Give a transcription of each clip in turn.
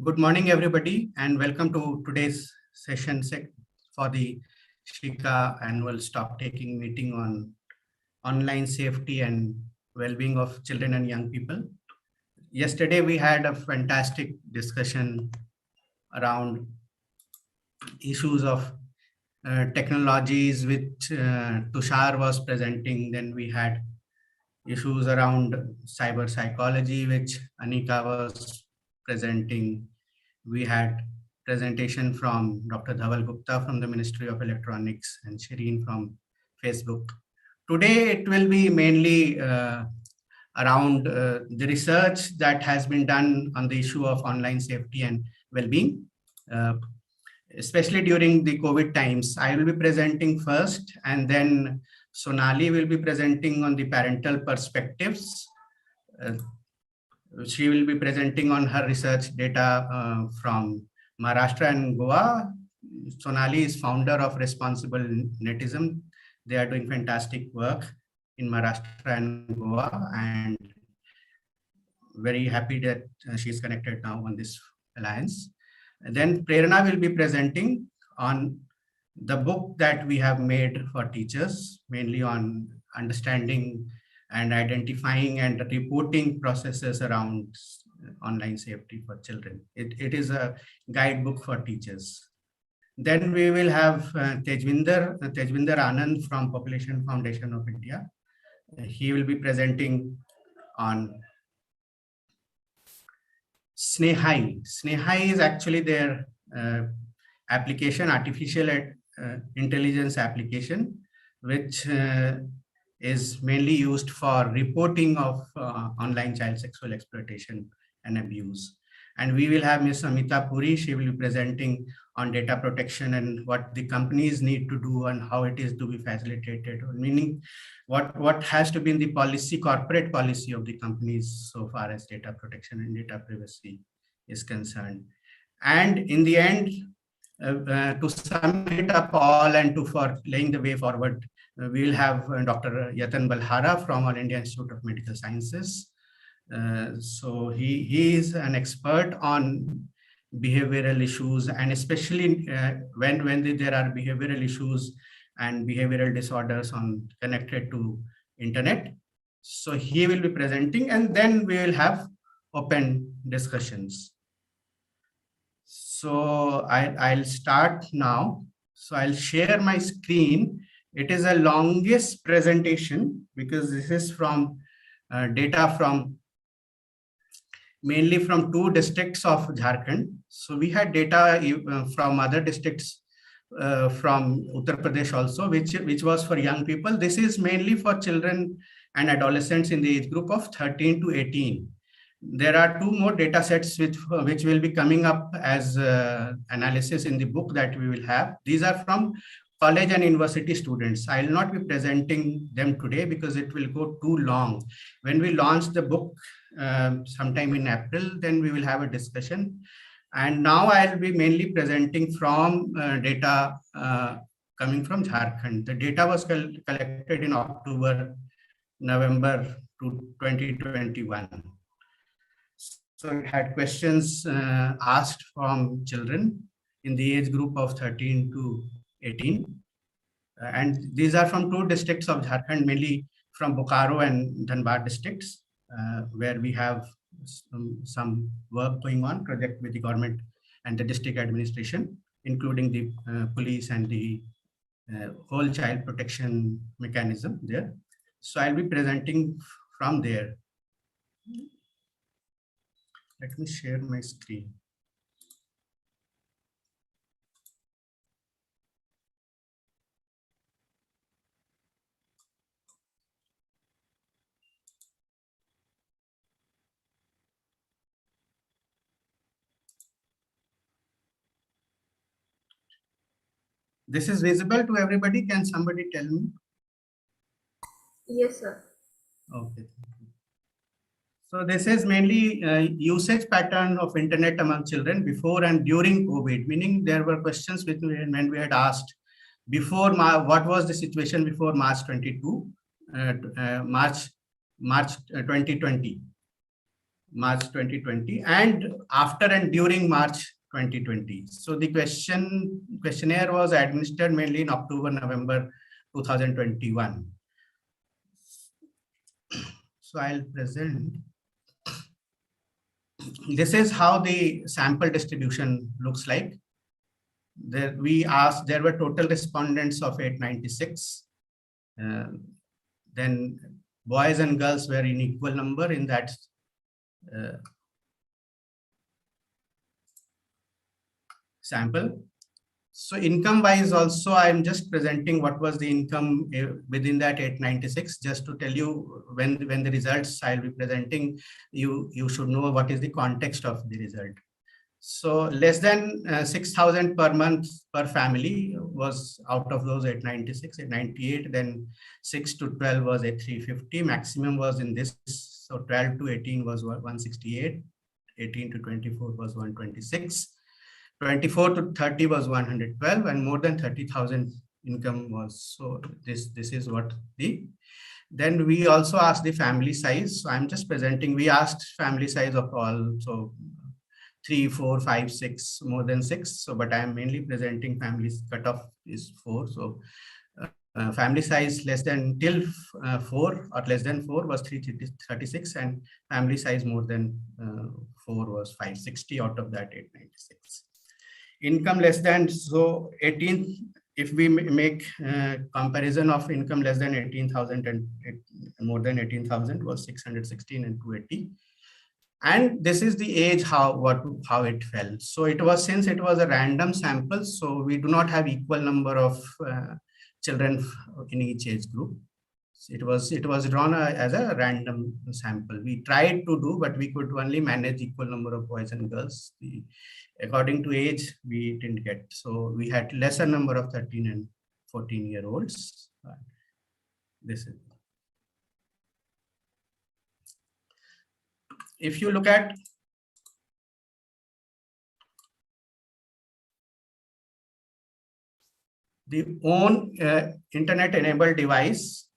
Good morning, everybody, and welcome to today's session for the Shicaa annual stock-taking meeting on online safety and well-being of children and young people. Yesterday, we had a fantastic discussion around issues of technologies, which Tushar was presenting. Then we had issues around cyber psychology, which Anika was presenting. We had presentation from Dr. Dhaval Gupta from the Ministry of Electronics and Shireen from Facebook. Today, it will be mainly around the research that has been done on the issue of online safety and well-being, especially during the COVID times. I will be presenting first, and then Sonali will be presenting on the parental perspectives. She will be presenting on her research data from Maharashtra and Goa. Sonali is founder of Responsible Netism. They are doing fantastic work in Maharashtra and Goa, and very happy that she is connected now on this alliance. And then Prerna will be presenting on the book that we have made for teachers, mainly on understanding and identifying and reporting processes around online safety for children. It is a guidebook for teachers. Then we will have Tejvinder Anand from Population Foundation of India. He will be presenting on Snehai. Snehai is actually their application, artificial intelligence application, which is mainly used for reporting of online child sexual exploitation and abuse. And we will have Ms. Amita Puri. She will be presenting on data protection and what the companies need to do and how it is to be facilitated, meaning what has to be in the policy, corporate policy of the companies so far as data protection and data privacy is concerned. And in the end, to sum it up all and for laying the way forward, we will have Dr. Yatan Balhara from All India Institute of Medical Sciences. So he is an expert on behavioral issues, and especially when there are behavioral issues and behavioral disorders connected to internet. So he will be presenting, and then we will have open discussions. So I'll start now. So I'll share my screen. It is a longest presentation because this is from data from mainly from 2 districts of Jharkhand. So we had data from other districts from Uttar Pradesh also, which was for young people. This is mainly for children and adolescents in the age group of 13 to 18. There are 2 more data sets which will be coming up as analysis in the book that we will have. These are from college and university students. I will not be presenting them today because it will go too long. When we launch the book sometime in April, then we will have a discussion. And now I'll be mainly presenting from data coming from Jharkhand. The data was collected in October, November 2021. So it had questions asked from children in the age group of 13 to 18. And these are from 2 districts of Jharkhand, mainly from Bokaro and Dhanbad districts, where we have some work going on, project with the government and the district administration, including the police and the whole child protection mechanism there. So I'll be presenting from there. Let me share my screen. This is visible to everybody. Can somebody tell me? Yes, sir. Okay. So this is mainly usage pattern of internet among children before and during COVID, meaning there were questions when we had asked before what was the situation before March 22, March 2020. March 2020, and after and during March 2020. So the questionnaire was administered mainly in October, November 2021. So I'll present. This is how the sample distribution looks like. There there were total respondents of 896. Then boys and girls were in equal number in that sample. So income wise also, I'm just presenting what was the income within that 896, just to tell you when the results I'll be presenting, you should know what is the context of the result. So less than 6,000 per month per family was out of those 896, 898, then 6 to 12 was 350, maximum was in this. So 12 to 18 was 168, 18 to 24 was 126. 24 to 30 was 112, and more than 30,000 income was. So this is what the. Then we also asked the family size. So I'm just presenting. We asked family size of all. So 3, 4, 5, 6, more than 6. So, but I am mainly presenting families. Cutoff is 4. So family size less than till 4 or less than 4 was 336, and family size more than 4 was 560 out of that 896. Income less than, so 18, if we make comparison of income less than 18,000 and more than 18,000 was 616 and 280. And this is the age, how it fell. So it was, since it was a random sample, so we do not have equal number of children in each age group. It was drawn as a random sample. We tried to do, but we could only manage equal number of boys and girls. According to age, we didn't get. So we had lesser number of 13 and 14-year-olds. This is. If you look at the own internet-enabled device,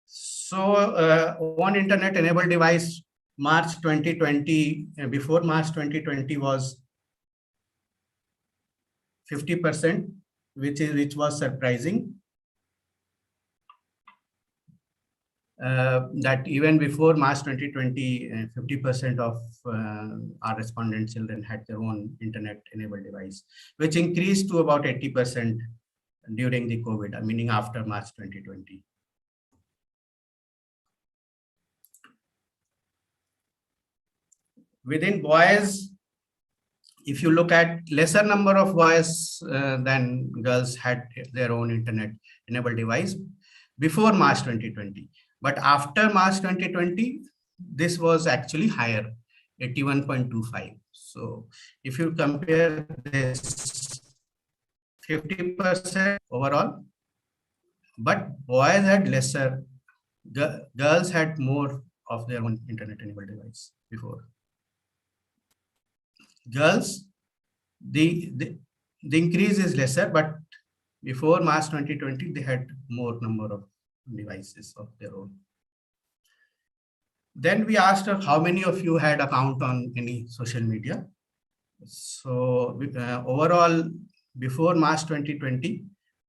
so own internet-enabled device, March 2020, before March 2020 was 50%, which was surprising. That even before March 2020, 50% of our respondent children had their own internet-enabled device, which increased to about 80% during the COVID, meaning after March 2020. Within boys, if you look at lesser number of boys than girls had their own internet-enabled device before March 2020. But after March 2020, this was actually higher, 81.25. So if you compare this, 50% overall, but boys had lesser, girls had more of their own internet-enabled device before. Girls, the increase is lesser, but before March 2020, they had more number of devices of their own. Then we asked her, how many of you had account on any social media? So overall, before March 2020,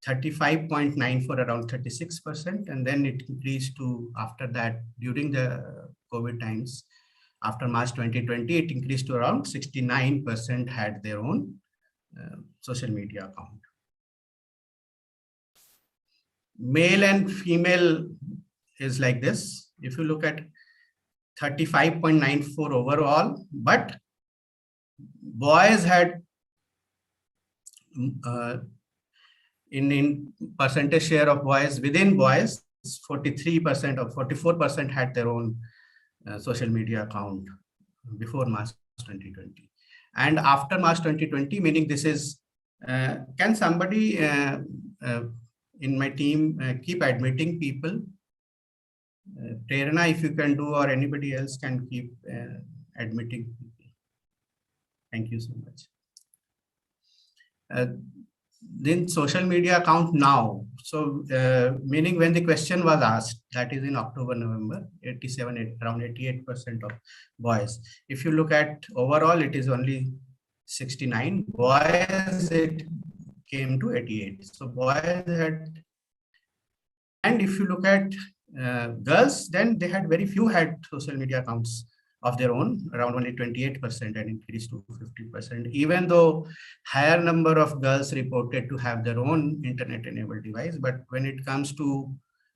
35.9 for around 36%. And then it increased to, after that, during the COVID times, after March 2020, it increased to around 69% had their own social media account. Male and female is like this. If you look at 35.94 overall, but boys had in percentage share of boys, within boys, 43% or 44% had their own social media account before March 2020. And after March 2020, meaning this is, can somebody in my team keep admitting people? Prerna, if you can do, or anybody else can keep admitting people. Thank you so much. then social media account now. So meaning when the question was asked, that is in October, November, 87, around 88% of boys. If you look at overall, it is only 69. Boys, it came to 88. So boys had, and if you look at girls, then they had very few had social media accounts of their own, around only 28% and increased to 50%, even though higher number of girls reported to have their own internet enabled device. But when it comes to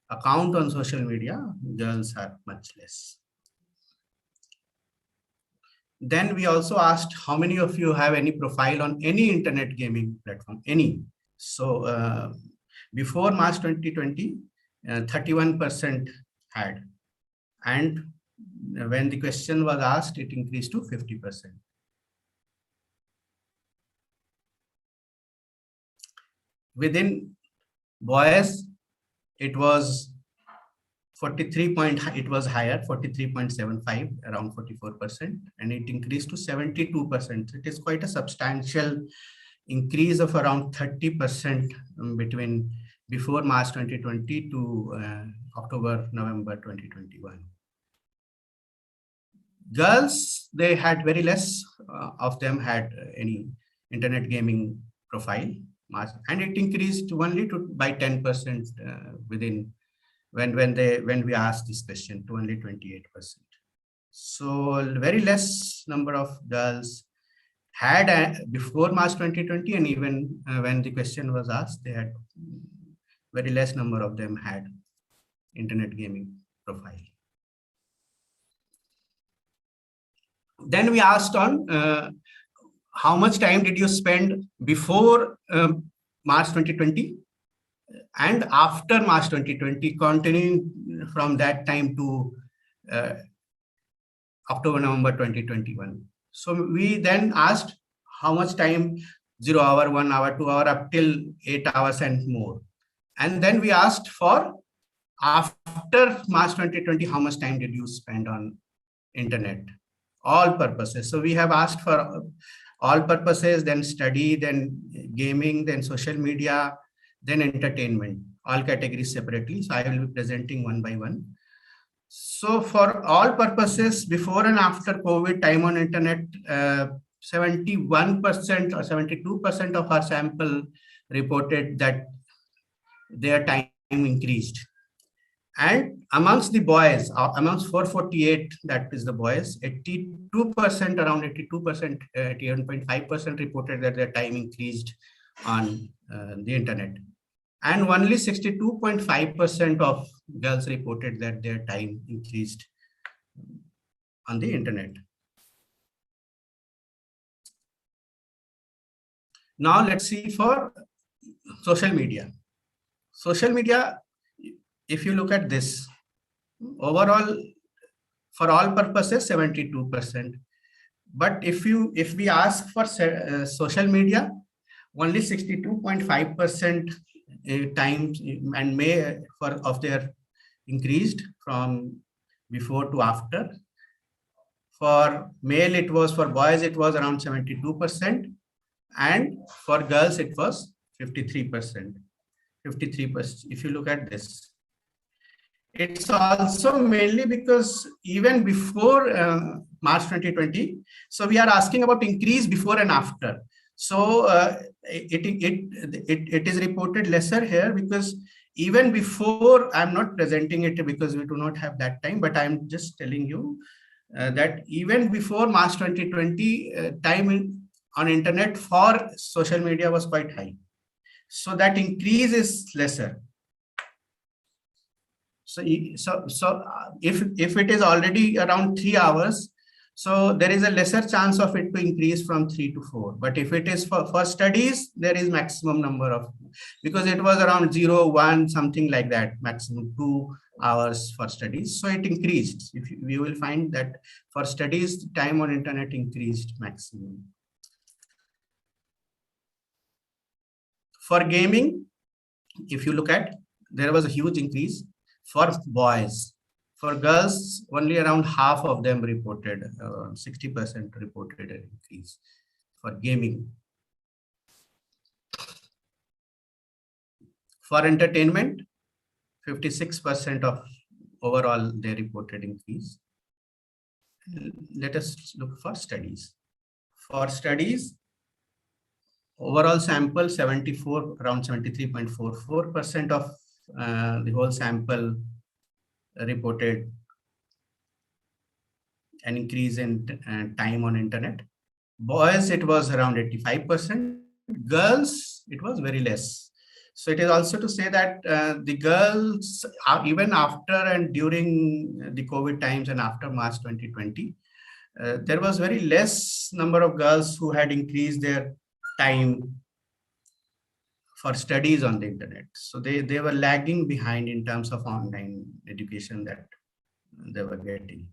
account on social media, girls are much less. Then we also asked how many of you have any profile on any internet gaming platform, any. So before March 2020, 31% had. And when the question was asked, it increased to 50%. Within boys, it was 43 point, it was higher, 43.75, around 44%, and it increased to 72%. It is quite a substantial increase of around 30% between before March 2020 to October, November 2021. Girls, they had very less of them had any internet gaming profile, and it increased only to by 10% within when we asked this question to only 28%. So very less number of girls had before March 2020, and even when the question was asked, they had very less number of them had internet gaming profile. Then we asked on how much time did you spend before March 2020 and after March 2020, continuing from that time to October, November 2021. So we then asked how much time, 0 hour, 1 hour, 2 hour, up till 8 hours and more. And then we asked for after March 2020, how much time did you spend on internet? All purposes. So we have asked for all purposes, then study, then gaming, then social media, then entertainment, all categories separately. So I will be presenting one by one. So for all purposes, before and after COVID, time on internet, 71% or 72% of our sample reported that their time increased. And amongst the boys, amongst 448, that is the boys, 82%, around 82%, 81.5% reported that their time increased on the internet. And only 62.5% of girls reported that their time increased on the internet. Now let's see for social media. Social media, if you look at this, overall, for all purposes, 72%. But if we ask for social media, only 62.5% times and may of their increased from before to after. For male, it was, for boys, it was around 72%. And for girls, it was 53%. 53%, if you look at this. It's also mainly because even before March 2020, so we are asking about increase before and after. So it is reported lesser here because even before, I'm not presenting it because we do not have that time, but I'm just telling you that even before March 2020, time on internet for social media was quite high. So that increase is lesser. So if it is already around 3 hours, so there is a lesser chance of it to increase from 3 to 4. But if it is for studies, there is maximum number of, because it was around 0, 1, something like that, maximum 2 hours for studies. So it increased. If you will find that for studies, time on internet increased maximum. For gaming, if you look at, there was a huge increase for boys. For girls, only around half of them reported, 60% reported an increase for gaming. For entertainment, 56% of overall they reported increase. Let us look for studies. For studies, overall sample 74, around 73.44% of the whole sample reported an increase in time on internet. Boys, it was around 85%. Girls, it was very less. So it is also to say that the girls, even after and during the COVID times and after March 2020, there was very less number of girls who had increased their time for studies on the internet. So they were lagging behind in terms of online education that they were getting.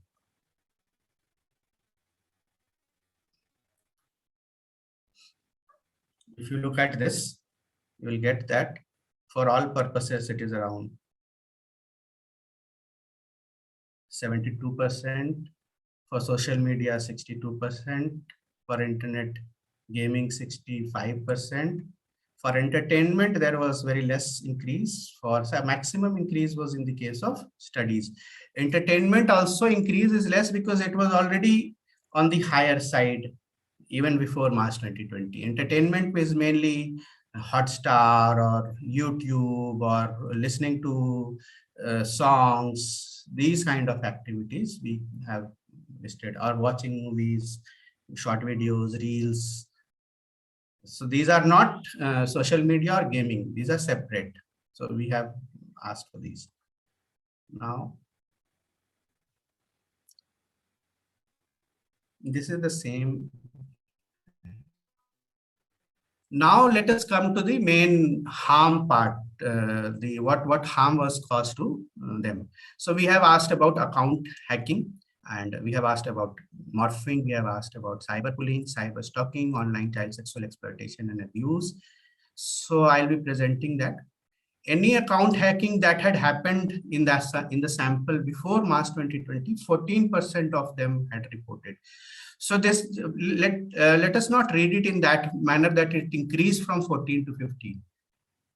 If you look at this, you will get that for all purposes, it is around 72%, for social media, 62%, for internet gaming, 65%. For entertainment, there was very less increase. For maximum increase was in the case of studies. Entertainment also increase is less because it was already on the higher side even before March 2020. Entertainment is mainly Hotstar or YouTube or listening to songs, these kind of activities we have listed, or watching movies, short videos, reels. So these are not social media or gaming, these are separate. So we have asked for these. Now, this is the same. Now let us come to the main harm part, the what harm was caused to them. So we have asked about account hacking, and we have asked about morphing, we have asked about cyberbullying, cyber stalking, online child sexual exploitation and abuse. So I'll be presenting that. Any account hacking that had happened in the sample before March 2020, 14% of them had reported. So this let us not read it in that manner that it increased from 14 to 15.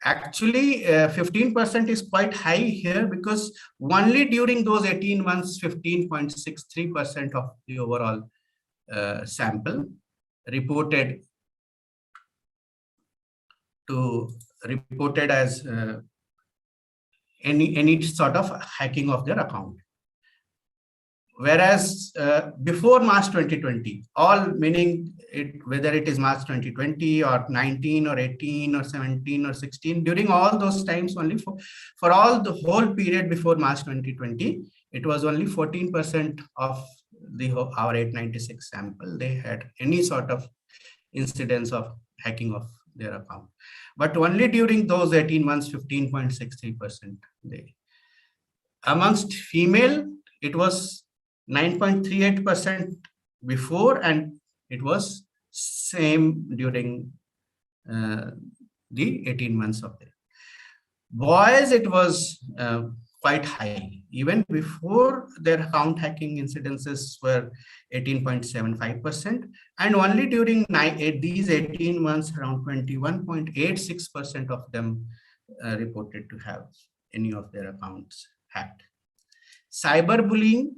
Actually, 15% is quite high here because only during those 18 months, 15.63% of the overall sample reported as any sort of hacking of their account. Whereas before March 2020, all meaning whether it is March 2020 or 19 or 18 or 17 or 16, during all those times only for all the whole period before March 2020, it was only 14% of our 896 sample. They had any sort of incidence of hacking of their account. But only during those 18 months, 15.63%. Amongst female, it was 9.38% before, and it was same during the 18 months of it. Boys, it was quite high. Even before their account hacking incidences were 18.75%, and only during these 18 months, around 21.86% of them reported to have any of their accounts hacked. Cyberbullying,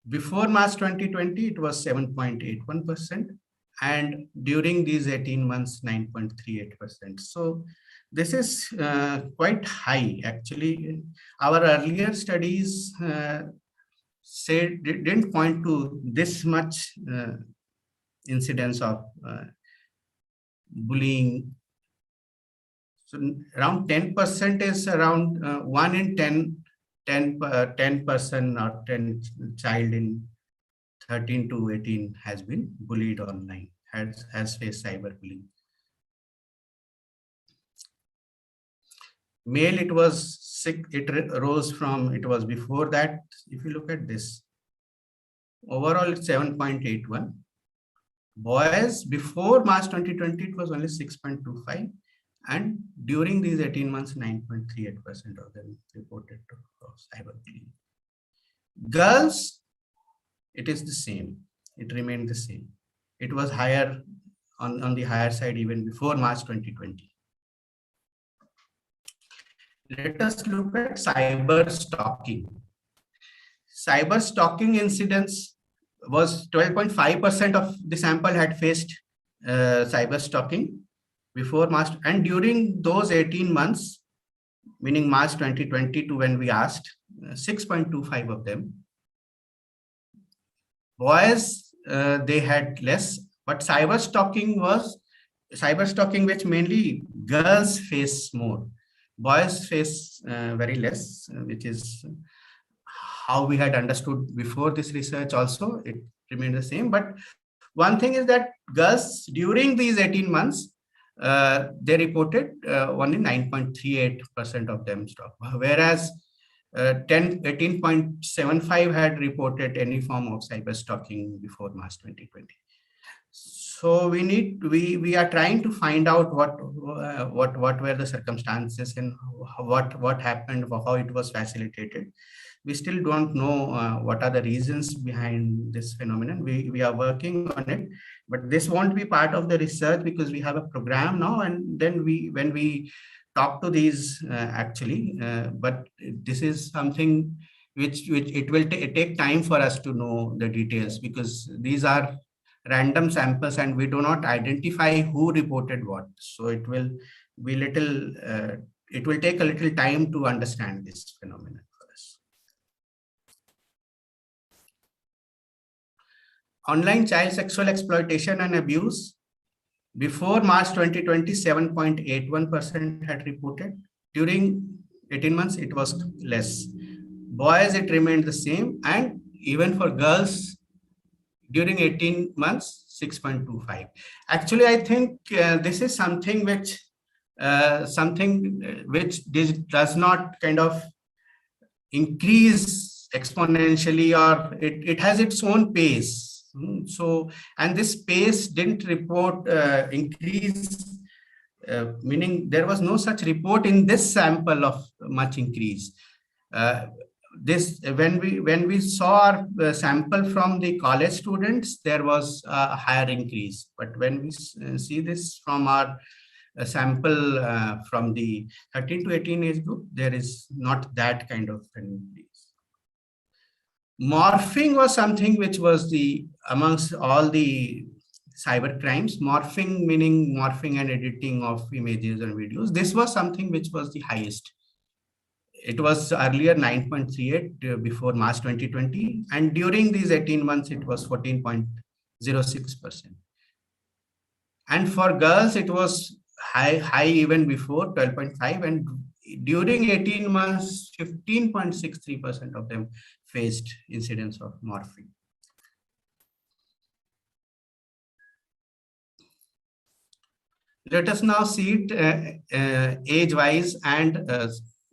before March 2020, it was 7.81%, and during these 18 months, 9.38%. So this is quite high. Actually, our earlier studies didn't point to this much incidence of bullying. So around 10% is around 1 in 10 person or 10 child in 13 to 18 has been bullied online, has faced cyberbullying. Male, it was sick, it rose from, it was before that. If you look at this, overall it's 7.81. Boys, before March 2020, it was only 6.25. And during these 18 months, 9.38% of them reported to cyberbullying. Girls, it is the same. It remained the same. It was higher on the higher side even before March 2020. Let us look at cyber stalking. Cyber stalking incidents was 12.5% of the sample had faced cyber stalking before March, and during those 18 months, meaning March 2020 to when we asked, 6.25 of them. Boys, they had less, but cyber stalking which mainly girls face more. Boys face very less, which is how we had understood before this research also. It remained the same. But one thing is that girls during these 18 months, they reported only 9.38% of them stock, whereas 18.75 had reported any form of cyber stalking before March 2020. So we are trying to find out what were the circumstances and what happened, how it was facilitated. We still don't know what are the reasons behind this phenomenon. We are working on it, but this won't be part of the research because we have a program now, and then when we talk to these but this is something which it will take time for us to know the details, because these are random samples and we do not identify who reported what. So it will be it will take a little time to understand this phenomenon for us. Online child sexual exploitation and abuse. Before March 2020, 7.81% had reported. During 18 months, it was less. Boys, it remained the same. And even for girls, during 18 months, 6.25. Actually, I think this is something which does not kind of increase exponentially, or it has its own pace. So, and this pace didn't report increase, meaning there was no such report in this sample of much increase. This when we saw our sample from the college students, there was a higher increase. But when we see this from our sample from the 13 to 18 age group, there is not that kind of an increase. Morphing was something which was amongst all the cyber crimes. Morphing, meaning morphing and editing of images and videos. This was something which was the highest. It was earlier 9.38 before March 2020, and during these 18 months, it was 14.06%. And for girls, it was high even before 12.5, and during 18 months, 15.63% of them faced incidents of morphing. Let us now see it age-wise and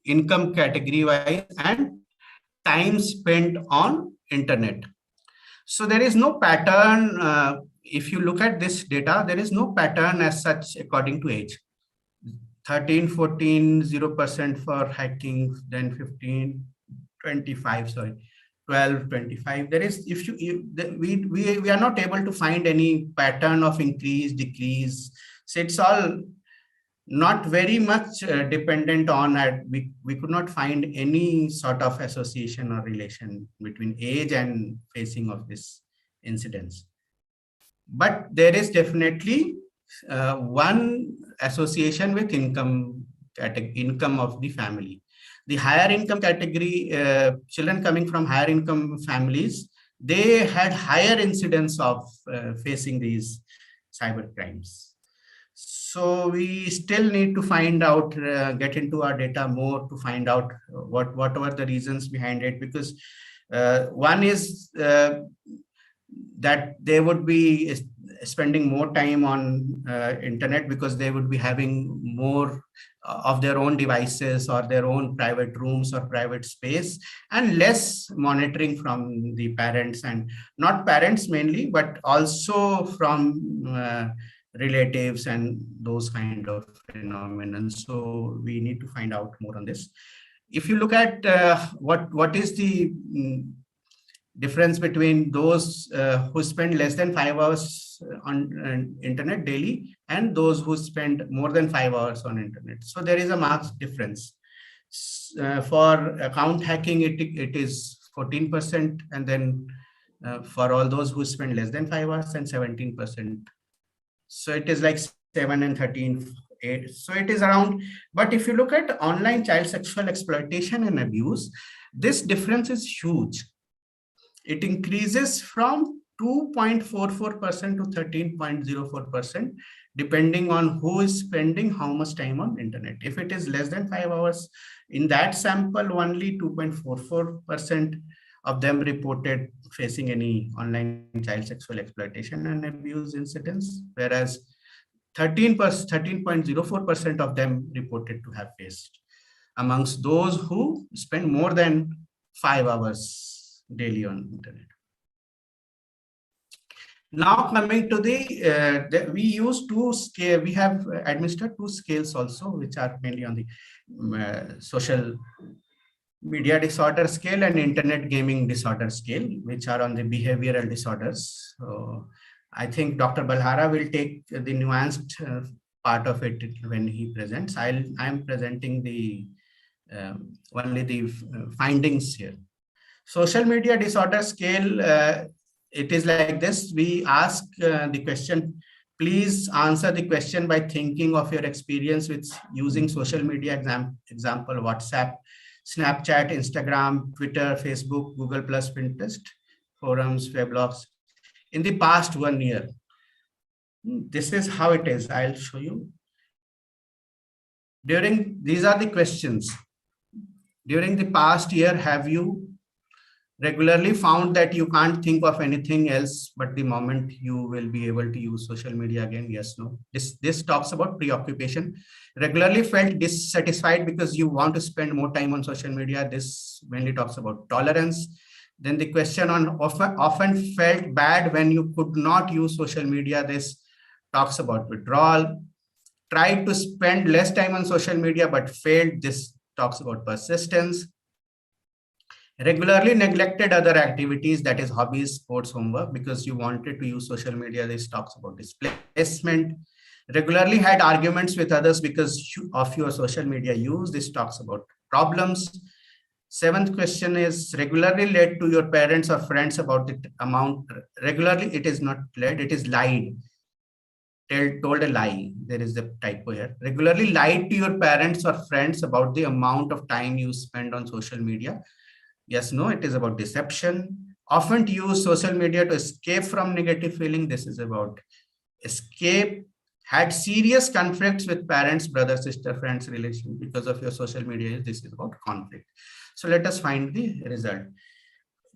income category-wise and time spent on internet. So there is no pattern. If you look at this data, there is no pattern as such according to age. 13, 14, 0% for hacking, then 15, 25, sorry, 12, 25. There is, we are not able to find any pattern of increase, decrease. So it's all not very much dependent on it. We could not find any sort of association or relation between age and facing of this incidence. But there is definitely one association with income of the family. The higher income category, children coming from higher income families, they had higher incidence of facing these cyber crimes. So we still need to find out, get into our data more to find out what were the reasons behind it, because one is that they would be spending more time on internet because they would be having more of their own devices or their own private rooms or private space, and less monitoring from the parents, and not parents mainly, but also from relatives and those kind of phenomena. So we need to find out more on this. If you look at what is the difference between those who spend less than 5 hours on internet daily and those who spend more than 5 hours on internet. So there is a marked difference. For account hacking, it is 14%, and then for all those who spend less than 5 hours, and 17%. So it is like 7 and 13, 8. So it is around. But if you look at online child sexual exploitation and abuse, this difference is huge. It increases from 2.44% to 13.04%, depending on who is spending how much time on internet. If it is less than 5 hours, in that sample, only 2.44% of them reported facing any online child sexual exploitation and abuse incidents, whereas 13.04% of them reported to have faced amongst those who spend more than 5 hours daily on internet. Now coming to we use two scale. We have administered two scales also, which are mainly on the social media disorder scale and internet gaming disorder scale, which are on the behavioral disorders. So I think Dr. Balhara will take the nuanced part of it when he presents. I'm presenting the only the findings here. Social media disorder scale, it is like this. We ask the question, please answer the question by thinking of your experience with using social media, example, WhatsApp, Snapchat, Instagram, Twitter, Facebook, Google+, Pinterest, forums, weblogs, in the past 1 year. This is how it is. I'll show you. These are the questions. During the past year, have you regularly found that you can't think of anything else but the moment you will be able to use social media again? Yes, no. This talks about preoccupation. Regularly felt dissatisfied because you want to spend more time on social media. This mainly talks about tolerance. Then the question on often felt bad when you could not use social media. This talks about withdrawal. Tried to spend less time on social media but failed. This talks about persistence. Regularly neglected other activities, that is hobbies, sports, homework, because you wanted to use social media. This talks about displacement. Regularly had arguments with others because of your social media use. This talks about problems. Seventh question is regularly led to your parents or friends about the amount. Regularly, it is not led, it is lied. Told a lie. There is a typo here. Regularly lied to your parents or friends about the amount of time you spend on social media. Yes, no, it is about deception. Often use social media to escape from negative feeling. This is about escape. Had serious conflicts with parents, brother, sister, friends, relation because of your social media. This is about conflict. So let us find the result.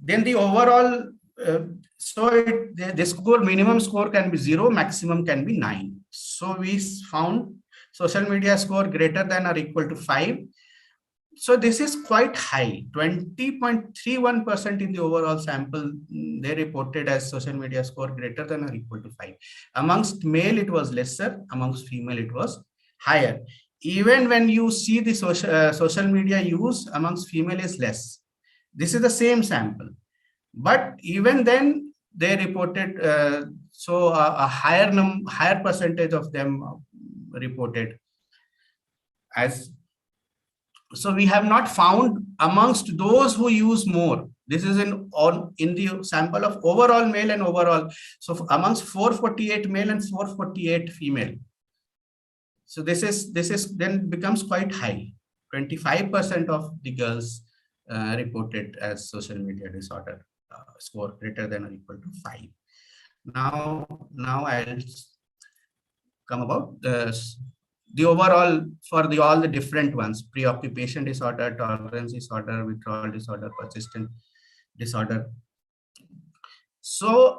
Then the overall, the score, minimum score can be 0, maximum can be 9. So we found social media score greater than or equal to 5. So this is quite high, 20.31% in the overall sample. They reported as social media score greater than or equal to 5. Amongst male, it was lesser. Amongst female, it was higher. Even when you see the social media use amongst female is less. This is the same sample. But even then, they reported, a higher percentage of them reported as. So we have not found amongst those who use more. This is in the sample of overall male and overall. So amongst 448 male and 448 female. So this is then becomes quite high. 25% of the girls reported as social media disorder score greater than or equal to 5. Now I'll come about the overall for all the different ones: preoccupation disorder, tolerance disorder, withdrawal disorder, persistent disorder. So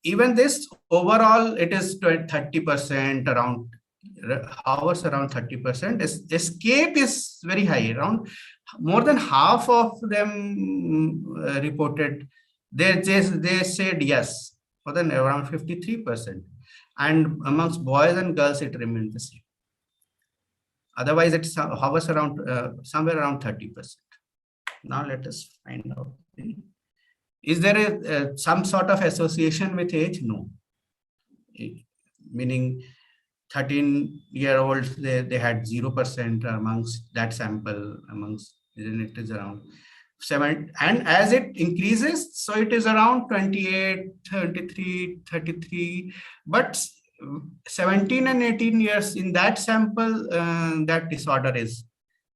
even this overall, it is 30% around, hovers around 30%. Escape is very high, around more than half of them reported. They said yes, more than around 53%. And amongst boys and girls, it remained the same. Otherwise, it hovers around somewhere around 30%. Now let us find out. Is there some sort of association with age? No. Meaning 13-year-olds, they had 0% amongst that sample, amongst, then it is around 7, and as it increases, so it is around 28, 33, 33, but 17 and 18 years in that sample, that disorder is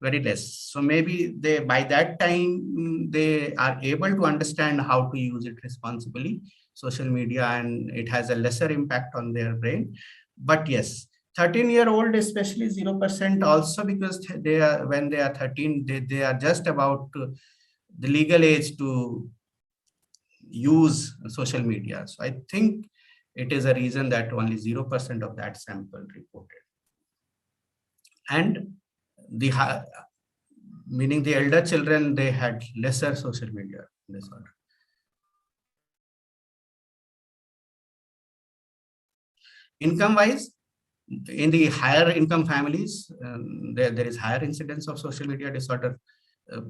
very less. So maybe they, by that time, they are able to understand how to use it responsibly, social media, and it has a lesser impact on their brain. But yes, 13-year-old especially 0% also, because they are, when they are 13, they are just about the legal age to use social media. So I think it is a reason that only 0% of that sample reported. And the meaning the elder children, they had lesser social media disorder. Income wise, in the higher income families, there is higher incidence of social media disorder,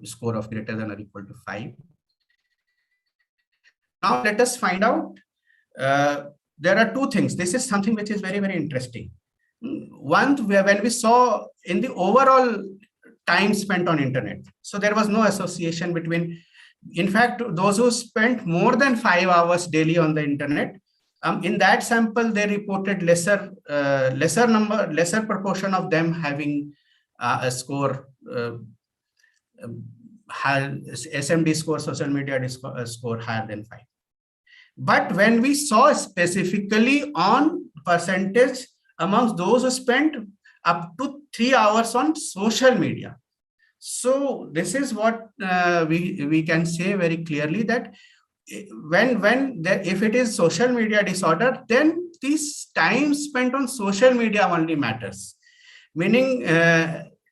score of greater than or equal to 5. Now let us find out, there are two things. This is something which is very, very interesting. One, when we saw in the overall time spent on internet, so there was no association between, in fact, those who spent more than 5 hours daily on the internet, in that sample, they reported lesser proportion of them having a score, SMD score, social media score higher than 5. But when we saw specifically on percentage amongst those who spent up to 3 hours on social media, so this is what we can say very clearly, that if it is social media disorder, then this time spent on social media only matters, meaning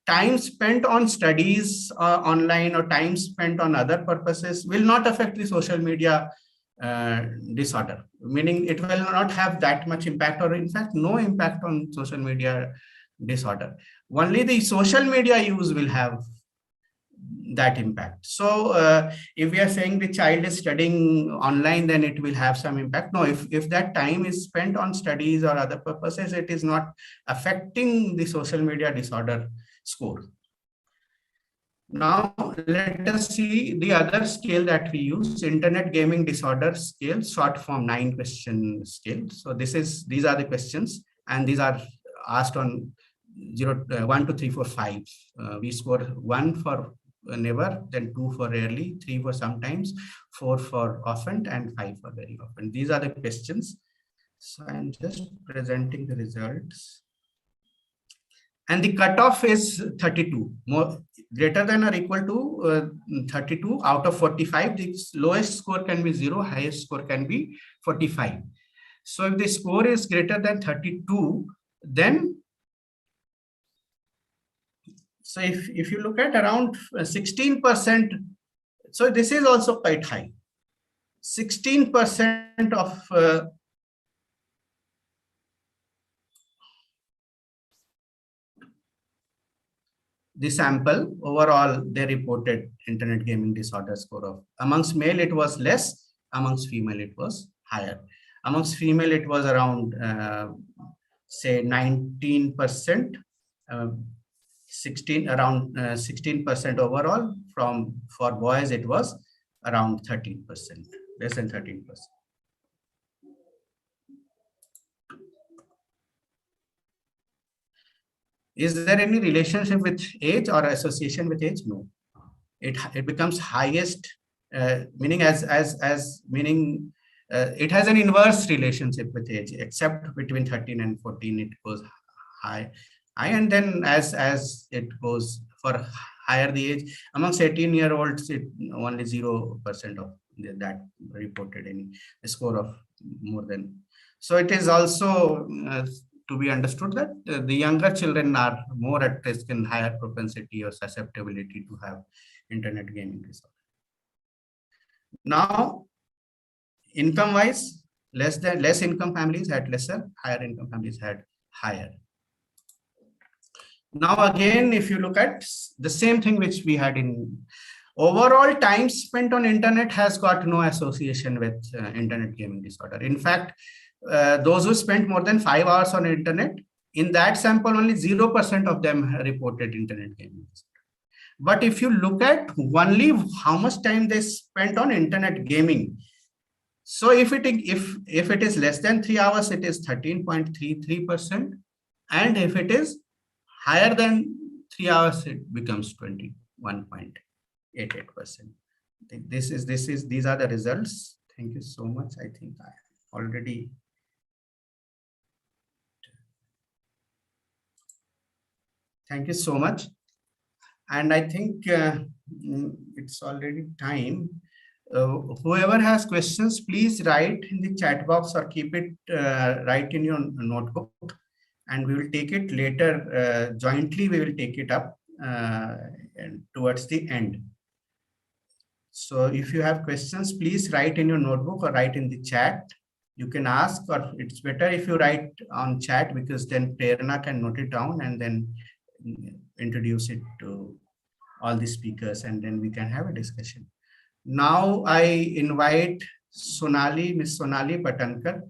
time spent on studies online or time spent on other purposes will not affect the social media disorder, meaning it will not have that much impact, or in fact no impact on social media disorder. Only the social media use will have that impact. So if we are saying the child is studying online, then it will have some impact. No, if that time is spent on studies or other purposes, it is not affecting the social media disorder score. Now let us see the other scale that we use, internet gaming disorder scale, short form 9-question scale. So these are the questions, and these are asked on 1, 2, 3, 4, 5. We score 1 for never, then 2 for rarely, 3 for sometimes, 4 for often, and 5 for very often. These are the questions. So I'm just presenting the results. And the cutoff is 32, more greater than or equal to 32 out of 45. The lowest score can be 0, highest score can be 45. So if the score is greater than 32, then, so if you look at around 16%, so this is also quite high. 16% of the sample overall, they reported internet gaming disorder score of, amongst male it was less, amongst female it was higher. Amongst female it was around say 19%, 16% overall. For boys it was around 13%, less than 13%. Is there any relationship with age or association with age? No. It becomes highest, meaning meaning it has an inverse relationship with age, except between 13 and 14 it goes high, and then as it goes for higher the age, amongst 18-year-olds, it only 0% of that reported any score of more than. So it is also to be understood that the younger children are more at risk and higher propensity or susceptibility to have internet gaming disorder. Now, income wise, less income families had lesser, higher income families had higher. Now again, if you look at the same thing which we had in overall, time spent on internet has got no association with internet gaming disorder. In fact, those who spent more than 5 hours on internet, In that sample, only 0% of them reported internet gaming. But if you look at only how much time they spent on internet gaming, so if it is less than 3 hours, it is 13.33%, and if it is higher than 3 hours, it becomes 21.88%. These are the results. Thank you so much. I think I already. Thank you so much. And I think it's already time. Whoever has questions, please write in the chat box or keep it right in your notebook, and we will take it later. Jointly, we will take it up towards the end. So if you have questions, please write in your notebook or write in the chat. You can ask, or it's better if you write on chat, because then Prerna can note it down and then introduce it to all the speakers, and then we can have a discussion. Now I invite Sonali, Miss Sonali Patankar,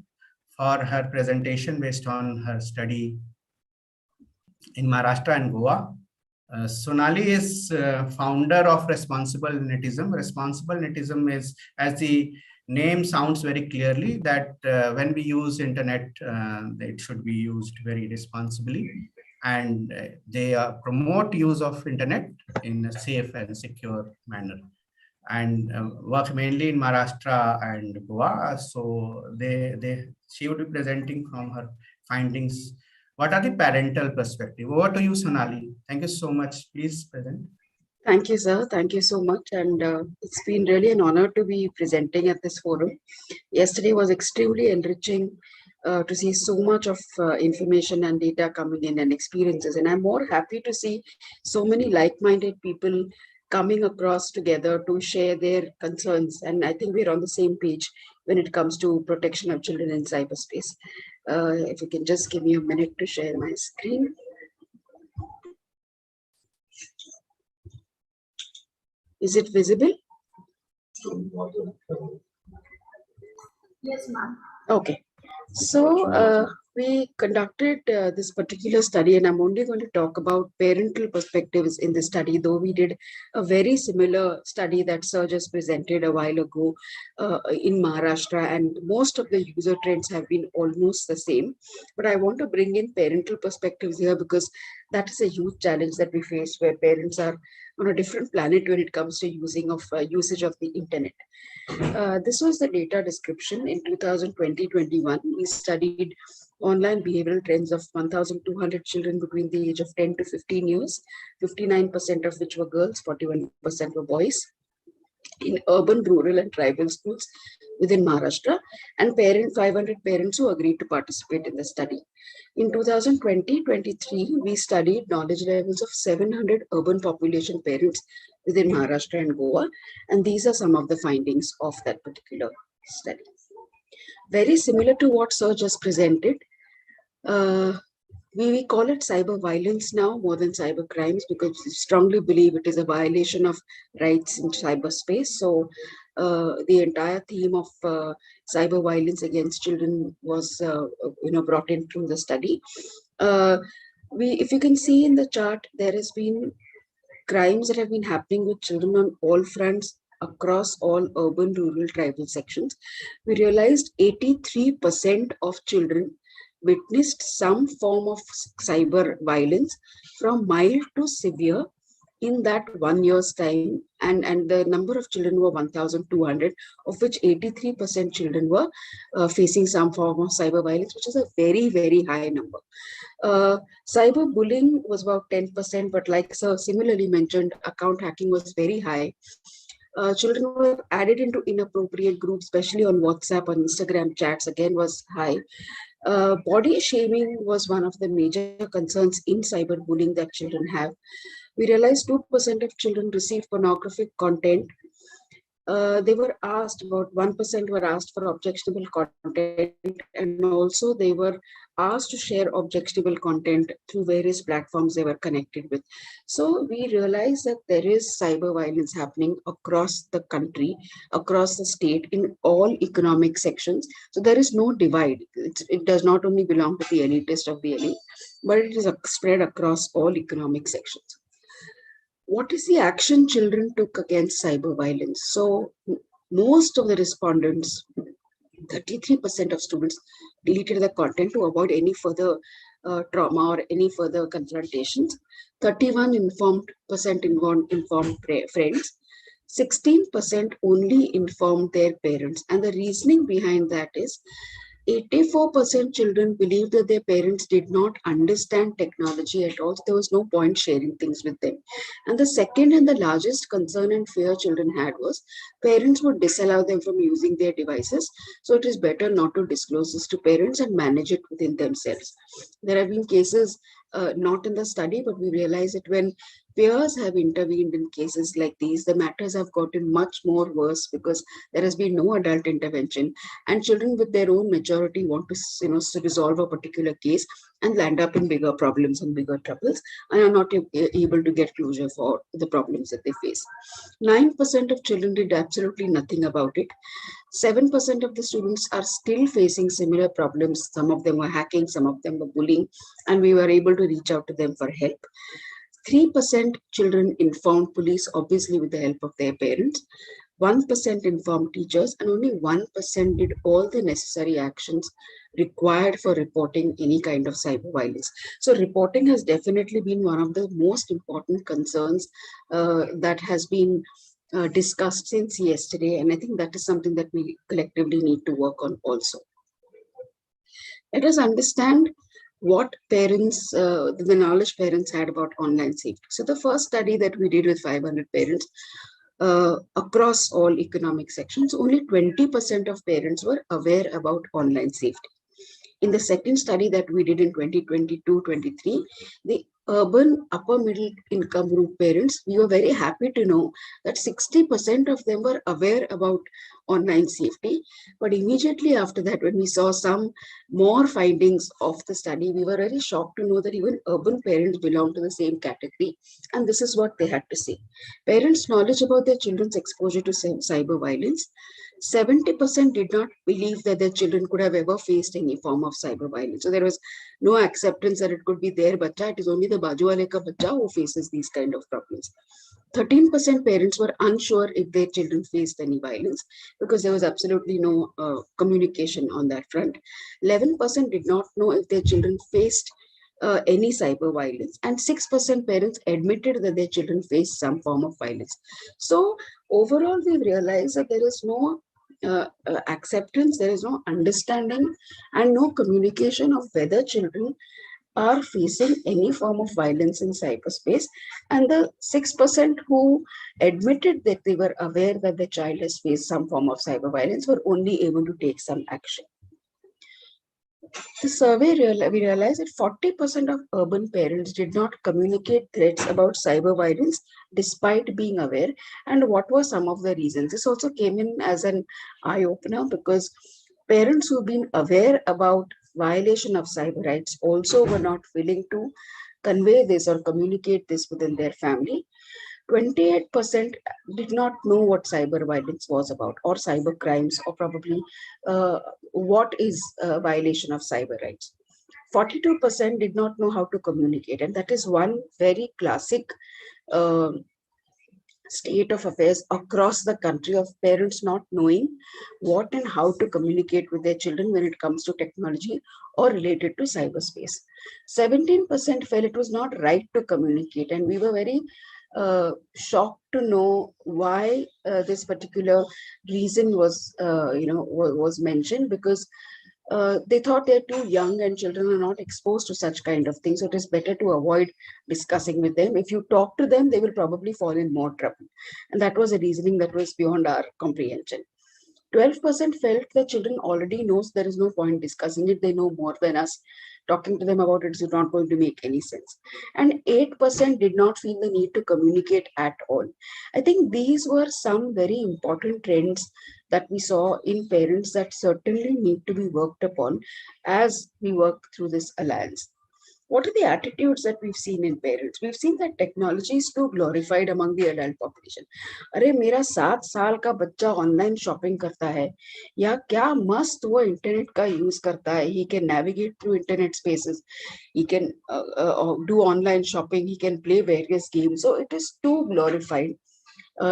for her presentation based on her study in Maharashtra and Goa. Sonali is founder of Responsible Netism. Responsible Netism is, as the name sounds very clearly, that when we use internet, it should be used very responsibly, and they promote use of internet in a safe and secure manner, and work mainly in Maharashtra and Goa. So she would be presenting from her findings. What are the parental perspective? Over to you, Sonali. Thank you so much. Please present. Thank you, sir. Thank you so much. And it's been really an honor to be presenting at this forum. Yesterday was extremely enriching to see so much of information and data coming in and experiences. And I'm more happy to see so many like-minded people coming across together to share their concerns. And I think we're on the same page when it comes to protection of children in cyberspace. If you can just give me a minute to share my screen. Is it visible? Yes, ma'am. Okay. So we conducted this particular study, and I'm only going to talk about parental perspectives in the study, though we did a very similar study that Sir just presented a while ago in Maharashtra, and most of the user trends have been almost the same. But I want to bring in parental perspectives here because that is a huge challenge that we face, where parents are on a different planet when it comes to usage of the internet. This was the data description. In 2020-21, we studied online behavioral trends of 1,200 children between the age of 10 to 15 years, 59% of which were girls, 41% were boys, in urban, rural, and tribal schools within Maharashtra, and 500 parents who agreed to participate in the study. In 2020-23, we studied knowledge levels of 700 urban population parents within Maharashtra and Goa, and these are some of the findings of that particular study. Very similar to what Sir just presented, we call it cyber violence now more than cyber crimes, because we strongly believe it is a violation of rights in cyberspace. So the entire theme of cyber violence against children was brought in through the study. If you can see in the chart, there has been crimes that have been happening with children on all fronts across all urban, rural, tribal sections. We realized 83% of children witnessed some form of cyber violence, from mild to severe, in that 1 year's time, and the number of children were 1,200, of which 83% children were facing some form of cyber violence, which is a very, very high number. Cyber bullying was about 10%, but like Sir similarly mentioned, account hacking was very high. Children were added into inappropriate groups, especially on WhatsApp and Instagram chats, again was high. Body shaming was one of the major concerns in cyberbullying that children have. We realized 2% of children receive pornographic content. They were asked, about 1% were asked for objectionable content, and also they were asked to share objectionable content through various platforms they were connected with. So we realized that there is cyber violence happening across the country, across the state, in all economic sections. So there is no divide. It does not only belong to the elitist of the elite, but it is spread across all economic sections. What is the action children took against cyber violence? So most of the respondents, 33% of students, deleted the content to avoid any further trauma or any further confrontations. 31 informed friends. 16% only informed their parents. And the reasoning behind that is 84% children believe that their parents did not understand technology at all. So there was no point sharing things with them. And the second and the largest concern and fear children had was parents would disallow them from using their devices. So it is better not to disclose this to parents and manage it within themselves. There have been cases, not in the study, but we realize that when peers have intervened in cases like these, the matters have gotten much more worse because there has been no adult intervention, and children with their own maturity want to resolve a particular case and land up in bigger problems and bigger troubles, and are not able to get closure for the problems that they face. 9% of children did absolutely nothing about it. 7% of the students are still facing similar problems. Some of them were hacking, some of them were bullying, and we were able to reach out to them for help. 3% children informed police, obviously with the help of their parents. 1% informed teachers, and only 1% did all the necessary actions required for reporting any kind of cyber violence. So reporting has definitely been one of the most important concerns that has been discussed since yesterday, and I think that is something that we collectively need to work on also. Let us understand what parents, the knowledge parents had about online safety. So the first study that we did with 500 parents across all economic sections, only 20% of parents were aware about online safety. In the second study that we did in 2022-23, the urban upper middle income group parents, we were very happy to know that 60% of them were aware about online safety. But immediately after that, when we saw some more findings of the study, we were very shocked to know that even urban parents belong to the same category. And this is what they had to say. Parents' knowledge about their children's exposure to cyber violence. 70% did not believe that their children could have ever faced any form of cyber violence. So there was no acceptance that it could be their bacha. It is only the baju wale ka bacha who faces these kind of problems. 13% parents were unsure if their children faced any violence because there was absolutely no communication on that front. 11% did not know if their children faced any cyber violence, and 6% parents admitted that their children faced some form of violence. So overall, we realized that there is no acceptance, there is no understanding, and no communication of whether children are facing any form of violence in cyberspace. And the 6% who admitted that they were aware that the child has faced some form of cyber violence were only able to take some action. The survey we realized that 40% of urban parents did not communicate threats about cyber violence despite being aware. And what were some of the reasons? This also came in as an eye-opener because parents who've been aware about violation of cyber rights also were not willing to convey this or communicate this within their family. 28% did not know what cyber violence was about, or cyber crimes, or probably what is a violation of cyber rights. 42% did not know how to communicate, and that is one very classic state of affairs across the country of parents not knowing what and how to communicate with their children when it comes to technology or related to cyberspace. 17% felt it was not right to communicate, and we were very shocked to know why this particular reason was mentioned, because they thought they're too young and children are not exposed to such kind of things. So it is better to avoid discussing with them. If you talk to them, they will probably fall in more trouble. And that was a reasoning that was beyond our comprehension. 12% felt that children already knows there is no point discussing it. They know more than us. talking to them about it is not going to make any sense. And 8% did not feel the need to communicate at all. I think these were some very important trends that we saw in parents that certainly need to be worked upon as we work through this alliance. What are the attitudes that we've seen in parents? We've seen that technology is too glorified among the adult population. अरे मेरा 7 साल का बच्चा online shopping करता है या क्या मस्त वो इंटरनेट का यूज करता है. He can navigate through internet spaces. He can do online shopping. He can play various games. So it is too glorified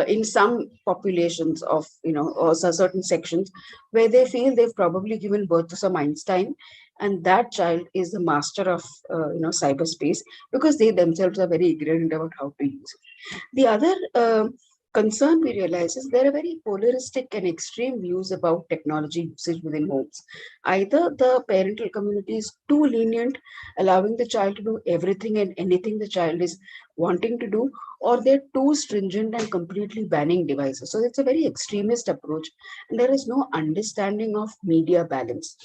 in some populations of, or certain sections where they feel they've probably given birth to some Einstein, and that child is the master of cyberspace because they themselves are very ignorant about how to use it. The other concern we realize is there are very polaristic and extreme views about technology usage within homes. Either the parental community is too lenient, allowing the child to do everything and anything the child is wanting to do, or they're too stringent and completely banning devices. So it's a very extremist approach, and there is no understanding of media balance.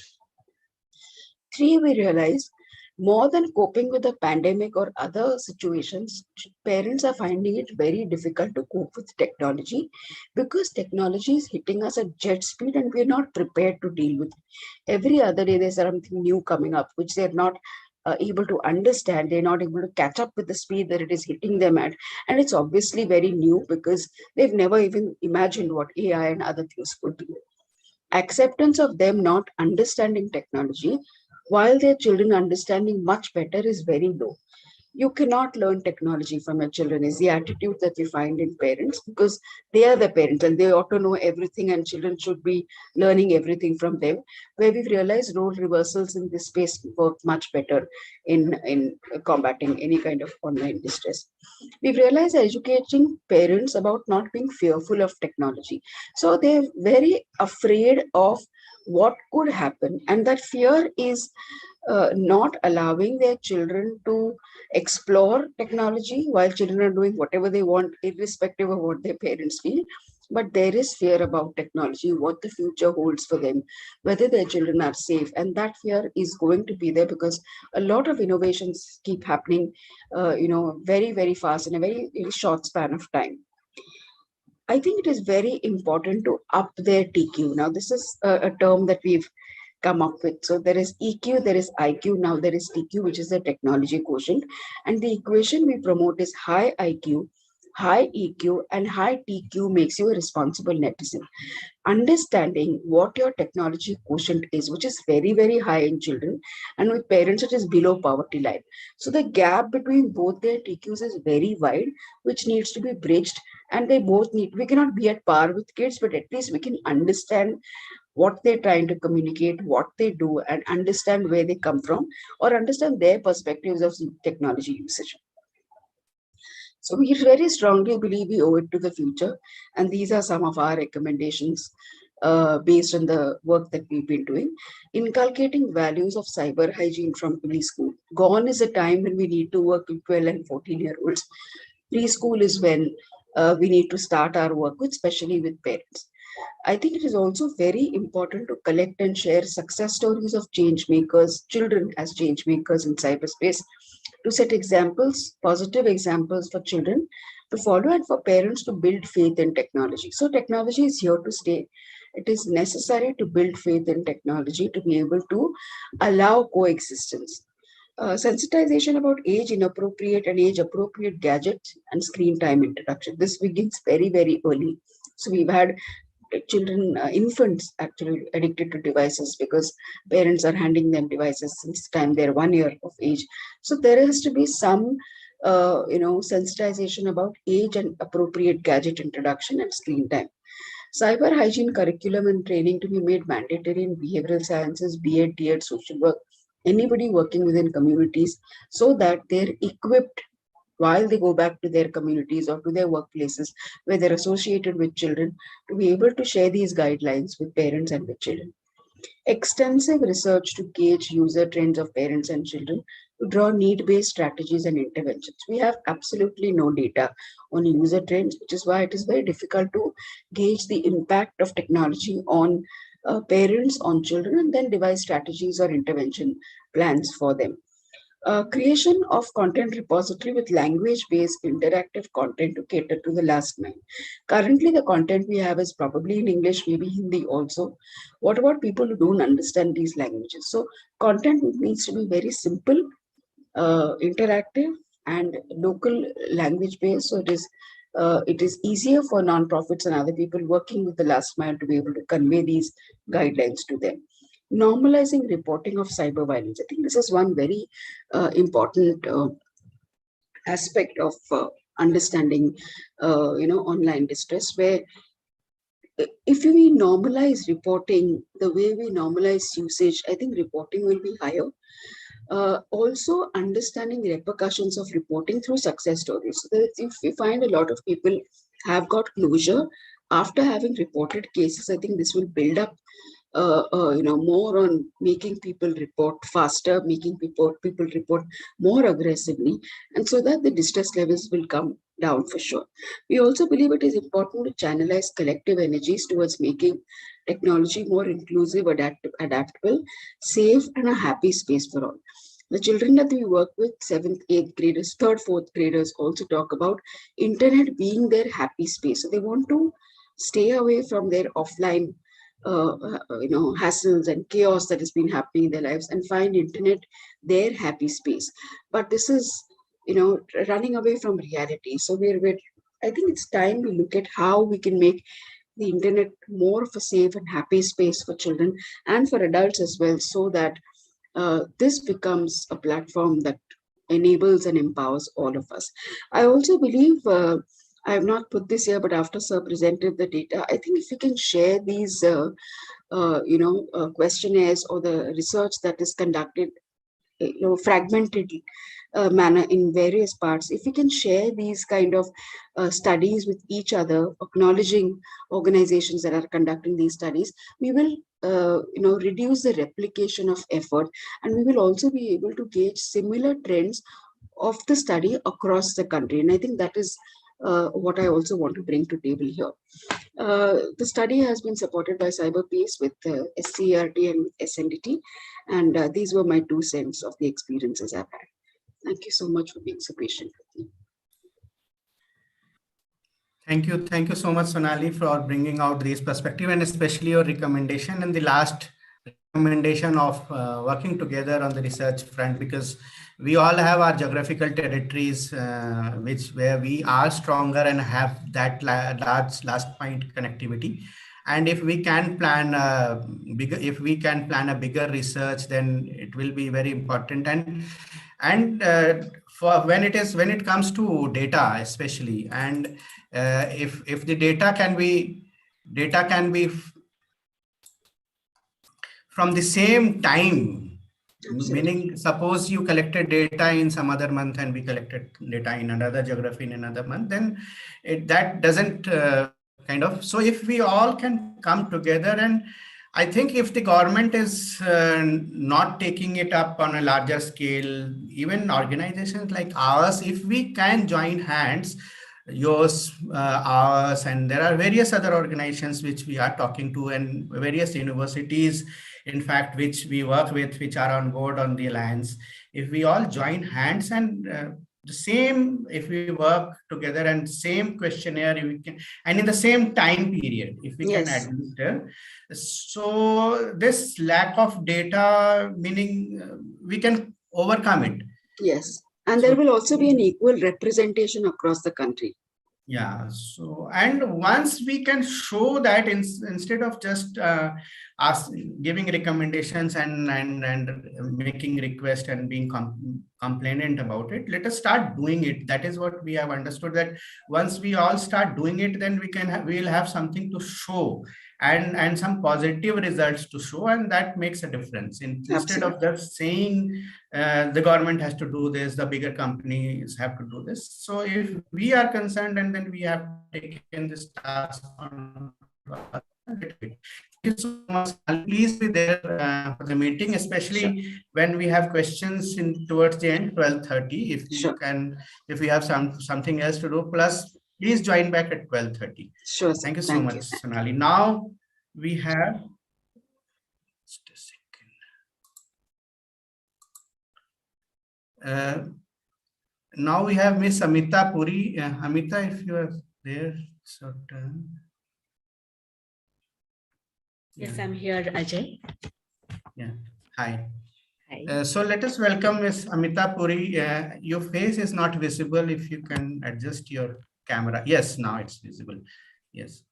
Three, we realize more than coping with the pandemic or other situations, parents are finding it very difficult to cope with technology because technology is hitting us at jet speed and we're not prepared to deal with it. Every other day, there's something new coming up, which they're not able to understand. They're not able to catch up with the speed that it is hitting them at. And it's obviously very new because they've never even imagined what AI and other things could do. Acceptance of them not understanding technology while their children understanding much better is very low. You cannot learn technology from your children is the attitude that we find in parents because they are the parents and they ought to know everything and children should be learning everything from them, where we've realized role reversals in this space work much better in combating any kind of online distress. We've realized educating parents about not being fearful of technology. So they're very afraid of what could happen, and that fear is not allowing their children to explore technology while children are doing whatever they want, irrespective of what their parents feel. But there is fear about technology, what the future holds for them, whether their children are safe. And that fear is going to be there because a lot of innovations keep happening, very, very fast in a very, very short span of time. I think it is very important to up their TQ. Now, this is a term that we've come up with. So there is EQ, there is IQ, now there is TQ, which is the technology quotient. And the equation we promote is high IQ, high EQ, and high TQ makes you a responsible netizen. Understanding what your technology quotient is, which is very, very high in children, and with parents, it is below poverty line. So the gap between both their TQs is very wide, which needs to be bridged. And they both need, we cannot be at par with kids, but at least we can understand what they're trying to communicate, what they do, and understand where they come from, or understand their perspectives of technology usage. So we very strongly believe we owe it to the future, and these are some of our recommendations based on the work that we've been doing. Inculcating values of cyber hygiene from preschool. Gone is a time when we need to work with 12 and 14-year-olds. Preschool is when we need to start our work with, especially with parents. I think it is also very important to collect and share success stories of change makers, children as change makers in cyberspace, to set examples, positive examples for children to follow and for parents to build faith in technology. So technology is here to stay. It is necessary to build faith in technology to be able to allow coexistence. Sensitization about age inappropriate and age appropriate gadgets and screen time introduction. This begins very, very early. So we've had children, infants actually addicted to devices because parents are handing them devices since the time they're 1 year of age. So there has to be some, sensitization about age and appropriate gadget introduction and screen time. Cyber hygiene curriculum and training to be made mandatory in behavioral sciences, B.Ed, D.Ed, social work, anybody working within communities, so that they're equipped while they go back to their communities or to their workplaces where they're associated with children to be able to share these guidelines with parents and with children. Extensive research to gauge user trends of parents and children to draw need-based strategies and interventions. We have absolutely no data on user trends, which is why it is very difficult to gauge the impact of technology on parents on children and then devise strategies or intervention plans for them. Creation of content repository with language-based interactive content to cater to the last mile. Currently, the content we have is probably in English, maybe Hindi also. What about people who don't understand these languages? So, content needs to be very simple, interactive, and local language based. So it is easier for nonprofits and other people working with the last mile to be able to convey these guidelines to them. Normalizing reporting of cyber violence. I think this is one very important aspect of understanding, online distress, where if we normalize reporting the way we normalize usage, I think reporting will be higher. Also understanding the repercussions of reporting through success stories. So that if we find a lot of people have got closure after having reported cases, I think this will build up more on making people report faster, making people report more aggressively, and so that the distress levels will come down for sure. We also believe it is important to channelize collective energies towards making technology more inclusive, adaptable, safe, and a happy space for all. The children that we work with, 7th, 8th graders, 3rd, 4th graders, also talk about internet being their happy space. So they want to stay away from their offline hassles and chaos that has been happening in their lives and find internet their happy space. But this is, running away from reality. So we're I think it's time we look at how we can make the internet more of a safe and happy space for children and for adults as well, so that this becomes a platform that enables and empowers all of us. I also believe, I have not put this here, but after Sir presented the data, I think if we can share these, questionnaires or the research that is conducted, fragmented manner in various parts, if we can share these kind of studies with each other, acknowledging organizations that are conducting these studies, we will reduce the replication of effort, and we will also be able to gauge similar trends of the study across the country. And I think that is what I also want to bring to table here. The study has been supported by CyberPeace with SCRT and SNDT, and these were my 2 cents of the experiences I've had. Thank you so much for being so patient with me. Thank you so much, Sonali, for bringing out this perspective and especially your recommendation and the last recommendation of working together on the research front, because we all have our geographical territories where we are stronger and have that large last point connectivity. And if we can plan a bigger research, then it will be very important. And for when it comes to data especially, and if the data can be from the same time. Absolutely. Meaning, suppose you collected data in some other month and we collected data in another geography in another month, then that doesn't so if we all can come together, and I think if the government is not taking it up on a larger scale, even organizations like ours, if we can join hands, yours, ours, and there are various other organizations which we are talking to, and various universities, in fact, which we work with, which are on board on the alliance. If we all join hands and if we work together and same questionnaire, we can, and in the same time period, if we can administer. So this lack of data, meaning we can overcome it. Yes. And there will also be an equal representation across the country. Yeah. So, and once we can show that instead of just giving recommendations and making requests and being complainant about it, let us start doing it. That is what we have understood, that once we all start doing it, then we will have something to show and some positive results to show, and that makes a difference. Instead of just saying the government has to do this, the bigger companies have to do this. So if we are concerned, and then we have taken this task on. Thank you so much. Please be there for the meeting, especially when we have questions towards the end, 12:30. If you can, if we have something else to do, plus please join back at 12:30. Sure. Thank you so much, Sonali. Now we have Just a second. Now we have Miss Amita Puri. Amita, if you are there, so Yes, I'm here, Ajay. yeah. Hi. Hi. So let us welcome Miss Amita Puri. Your face is not visible. If you can adjust your camera. Yes, now it's visible. Yes.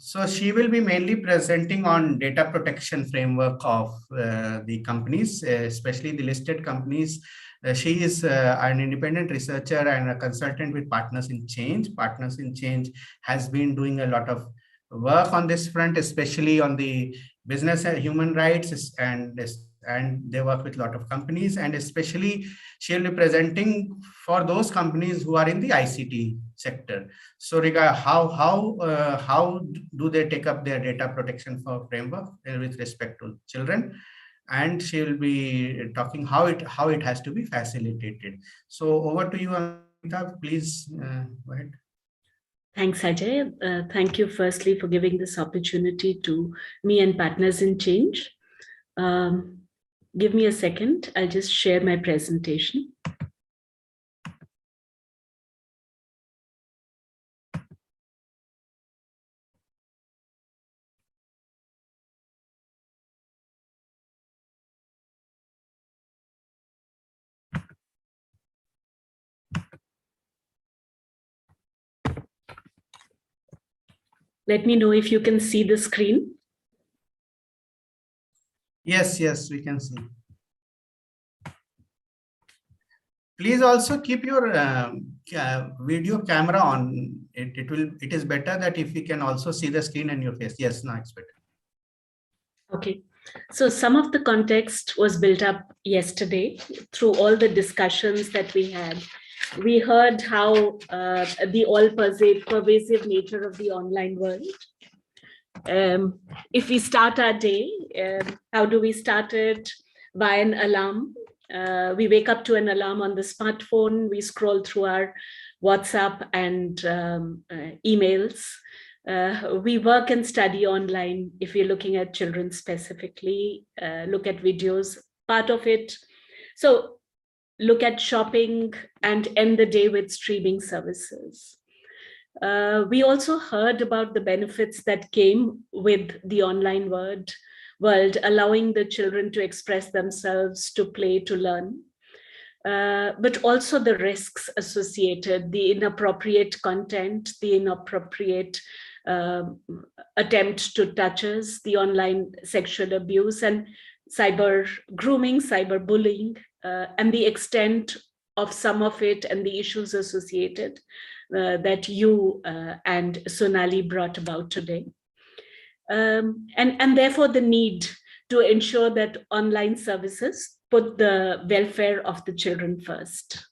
So she will be mainly presenting on data protection framework of the companies, especially the listed companies. She is an independent researcher and a consultant with Partners in Change. Partners in Change has been doing a lot of work on this front, especially on the business and human rights, and they work with a lot of companies, and especially she'll be presenting for those companies who are in the ICT sector. So Riga, how do they take up their data protection for framework with respect to children? And she will be talking how it has to be facilitated. So over to you, Amita. Please go ahead. Thanks, Ajay. Thank you firstly for giving this opportunity to me and Partners in Change. Give me a second. I'll just share my presentation. Let me know if you can see the screen. Yes, we can see. Please also keep your video camera on. It is better that if we can also see the screen and your face. Yes, now it's better. Okay. So some of the context was built up yesterday through all the discussions that we had. We heard how the all-pervasive nature of the online world. If we start our day, how do we start it? By an alarm. We wake up to an alarm on the smartphone. We scroll through our WhatsApp and emails. We work and study online. If we're looking at children specifically, look at videos, part of it. So look at shopping and end the day with streaming services. We also heard about the benefits that came with the online world, allowing the children to express themselves, to play, to learn. But also the risks associated, the inappropriate content, the inappropriate attempt to touch us, the online sexual abuse and cyber grooming, cyber bullying, and the extent of some of it and the issues associated that you and Sonali brought about today. And therefore the need to ensure that online services put the welfare of the children first.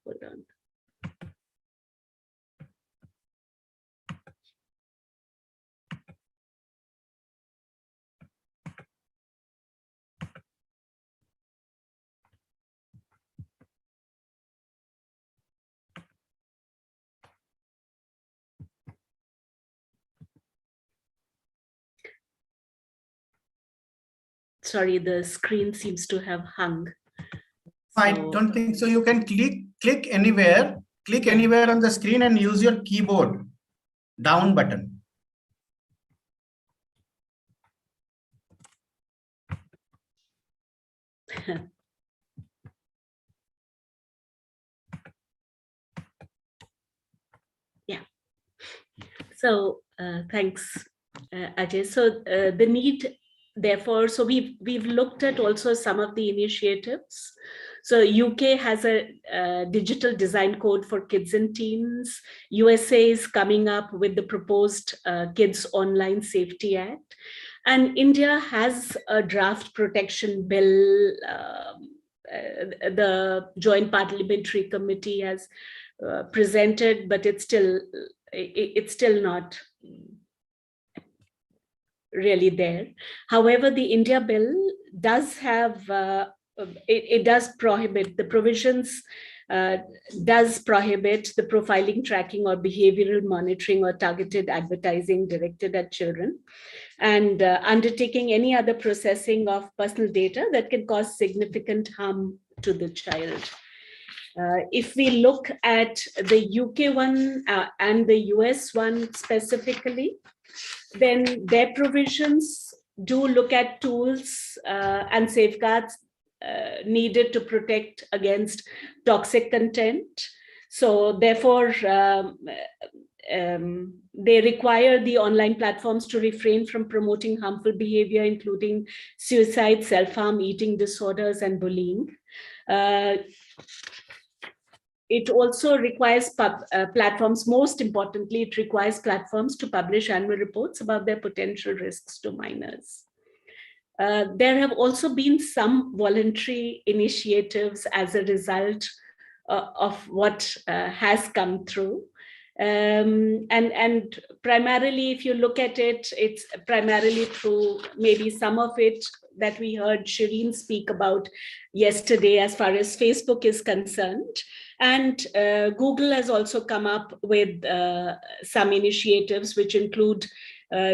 Hold on. Sorry, the screen seems to have hung. I don't think so. You can click anywhere on the screen and use your keyboard down button. Yeah. So thanks, Ajay. So the need, therefore, so we've looked at also some of the initiatives. So UK has a digital design code for kids and teens. USA is coming up with the proposed Kids Online Safety Act. And India has a draft protection bill. The Joint Parliamentary Committee has presented, but it's still not really there. However, the India bill does have, it does prohibit, the provisions does prohibit the profiling, tracking, or behavioral monitoring or targeted advertising directed at children, and undertaking any other processing of personal data that can cause significant harm to the child. If we look at the UK one and the US one specifically, then their provisions do look at tools and safeguards needed to protect against toxic content. So therefore, they require the online platforms to refrain from promoting harmful behavior, including suicide, self-harm, eating disorders, and bullying. It also requires platforms, most importantly, it requires platforms to publish annual reports about their potential risks to minors. There have also been some voluntary initiatives as a result of what has come through. And primarily, if you look at it, it's primarily through maybe some of it that we heard Shireen speak about yesterday as far as Facebook is concerned. And Google has also come up with some initiatives which include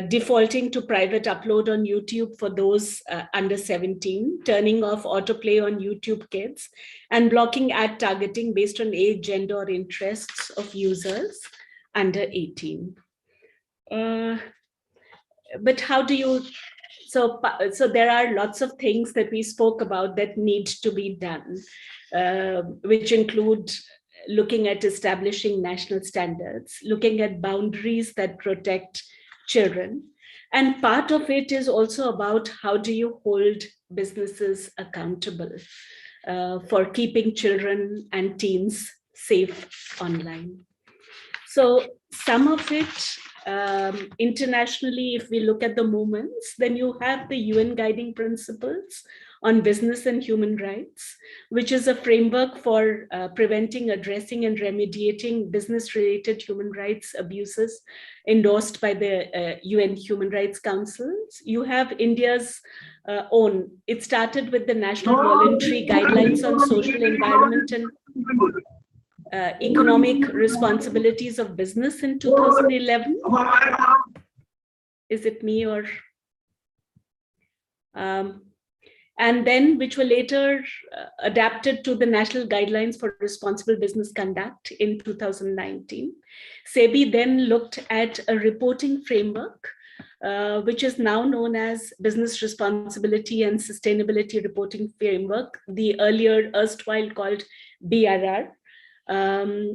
defaulting to private upload on YouTube for those under 17, turning off autoplay on YouTube Kids, and blocking ad targeting based on age, gender, or interests of users under 18. But how do you, so there are lots of things that we spoke about that need to be done, which include looking at establishing national standards, looking at boundaries that protect children. And part of it is also about how do you hold businesses accountable for keeping children and teens safe online. So some of it, internationally, if we look at the movements, then you have the UN Guiding Principles on Business and Human Rights, which is a framework for preventing, addressing, and remediating business-related human rights abuses endorsed by the UN Human Rights Councils. You have India's own. It started with the National Voluntary Guidelines on Social, Environment, and Economic Responsibilities of Business in 2011. Is it me or? And then which were later adapted to the National Guidelines for Responsible Business Conduct in 2019. SEBI then looked at a reporting framework, which is now known as Business Responsibility and Sustainability Reporting Framework, the earlier erstwhile called BRR,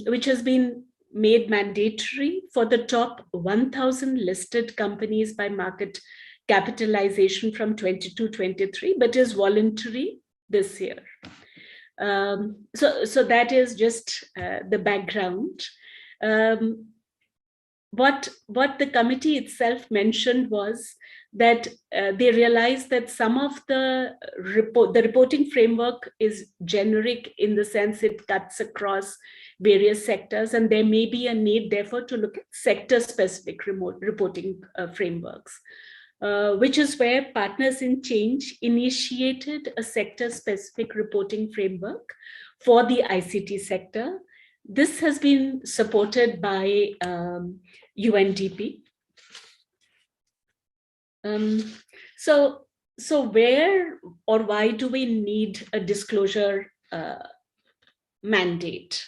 which has been made mandatory for the top 1,000 listed companies by market capitalization from 22-23, but is voluntary this year. So that is just the background. What the committee itself mentioned was that they realized that some of the reporting framework is generic in the sense it cuts across various sectors, and there may be a need therefore to look at sector-specific reporting frameworks. Which is where Partners in Change initiated a sector-specific reporting framework for the ICT sector. This has been supported by UNDP. So where or why do we need a disclosure mandate?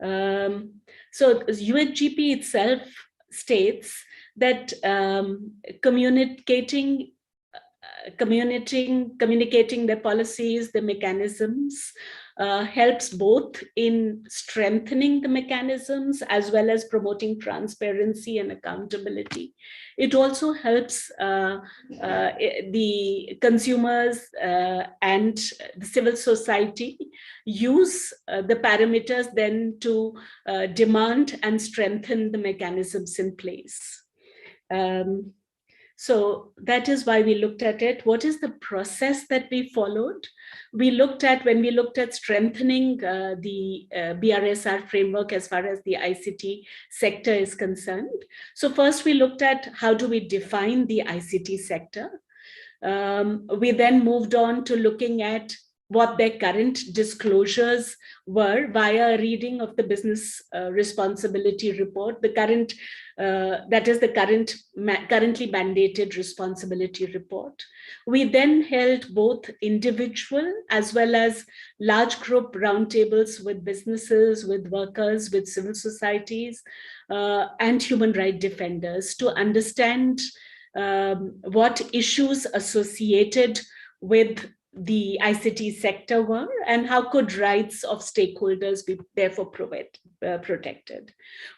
So UNGP itself states that communicating their policies, the mechanisms, helps both in strengthening the mechanisms as well as promoting transparency and accountability. It also helps the consumers and the civil society use the parameters then to demand and strengthen the mechanisms in place. So that is why we looked at it. What is the process that we followed? We looked at, when we looked at strengthening the BRSR framework as far as the ICT sector is concerned. So first we looked at how do we define the ICT sector. We then moved on to looking at what their current disclosures were via a reading of the business responsibility report, the current, that is the currently mandated responsibility report. We then held both individual as well as large group roundtables with businesses, with workers, with civil societies, and human rights defenders to understand what issues associated with the ICT sector were and how could rights of stakeholders be therefore protected.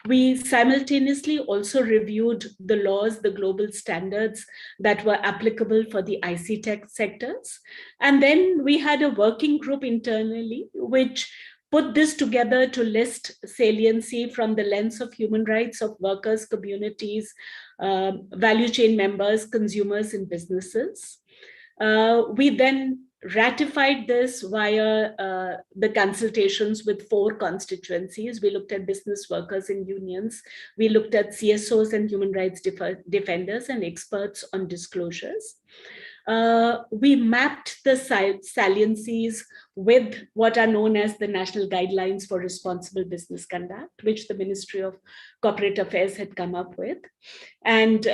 We simultaneously also reviewed the laws, the global standards that were applicable for the ICT sectors. And then we had a working group internally which put this together to list saliency from the lens of human rights of workers, communities, value chain members, consumers, and businesses. We then ratified this via the consultations with 4 constituencies. We looked at business workers and unions. We looked at CSOs and human rights defenders and experts on disclosures. We mapped the saliencies with what are known as the National Guidelines for Responsible Business Conduct, which the Ministry of Corporate Affairs had come up with. And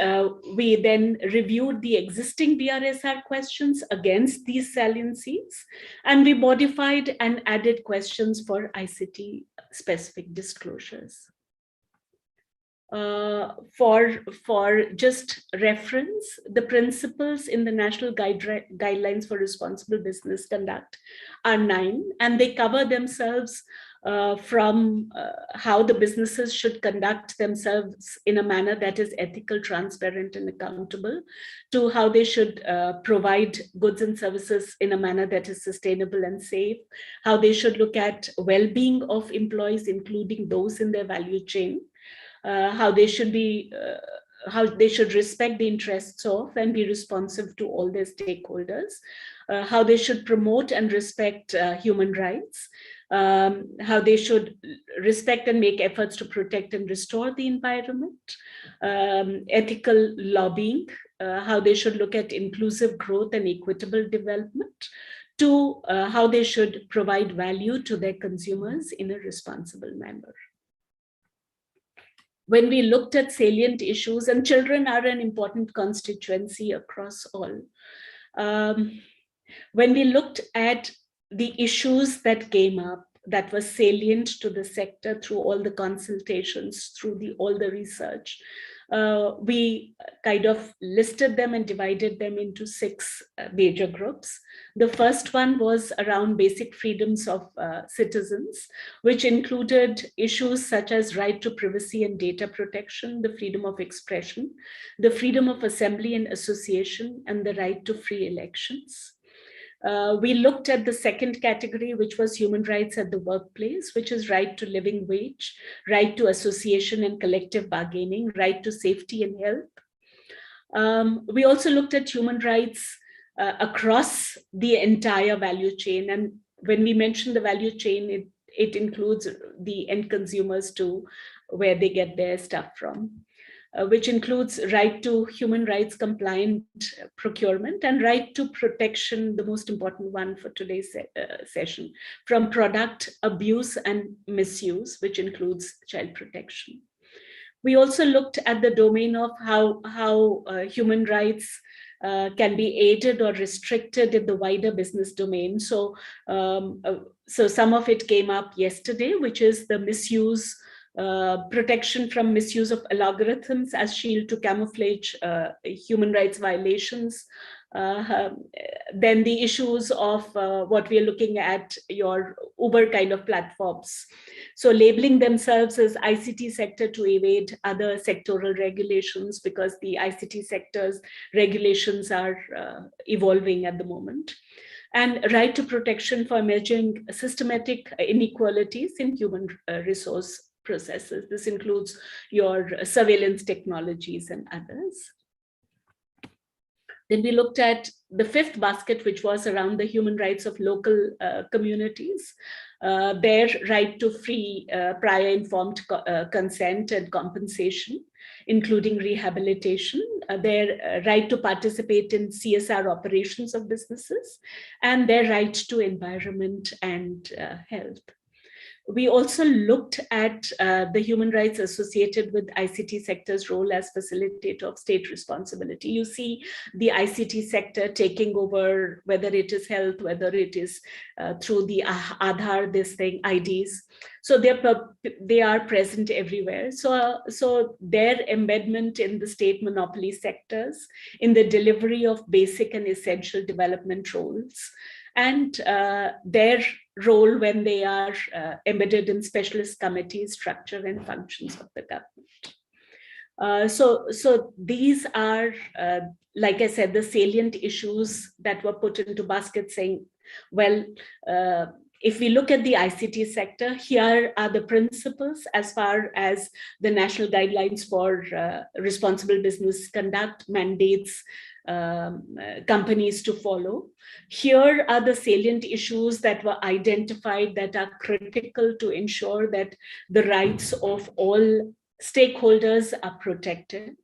we then reviewed the existing BRSR questions against these saliencies, and we modified and added questions for ICT specific disclosures. For just reference, the principles in the National Guidelines for Responsible Business Conduct are 9, and they cover themselves from how the businesses should conduct themselves in a manner that is ethical, transparent, and accountable, to how they should provide goods and services in a manner that is sustainable and safe, how they should look at well-being of employees, including those in their value chain, how they should be, how they should respect the interests of and be responsive to all their stakeholders, how they should promote and respect human rights, how they should respect and make efforts to protect and restore the environment, ethical lobbying, how they should look at inclusive growth and equitable development, to how they should provide value to their consumers in a responsible manner. When we looked at salient issues, and children are an important constituency across all, when we looked at the issues that came up that were salient to the sector through all the consultations, through all the research, we kind of listed them and divided them into 6 major groups. The first one was around basic freedoms of citizens, which included issues such as right to privacy and data protection, the freedom of expression, the freedom of assembly and association, and the right to free elections. We looked at the second category, which was human rights at the workplace, which is right to living wage, right to association and collective bargaining, right to safety and health. We also looked at human rights across the entire value chain. And when we mention the value chain, it includes the end consumers too, where they get their stuff from. Which includes right to human rights compliant procurement and right to protection, the most important one for today's session, from product abuse and misuse, which includes child protection. We also looked at the domain of how human rights can be aided or restricted in the wider business domain. So some of it came up yesterday, which is the misuse, protection from misuse of algorithms as shield to camouflage human rights violations. Then the issues of what we are looking at, your Uber kind of platforms. So labeling themselves as ICT sector to evade other sectoral regulations, because the ICT sector's regulations are evolving at the moment. And right to protection for emerging systematic inequalities in human resource processes. This includes your surveillance technologies and others. Then we looked at the fifth basket, which was around the human rights of local communities, their right to free prior informed consent and compensation, including rehabilitation, their right to participate in CSR operations of businesses, and their right to environment and health. We also looked at the human rights associated with ICT sector's role as facilitator of state responsibility. You see the ICT sector taking over, whether it is health, whether it is through the Aadhaar, this thing, IDs. So they are present everywhere. So their embedment in the state monopoly sectors, in the delivery of basic and essential development roles, and their role when they are embedded in specialist committees, structure, and functions of the government. So these are, like I said, the salient issues that were put into basket, saying, well, if we look at the ICT sector, here are the principles as far as the national guidelines for responsible business conduct mandates companies to follow. Here are the salient issues that were identified that are critical to ensure that the rights of all stakeholders are protected.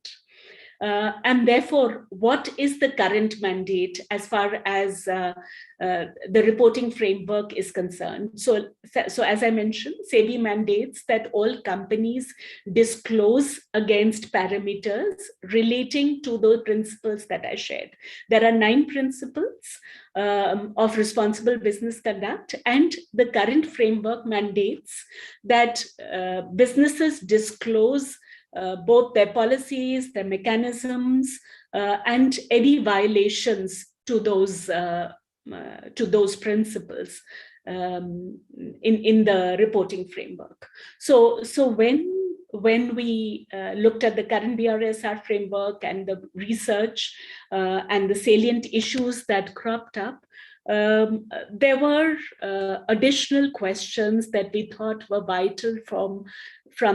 And therefore, what is the current mandate as far as the reporting framework is concerned? So as I mentioned, SEBI mandates that all companies disclose against parameters relating to those principles that I shared. There are 9 principles of responsible business conduct, and the current framework mandates that businesses disclose both their policies, their mechanisms, and any violations to those principles in the reporting framework. So when we looked at the current BRSR framework and the research and the salient issues that cropped up, there were additional questions that we thought were vital from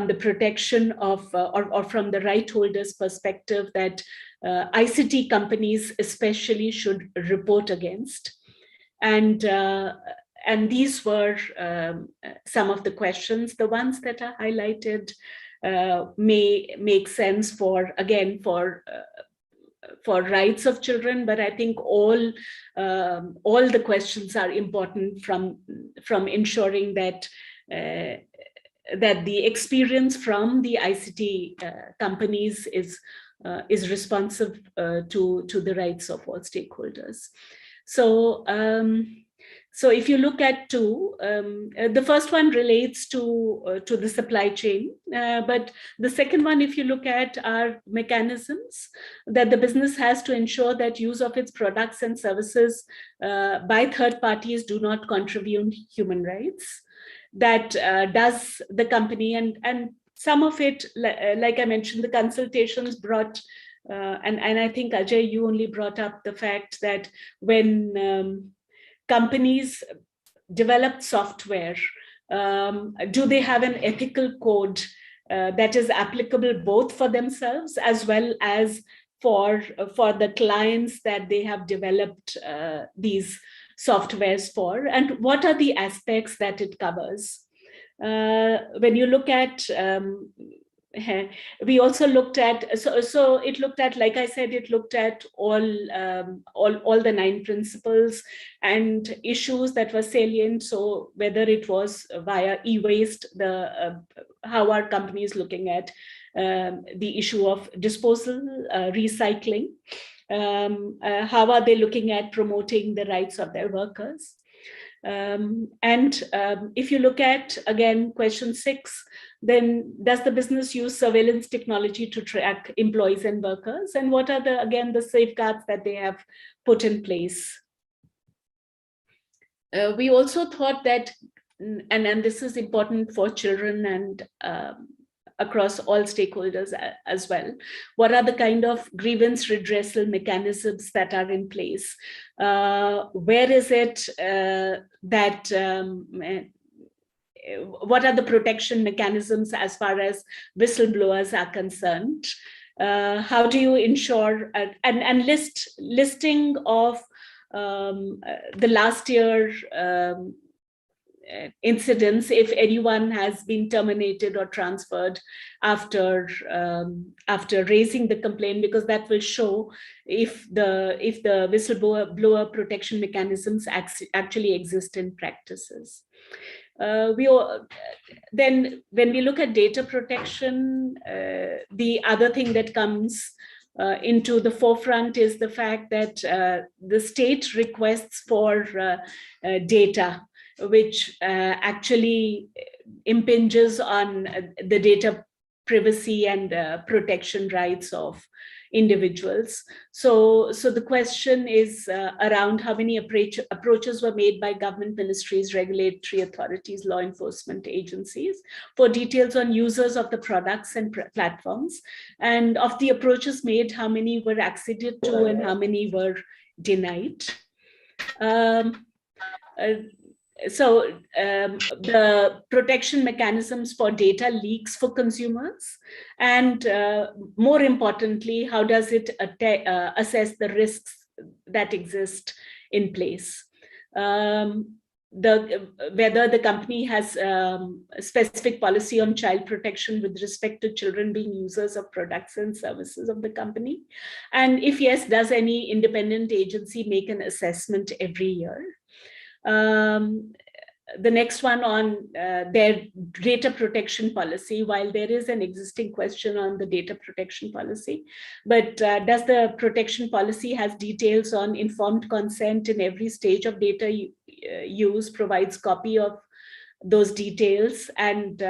the protection of or from the right holders' perspective that ICT companies especially should report against. And these were some of the questions. The ones that are highlighted may make sense for rights of children, but I think all the questions are important from ensuring that that the experience from the ICT companies is responsive to the rights of all stakeholders. So if you look at two, the first one relates to the supply chain, but the second one, if you look at, are mechanisms that the business has to ensure that use of its products and services by third parties do not contravene human rights. That does the company, and some of it, like I mentioned, the consultations brought, and I think Ajay, you only brought up the fact that when companies develop software, do they have an ethical code that is applicable both for themselves as well as for the clients that they have developed these softwares for, and what are the aspects that it covers? When you look at, we also looked at, so it looked at, like I said, it looked at all the 9 principles and issues that were salient. So whether it was via e-waste, how are companies looking at the issue of disposal, recycling? How are they looking at promoting the rights of their workers? And if you look at, again, question 6, then does the business use surveillance technology to track employees and workers? And what are the safeguards that they have put in place? We also thought that, and this is important for children and across all stakeholders as well. What are the kind of grievance redressal mechanisms that are in place? Where is it what are the protection mechanisms as far as whistleblowers are concerned? How do you ensure and listing of the last year incidents, if anyone has been terminated or transferred after raising the complaint, because that will show if the whistleblower protection mechanisms actually exist in practices. Then when we look at data protection, the other thing that comes into the forefront is the fact that the state requests for data, which actually impinges on the data privacy and protection rights of individuals. So the question is around how many approaches were made by government ministries, regulatory authorities, law enforcement agencies for details on users of the products and platforms. And of the approaches made, how many were acceded to and how many were denied. The protection mechanisms for data leaks for consumers, and more importantly, how does it assess the risks that exist in place? Whether the company has a specific policy on child protection with respect to children being users of products and services of the company. And if yes, does any independent agency make an assessment every year? The next one on their data protection policy, while there is an existing question on the data protection policy, but does the protection policy has details on informed consent in every stage of data use, provides copy of those details, and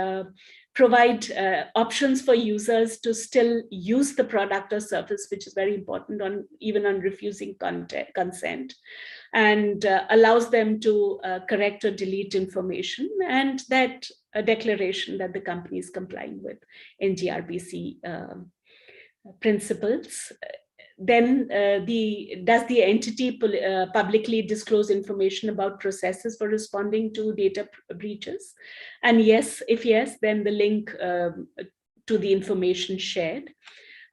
provide options for users to still use the product or service, which is very important even on refusing consent, and allows them to correct or delete information, and that a declaration that the company is complying with NGRBC principles. Then does the entity publicly disclose information about processes for responding to data breaches? And yes, if yes, then the link to the information shared.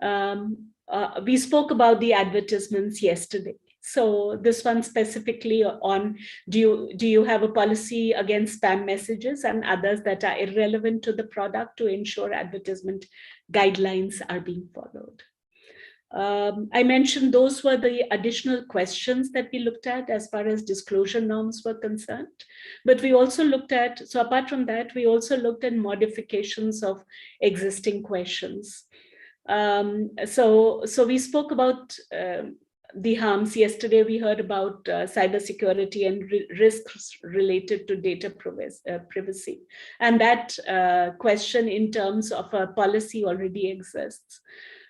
We spoke about the advertisements yesterday. So this one specifically on, do you have a policy against spam messages and others that are irrelevant to the product to ensure advertisement guidelines are being followed? I mentioned those were the additional questions that we looked at as far as disclosure norms were concerned. But we also looked at, so apart from that, we also looked at modifications of existing questions. So we spoke about the harms. Yesterday, we heard about cybersecurity and risks related to data privacy. And that question in terms of a policy already exists.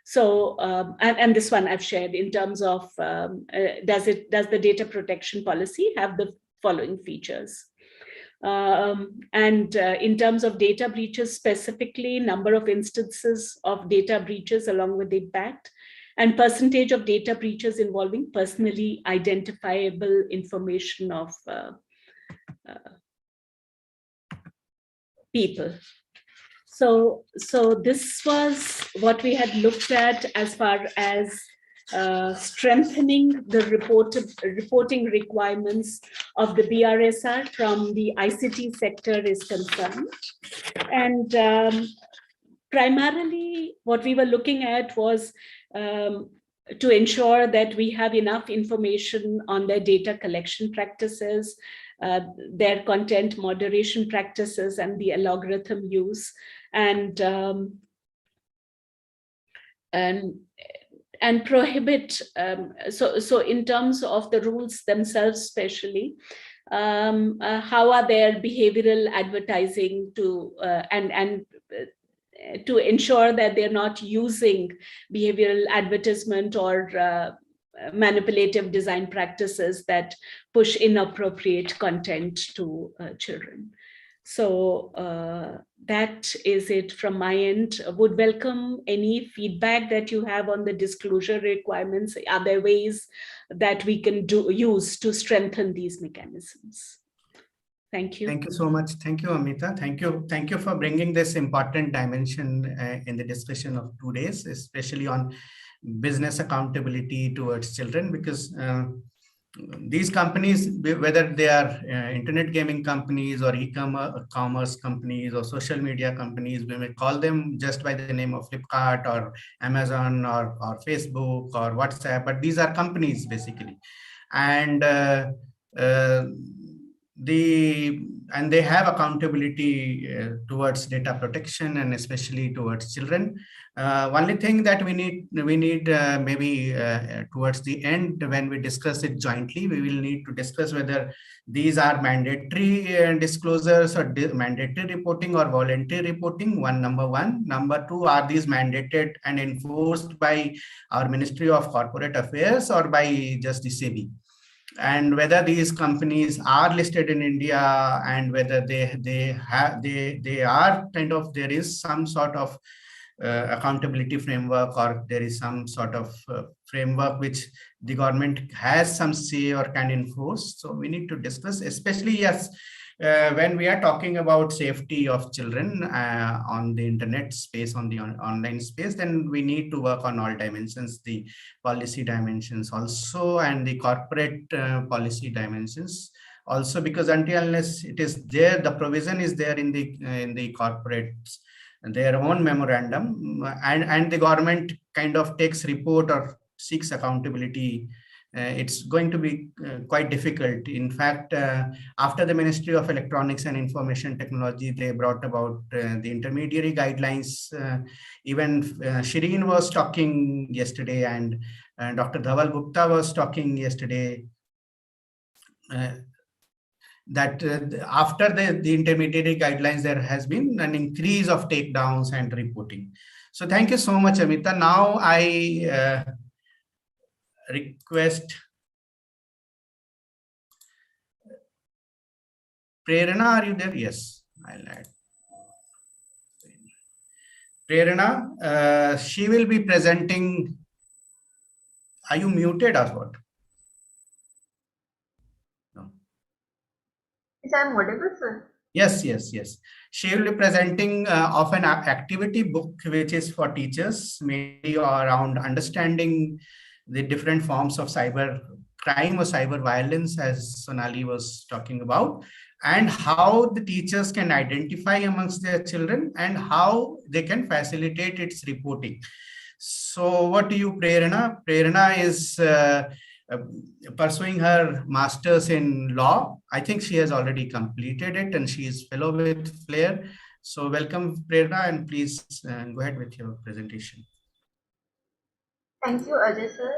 So, and this one I've shared in terms of, does the data protection policy have the following features? And in terms of data breaches, specifically number of instances of data breaches along with the impact, and percentage of data breaches involving personally identifiable information of people. So this was what we had looked at as far as strengthening the reporting requirements of the BRSR from the ICT sector is concerned. And primarily what we were looking at was to ensure that we have enough information on their data collection practices, their content moderation practices, and the algorithm use, and prohibit. So in terms of the rules themselves, especially, how are their behavioral advertising to to ensure that they're not using behavioral advertisement or manipulative design practices that push inappropriate content to children. So that is it from my end. I would welcome any feedback that you have on the disclosure requirements. Are there ways that we can use to strengthen these mechanisms? Thank you. Thank you so much. Thank you, Amita. Thank you for bringing this important dimension in the discussion of today's, especially on business accountability towards children, because these companies, whether they are internet gaming companies or e-commerce companies or social media companies, we may call them just by the name of Flipkart or Amazon or Facebook or WhatsApp, but these are companies basically. And uh, the and they have accountability towards data protection and especially towards children. Only thing that we need maybe towards the end, when we discuss it jointly, we will need to discuss whether these are mandatory disclosures or mandatory reporting or voluntary reporting. Number one. Number two, are these mandated and enforced by our Ministry of Corporate Affairs or by just the SEBI? And whether these companies are listed in India, and whether they are kind of, there is some sort of accountability framework, or there is some sort of framework which the government has some say or can enforce. So we need to discuss, especially, yes, when we are talking about safety of children on the internet space, on the online space, then we need to work on all dimensions, the policy dimensions also, and the corporate policy dimensions also, because until unless it is there, the provision is there in the corporate, their own memorandum, and the government kind of takes report or seeks accountability, it's going to be quite difficult. In fact, after the Ministry of Electronics and Information Technology, they brought about the intermediary guidelines. Even Shireen was talking yesterday, and Dr. Dhaval Gupta was talking yesterday, uh, that after the intermediary guidelines, there has been an increase of takedowns and reporting. So thank you so much, Amita. Now I request Prerana, are you there? Yes, I'll add. Prerana, she will be presenting. Are you muted or what? No. Is I audible, sir? Yes, yes, yes. She will be presenting of an activity book, which is for teachers, mainly around understanding the different forms of cyber crime or cyber violence, as Sonali was talking about, and how the teachers can identify amongst their children and how they can facilitate its reporting. So what do you, Prerana? Prerana is uh, pursuing her master's in law. I think she has already completed it, and she is fellow with Flair. So welcome, Prerana, and please go ahead with your presentation. Thank you, Ajay sir.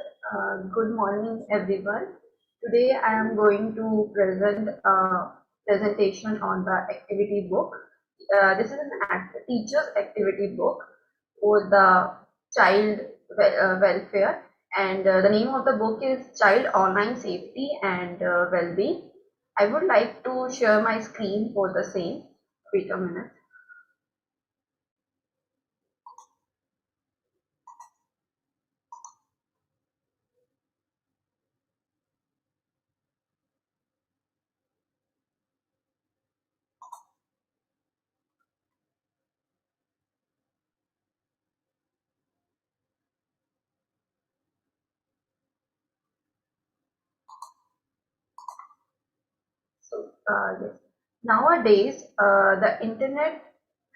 Good morning, everyone. Today I am going to present a presentation on the activity book. This is an teacher's activity book for the child welfare, and the name of the book is Child Online Safety and Well-being. I would like to share my screen for the same. Wait a minute. So, yes. Nowadays, the internet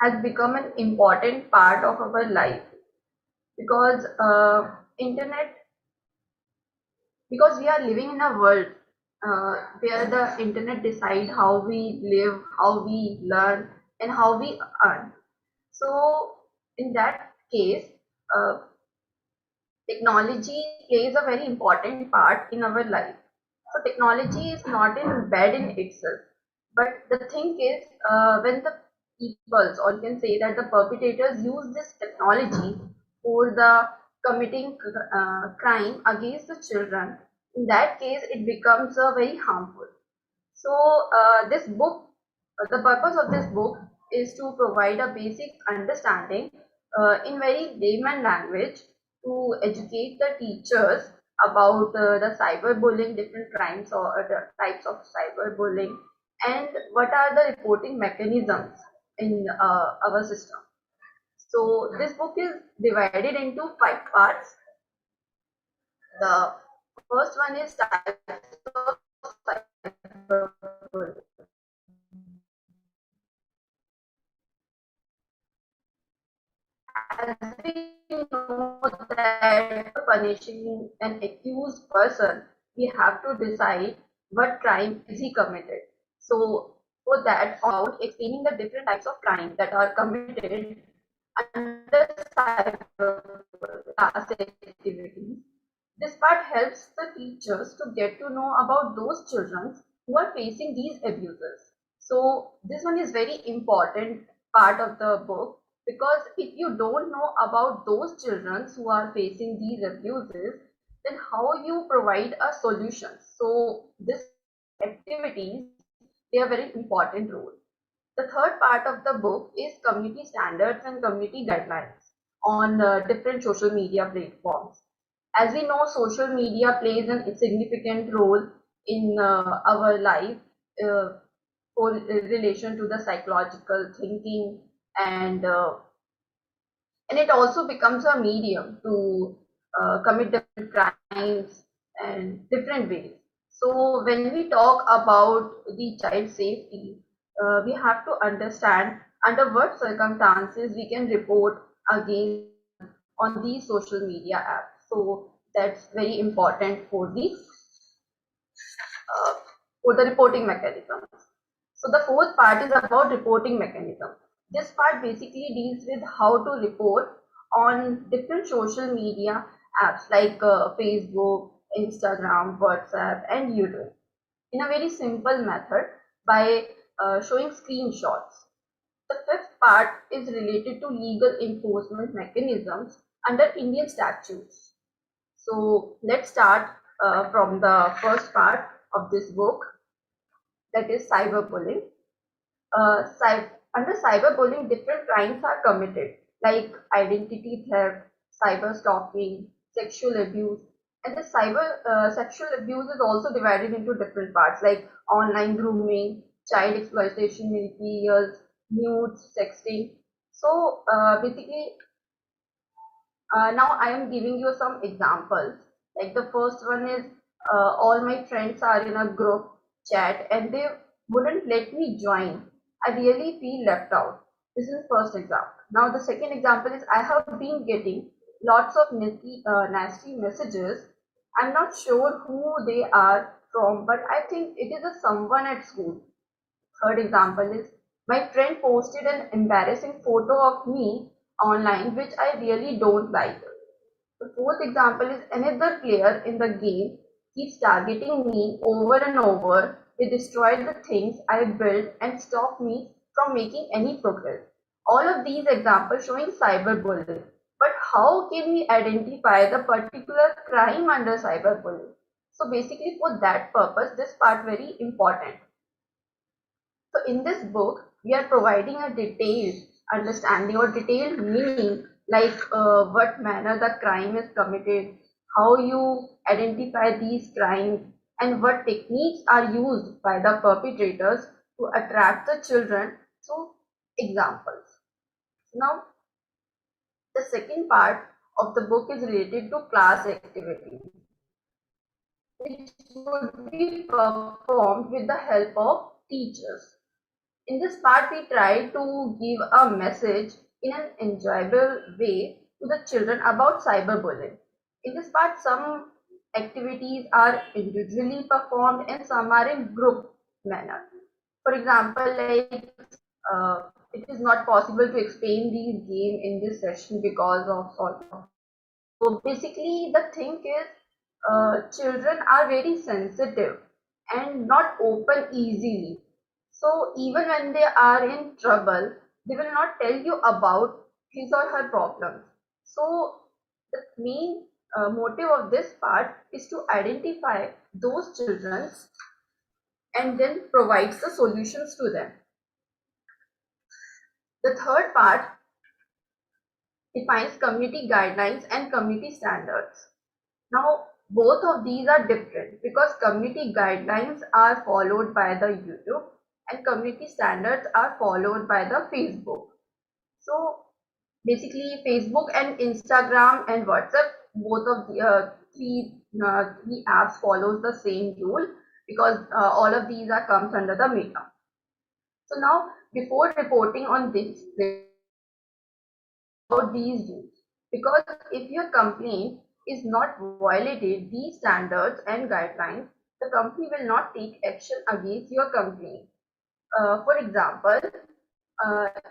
has become an important part of our life because internet because we are living in a world where the internet decide how we live, how we learn, and how we earn. So, in that case, uh, technology plays a very important part in our life. So technology is not in bad in itself, but the thing is, when the peoples, or you can say that the perpetrators use this technology for the committing crime against the children, in that case it becomes very harmful. So this book, the purpose of this book is to provide a basic understanding in very layman language to educate the teachers about the cyberbullying, different crimes or the types of cyberbullying, and what are the reporting mechanisms in our system. So this book is divided into 5 parts. The first one is types of cyberbullying. As we know that punishing an accused person, we have to decide what crime is he committed. So for that, about explaining the different types of crime that are committed under cyber class activities. This part helps the teachers to get to know about those children who are facing these abuses. So this one is very important part of the book, because if you don't know about those children who are facing these abuses, then how you provide a solution. So this activities play a very important role. The third part of the book is community standards and community guidelines on different social media platforms. As we know, social media plays a significant role in our life uh, for relation to the psychological thinking, and and it also becomes a medium to commit different crimes and different ways. So when we talk about the child safety, we have to understand under what circumstances we can report against on these social media apps. So that's very important for the reporting mechanisms. So the fourth part is about reporting mechanism. This part basically deals with how to report on different social media apps like Facebook, Instagram, WhatsApp, and YouTube in a very simple method by showing screenshots. The fifth part is related to legal enforcement mechanisms under Indian statutes. So let's start from the first part of this book, that is cyberbullying. Uh, cy- Under cyberbullying, different crimes are committed, like identity theft, cyber stalking, sexual abuse. And the cyber sexual abuse is also divided into different parts, like online grooming, child exploitation materials, nudes, sexting. So basically, now I am giving you some examples. Like the first one is, all my friends are in a group chat and they wouldn't let me join. I really feel left out. This is the first example. Now the second example is, I have been getting lots of nasty messages. I'm not sure who they are from, but I think it is a someone at school. Third example is, my friend posted an embarrassing photo of me online, which I really don't like. The fourth example is, another player in the game keeps targeting me over and over. They destroy the things I built and stop me from making any progress. All of these examples showing cyberbullying. But how can we identify the particular crime under cyberbullying? So basically for that purpose, this part very important. So in this book, we are providing a detailed understanding or detailed meaning, like what manner the crime is committed, how you identify these crimes, and what techniques are used by the perpetrators to attract the children through examples. Now, the second part of the book is related to class activities, which would be performed with the help of teachers. In this part, we try to give a message in an enjoyable way to the children about cyberbullying. In this part, some activities are individually performed and some are in group manner. For example, like it is not possible to explain these game in this session because of sort of. So basically, the thing is, children are very sensitive and not open easily. So even when they are in trouble, they will not tell you about his or her problems. So the main motive of this part is to identify those children and then provides the solutions to them. The third part defines community guidelines and community standards. Now, both of these are different because community guidelines are followed by the YouTube and community standards are followed by the Facebook. So basically Facebook and Instagram and WhatsApp, both of the three apps follows the same rule, because all of these are comes under the Meta. So now, before reporting on this, about these rules, because if your complaint is not violated these standards and guidelines, the company will not take action against your complaint. For example,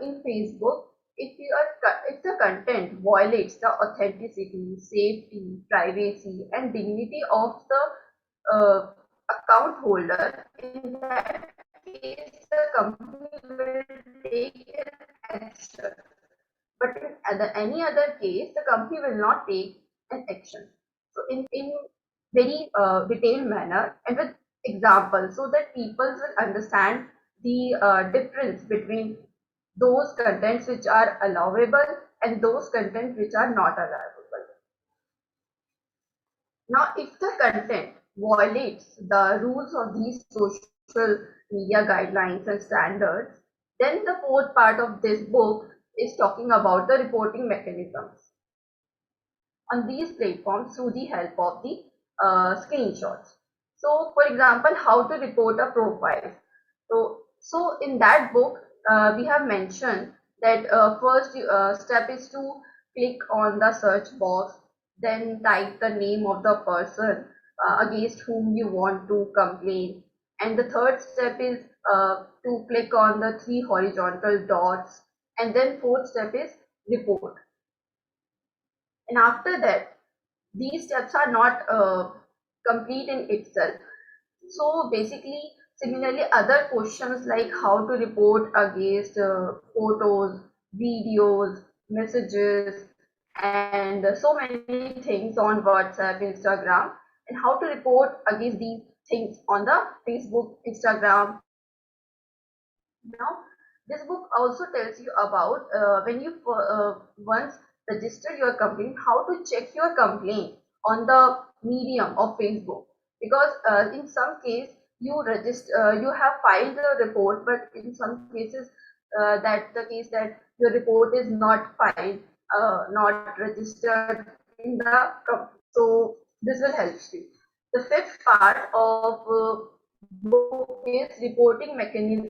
in Facebook, if the content violates the authenticity, safety, privacy, and dignity of the account holder, in that case, the company will take an action. But in any other case, the company will not take an action. So in very detailed manner and with examples, so that people will understand the difference between those contents which are allowable and those contents which are not allowable. Now, if the content violates the rules of these social media guidelines and standards, then the fourth part of this book is talking about the reporting mechanisms on these platforms through the help of the screenshots. So, for example, how to report a profile. So in that book, we have mentioned that first step is to click on the search box, then type the name of the person against whom you want to complain. And the third step is to click on the three horizontal dots. And then fourth step is report. And after that, these steps are not complete in itself. So basically, similarly, other questions like how to report against photos, videos, messages, and so many things on WhatsApp, Instagram, and how to report against these things on the Facebook, Instagram. Now, this book also tells you about when you once register your complaint, how to check your complaint on the medium of Facebook. Because in some case you register, you have filed the report, but in some cases that the case that your report is not filed, not registered in the company. So this will help you. The fifth part of book is reporting mechanism.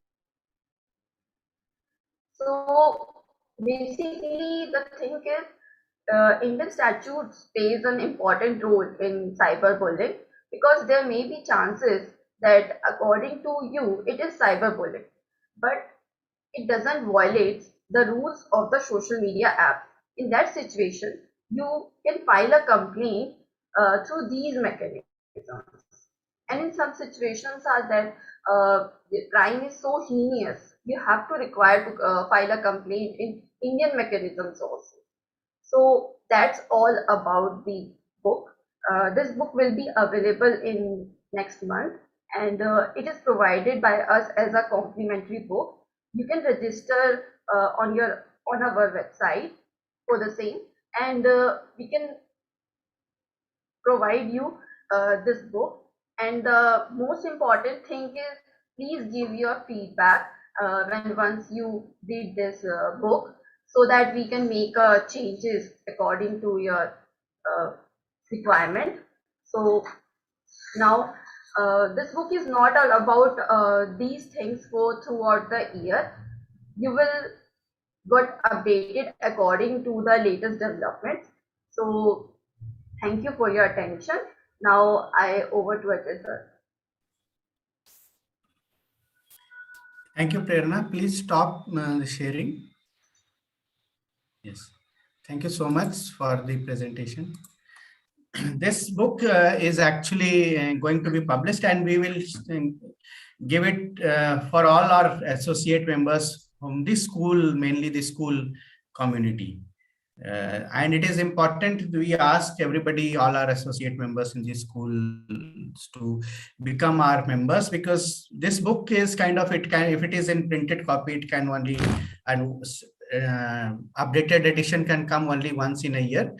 So basically, the thing is, Indian statutes plays an important role in cyberbullying, because there may be chances that according to you it is cyberbullying, but it doesn't violate the rules of the social media app. In that situation, you can file a complaint through these mechanisms. And in some situations are that the crime is so heinous, you have to require to file a complaint in Indian mechanisms also. So that's all about the book. This book will be available in next month, and it is provided by us as a complimentary book. You can register on our website for the same, and we can provide you this book. And the most important thing is, please give your feedback when once you read this book, so that we can make changes according to your requirement. So now this book is not all about these things for throughout the year. You will get updated according to the latest developments. So thank you for your attention. Now I over to Ajay sir. Thank you, Prerna. Please stop the sharing. Yes. Thank you so much for the presentation. This book is actually going to be published, and we will give it for all our associate members from the school, mainly the school community. And it is important we ask everybody, all our associate members in the schools, to become our members, because this book is kind of, it can, if it is in printed copy, it can only, and updated edition can come only once in a year.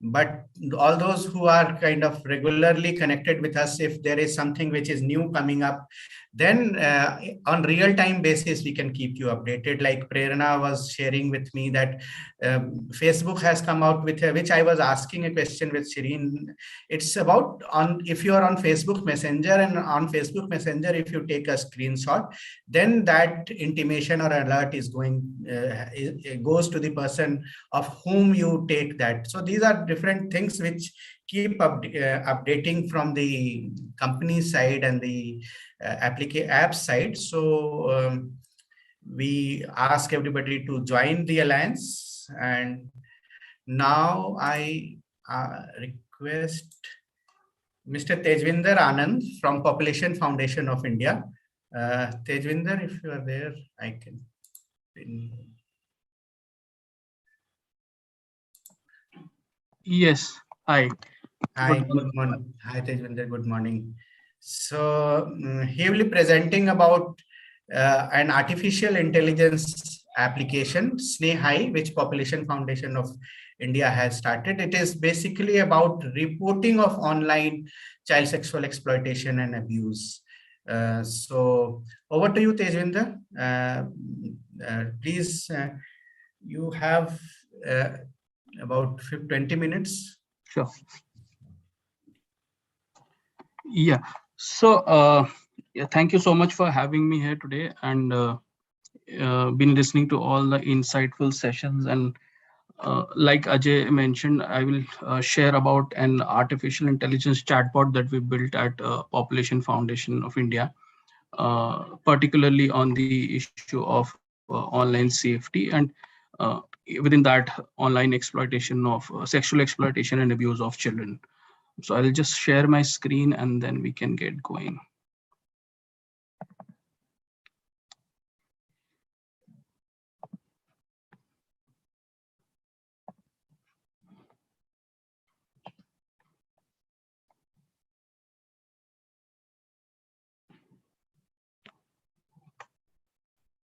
But all those who are kind of regularly connected with us, if there is something which is new coming up, then on real-time basis we can keep you updated. Like Prerna was sharing with me that Facebook has come out with which I was asking a question with Shireen. It's about if you are on Facebook Messenger, and on Facebook Messenger if you take a screenshot, then that intimation or alert is going it goes to the person of whom you take that. So these are different things which keep updating from the company side and the app side. So we ask everybody to join the alliance, and now I request Mr. Tejvinder Anand from Population Foundation of India. Tejvinder, if you are there, I can. Yes. Hi. Hi, good morning. Hi, Tejvinder, good morning. So he will be presenting about an artificial intelligence application, Snehai, which Population Foundation of India has started. It is basically about reporting of online child sexual exploitation and abuse. So over to you, Tejvinder. Please, you have about 20 minutes. Sure. Yeah. So, yeah, thank you so much for having me here today, and been listening to all the insightful sessions. And like Ajay mentioned, I will share about an artificial intelligence chatbot that we built at Population Foundation of India, particularly on the issue of online safety, and within that, online exploitation of sexual exploitation and abuse of children. So I'll just share my screen and then we can get going.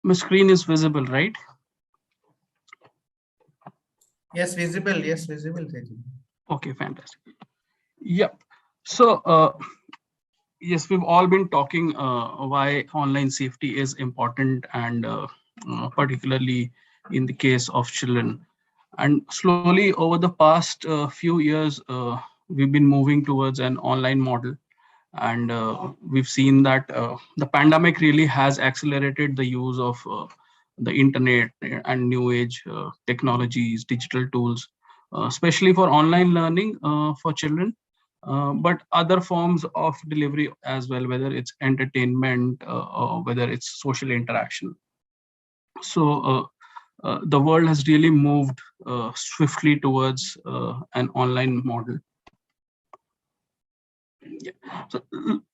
My screen is visible, right? Yes, visible. Yes, visible. Okay, fantastic. Yep. So yes, we've all been talking why online safety is important, and particularly in the case of children. And slowly over the past few years, we've been moving towards an online model. And we've seen that the pandemic really has accelerated the use of the internet and new age technologies, digital tools, especially for online learning for children, but other forms of delivery as well, whether it's entertainment or whether it's social interaction. So the world has really moved swiftly towards an online model. Yeah. So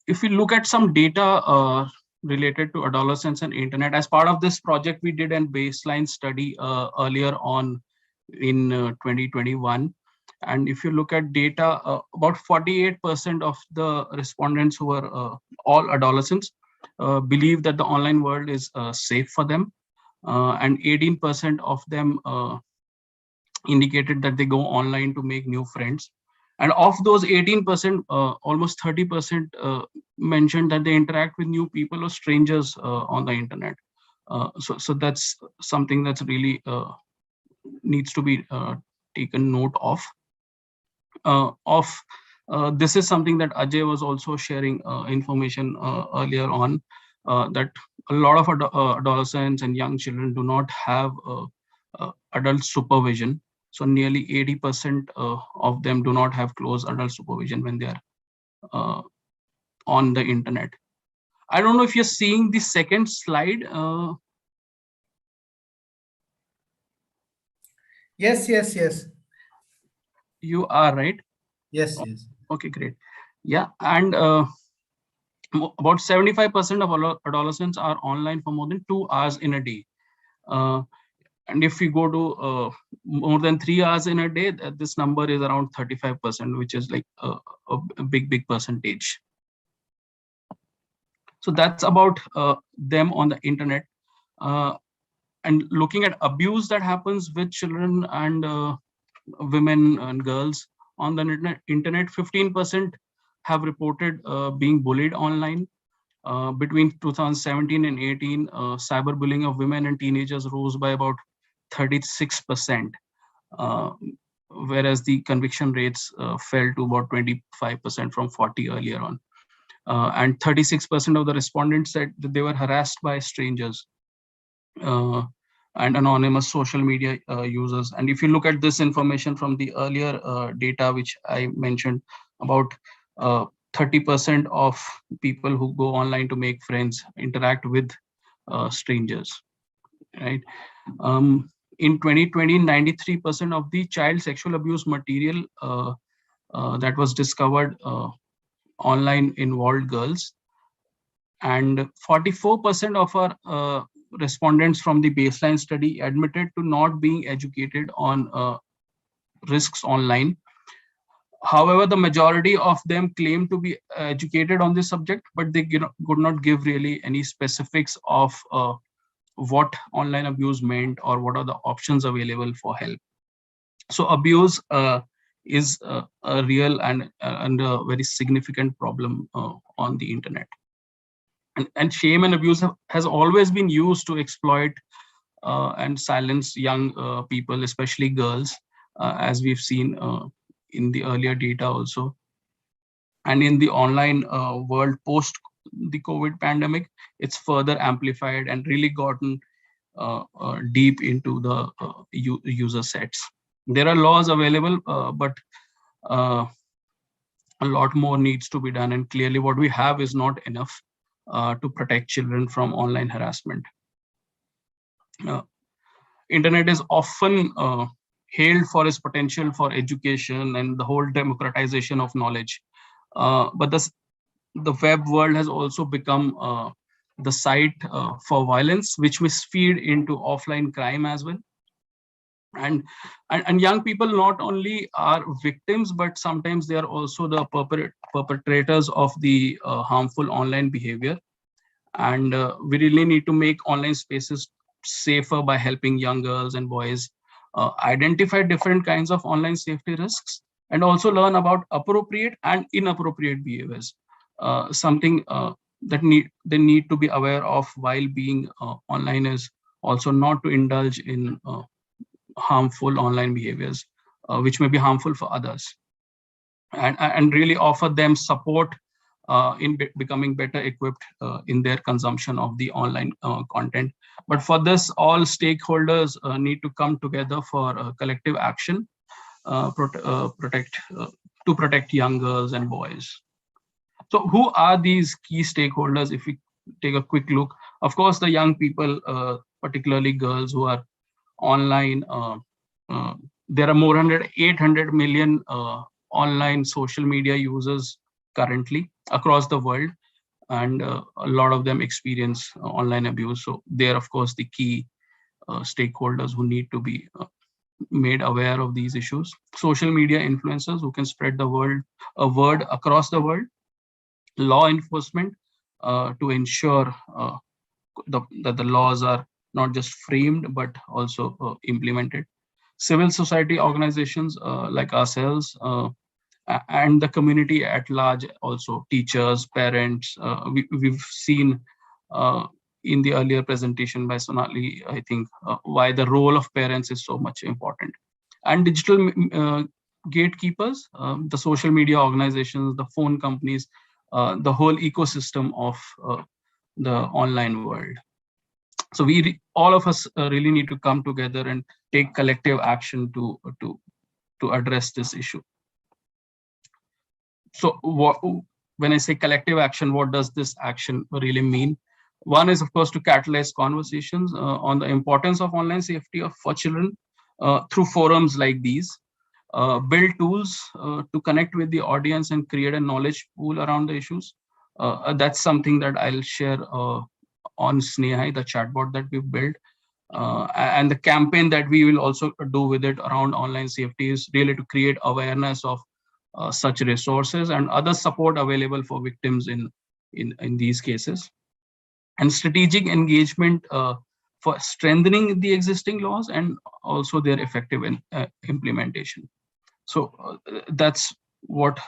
if we look at some data related to adolescents and internet, as part of this project, we did a baseline study earlier on in 2021. And if you look at data, about 48% of the respondents, who were all adolescents, believe that the online world is safe for them. And 18% of them indicated that they go online to make new friends. And of those 18%, almost 30% mentioned that they interact with new people or strangers on the internet. So that's something that's really needs to be taken note of. This is something that Ajay was also sharing information earlier on, that a lot of adolescents and young children do not have adult supervision. So nearly 80% of them do not have close adult supervision when they are on the internet. I don't know if you're seeing the second slide. Yes. You are, right? Yes. Okay, great. Yeah, and about 75% of adolescents are online for more than 2 hours in a day. And if we go to more than 3 hours in a day, this number is around 35%, which is like a big percentage. So that's about them on the internet. And looking at abuse that happens with children and women and girls on the internet, 15% have reported being bullied online. Between 2017 and 18, cyberbullying of women and teenagers rose by about 36%, whereas the conviction rates fell to about 25% from 40 earlier on. And 36% of the respondents said that they were harassed by strangers and anonymous social media users. And if you look at this information from the earlier data, which I mentioned, about 30% of people who go online to make friends interact with strangers, right? In 2020, 93% of the child sexual abuse material that was discovered online involved girls, and 44% of our respondents from the baseline study admitted to not being educated on risks online. However, the majority of them claim to be educated on this subject, but they could not give really any specifics of what online abuse meant or what are the options available for help. So abuse is a real and a very significant problem on the internet. And shame and abuse has always been used to exploit and silence young people, especially girls, as we've seen in the earlier data also. And in the online world post the COVID pandemic, it's further amplified and really gotten deep into the user sets. There are laws available, but a lot more needs to be done. And clearly what we have is not enough to protect children from online harassment. Internet is often hailed for its potential for education and the whole democratization of knowledge. But the web world has also become the site for violence, which may feed into offline crime as well. And young people not only are victims, but sometimes they are also the perpetrators of the harmful online behavior. And we really need to make online spaces safer by helping young girls and boys identify different kinds of online safety risks, and also learn about appropriate and inappropriate behaviors. Something that they need to be aware of while being online is also not to indulge in harmful online behaviors, which may be harmful for others, and really offer them support in becoming better equipped in their consumption of the online content. But for this, all stakeholders need to come together for collective action to protect young girls and boys. So who are these key stakeholders? If we take a quick look, of course, the young people, particularly girls who are online. There are more than 800 million online social media users currently across the world, and a lot of them experience online abuse. So they're, of course, the key stakeholders who need to be made aware of these issues. Social media influencers who can spread the word across the world. Law enforcement to ensure that the laws are not just framed but also implemented. Civil society organizations like ourselves and the community at large, also teachers, parents. We've seen in the earlier presentation by Sonali, I think, why the role of parents is so much important. And digital gatekeepers, the social media organizations, the phone companies, the whole ecosystem of the online world. So all of us really need to come together and take collective action to address this issue. So when I say collective action, what does this action really mean? One is, of course, to catalyze conversations on the importance of online safety for children through forums like these. Build tools to connect with the audience and create a knowledge pool around the issues. That's something that I'll share on Sneha, the chatbot that we've built. And the campaign that we will also do with it around online safety is really to create awareness of such resources and other support available for victims in these cases. And strategic engagement for strengthening the existing laws and also their effective implementation. So that's what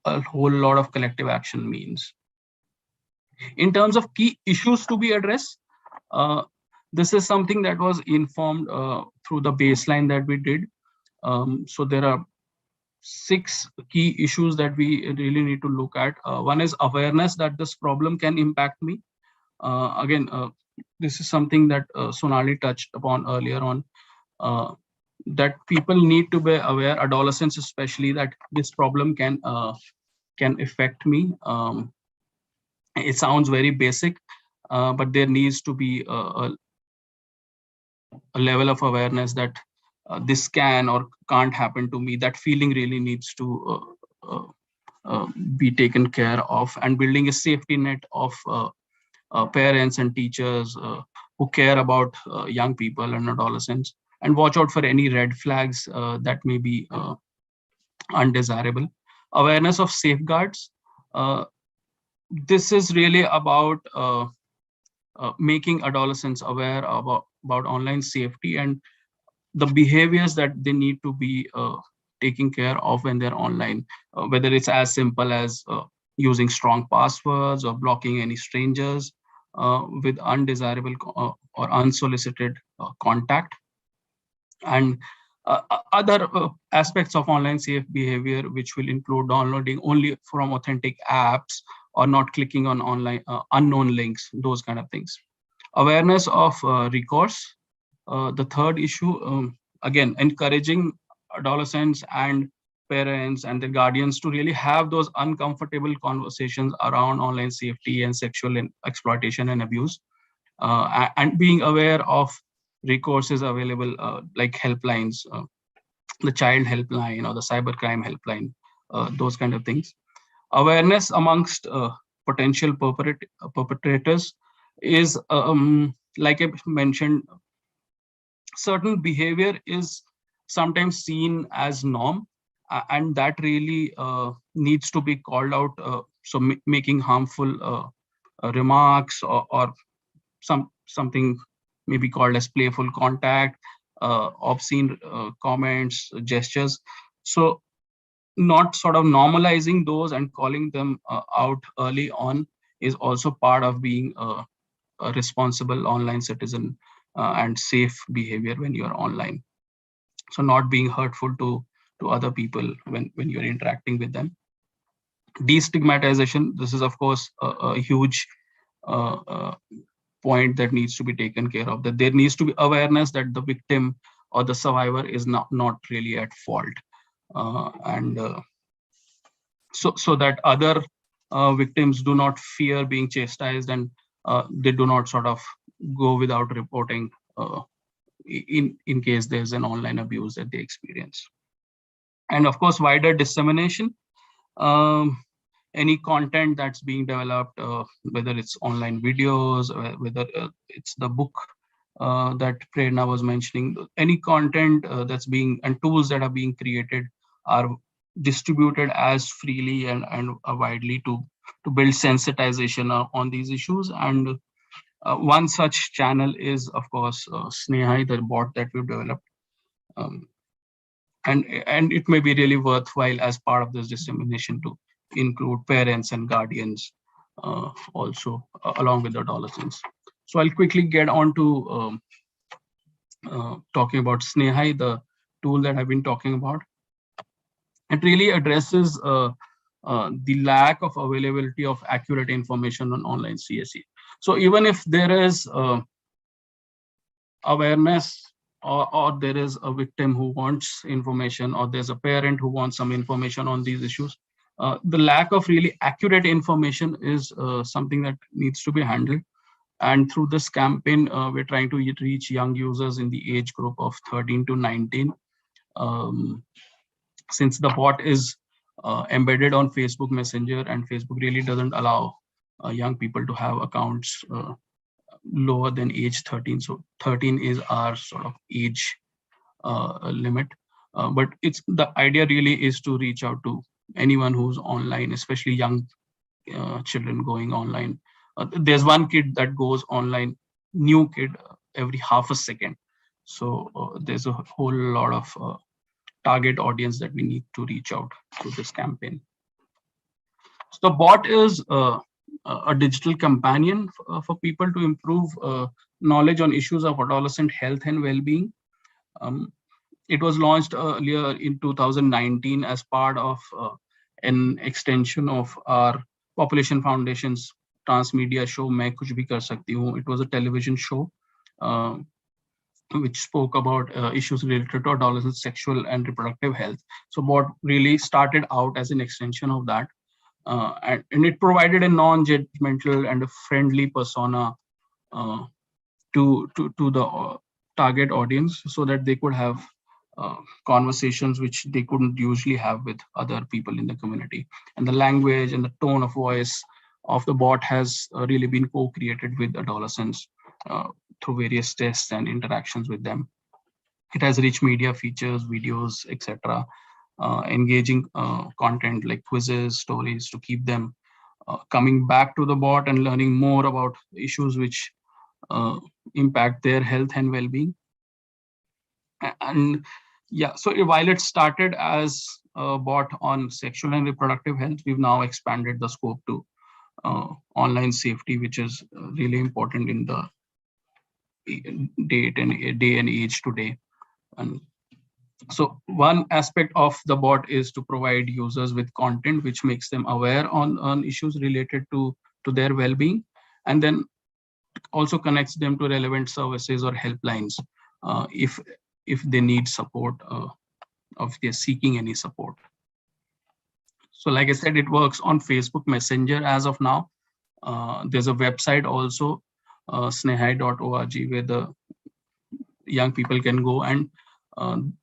a whole lot of collective action means. In terms of key issues to be addressed, this is something that was informed through the baseline that we did. So there are 6 key issues that we really need to look at. One is awareness that this problem can impact me. Again, this is something that Sonali touched upon earlier on, that people need to be aware, adolescents especially, that this problem can affect me. It sounds very basic, but there needs to be a level of awareness that this can or can't happen to me. That feeling really needs to be taken care of, and building a safety net of parents and teachers who care about young people and adolescents, and watch out for any red flags that may be undesirable. Awareness of safeguards. This is really about making adolescents aware about online safety and the behaviors that they need to be taking care of when they're online, whether it's as simple as using strong passwords or blocking any strangers with undesirable or unsolicited contact, and other aspects of online safe behavior, which will include downloading only from authentic apps or not clicking on online unknown links, those kind of things. Awareness of recourse. The third issue, again, encouraging adolescents and parents and their guardians to really have those uncomfortable conversations around online safety and sexual exploitation and abuse, and being aware of recourses available like helplines, the child helpline or the cybercrime helpline, those kind of things. Awareness amongst potential perpetrators is, like I mentioned, certain behavior is sometimes seen as norm, and that really needs to be called out. So making harmful remarks or something may be called as playful contact, obscene comments, gestures. So not sort of normalizing those and calling them out early on is also part of being a responsible online citizen and safe behavior when you're online. So not being hurtful to other people when you're interacting with them. Destigmatization. This is of course a huge point that needs to be taken care of, that there needs to be awareness that the victim or the survivor is not really at fault, and so that other victims do not fear being chastised, and they do not sort of go without reporting in case there's an online abuse that they experience. And of course, wider dissemination. Any content that's being developed, whether it's online videos, whether it's the book that Prerna was mentioning, any content that's being, and tools that are being created are distributed as freely and widely to build sensitization on these issues. And one such channel is, of course, Sneha, the bot that we've developed. And it may be really worthwhile as part of this dissemination to include parents and guardians also along with adolescents. So I'll quickly get on to talking about Sneha, the tool that I've been talking about. It really addresses the lack of availability of accurate information on online CSE. So even if there is awareness, or there is a victim who wants information, or there's a parent who wants some information on these issues, the lack of really accurate information is something that needs to be handled. And through this campaign, we're trying to reach young users in the age group of 13 to 19. Since the bot is embedded on Facebook Messenger, and Facebook really doesn't allow young people to have accounts lower than age 13. So 13 is our sort of age limit. But it's, the idea really is to reach out to anyone who's online, especially young children going online. There's one kid that goes online, new kid, every half a second. So there's a whole lot of target audience that we need to reach out to this campaign. So the bot is a digital companion for people to improve knowledge on issues of adolescent health and well-being. It was launched earlier in 2019 as part of an extension of our Population Foundation's transmedia show Main Kuch Bhi Kar Sakti Hu. It was a television show uh, which spoke about issues related to adolescent sexual and reproductive health. So what really started out as an extension of that, and it provided a non-judgmental and a friendly persona uh, to the target audience, so that they could have conversations which they couldn't usually have with other people in the community. And the language and the tone of voice of the bot has really been co-created with adolescents through various tests and interactions with them. It has rich media features, videos, etc., engaging content like quizzes, stories to keep them coming back to the bot and learning more about issues which uh, impact their health and well-being. And yeah, so while it started as a bot on sexual and reproductive health, we've now expanded the scope to online safety, which is really important in the day and age today. And so one aspect of the bot is to provide users with content which makes them aware on issues related to their well-being, and then also connects them to relevant services or helplines if they need support, if they're seeking any support. So like I said, it works on Facebook Messenger as of now. There's a website also, snehai.org, where the young people can go and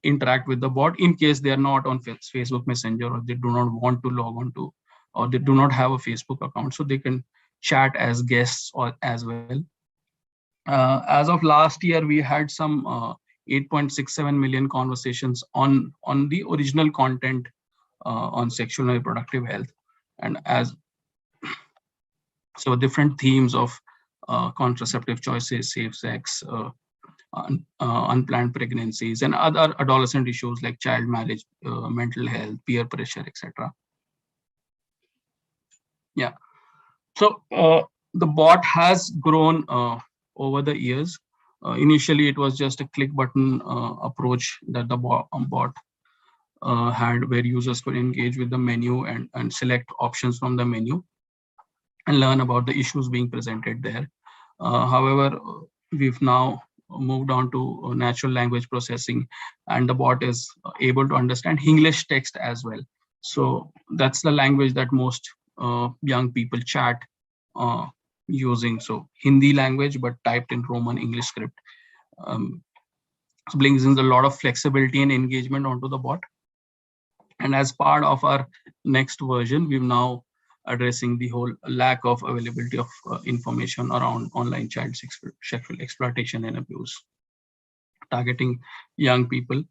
interact with the bot in case they are not on Facebook Messenger, or they do not want to log on to, or they do not have a Facebook account, so they can chat as guests or as well. As of last year, we had some 8.67 million conversations on the original content on sexual and reproductive health, and as so different themes of contraceptive choices, safe sex, unplanned pregnancies, and other adolescent issues like child marriage, mental health, peer pressure, etc. Yeah, so the bot has grown over the years. Initially, it was just a click button approach that the bot had, where users could engage with the menu and select options from the menu and learn about the issues being presented there. However, we've now moved on to natural language processing, and the bot is able to understand English text as well. So that's the language that most young people chat using. So Hindi language, but typed in Roman English script. So brings in a lot of flexibility and engagement onto the bot. And as part of our next version, we've now addressing the whole lack of availability of information around online child sexual exploitation and abuse. Targeting young people,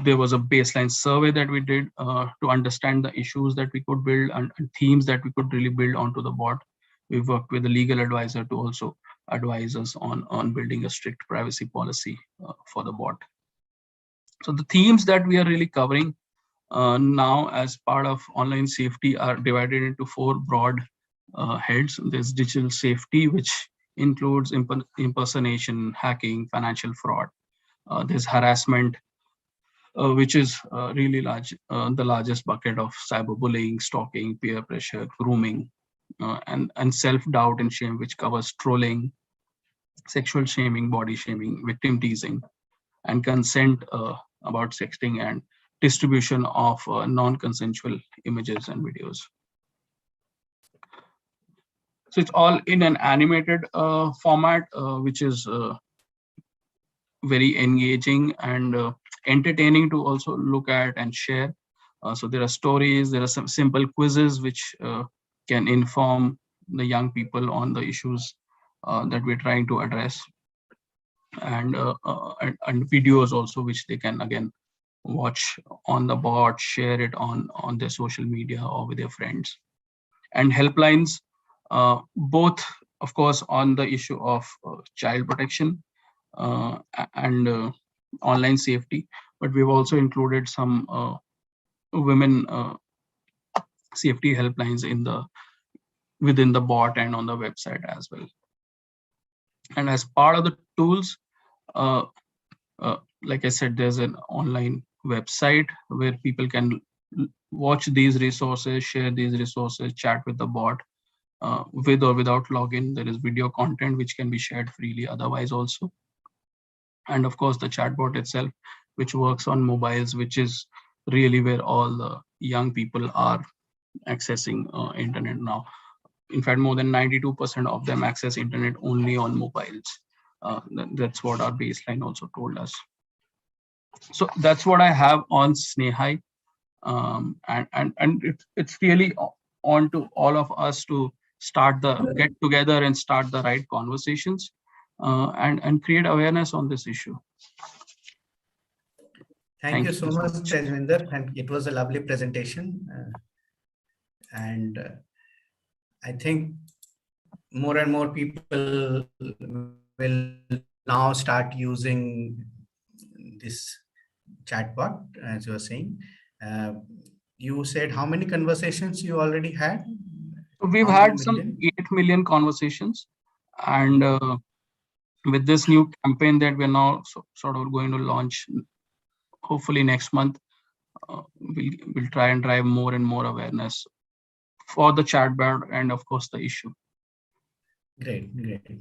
there was a baseline survey that we did to understand the issues that we could build and themes that we could really build onto the bot. We've worked with a legal advisor to also advise us on building a strict privacy policy for the bot. So the themes that we are really covering now as part of online safety are divided into four broad heads. There's digital safety, which includes impersonation, hacking, financial fraud. There's harassment, which is really large, the largest bucket of cyberbullying, stalking, peer pressure, grooming, and self-doubt and shame, which covers trolling, sexual shaming, body shaming, victim teasing, and consent about sexting, and distribution of non-consensual images and videos. So it's all in an animated format, which is very engaging and entertaining to also look at and share. So there are stories, there are some simple quizzes which can inform the young people on the issues that we're trying to address, and videos also which they can again watch on the bot, share it on their social media or with their friends. And helplines, both of course on the issue of child protection and online safety, but we've also included some women safety helplines in the within the bot and on the website as well. And as part of the tools, like I said, there's an online website where people can watch these resources, share these resources, chat with the bot with or without login. There is video content which can be shared freely otherwise also. And of course, the chatbot itself, which works on mobiles, which is really where all the young people are accessing internet now. In fact, more than 92% of them access internet only on mobiles. That's what our baseline also told us. So that's what I have on Snehai. And it's really on to all of us to get together and start the right conversations and create awareness on this issue. Thank you so much, Tejvinder. And it was a lovely presentation. And I think more and more people will now start using this chatbot, as you were saying. You said how many conversations you already had? We've had some 8 million conversations, and with this new campaign that we're now sort of going to launch, hopefully next month, we'll try and drive more and more awareness for the chatbot and of course the issue. Great, great.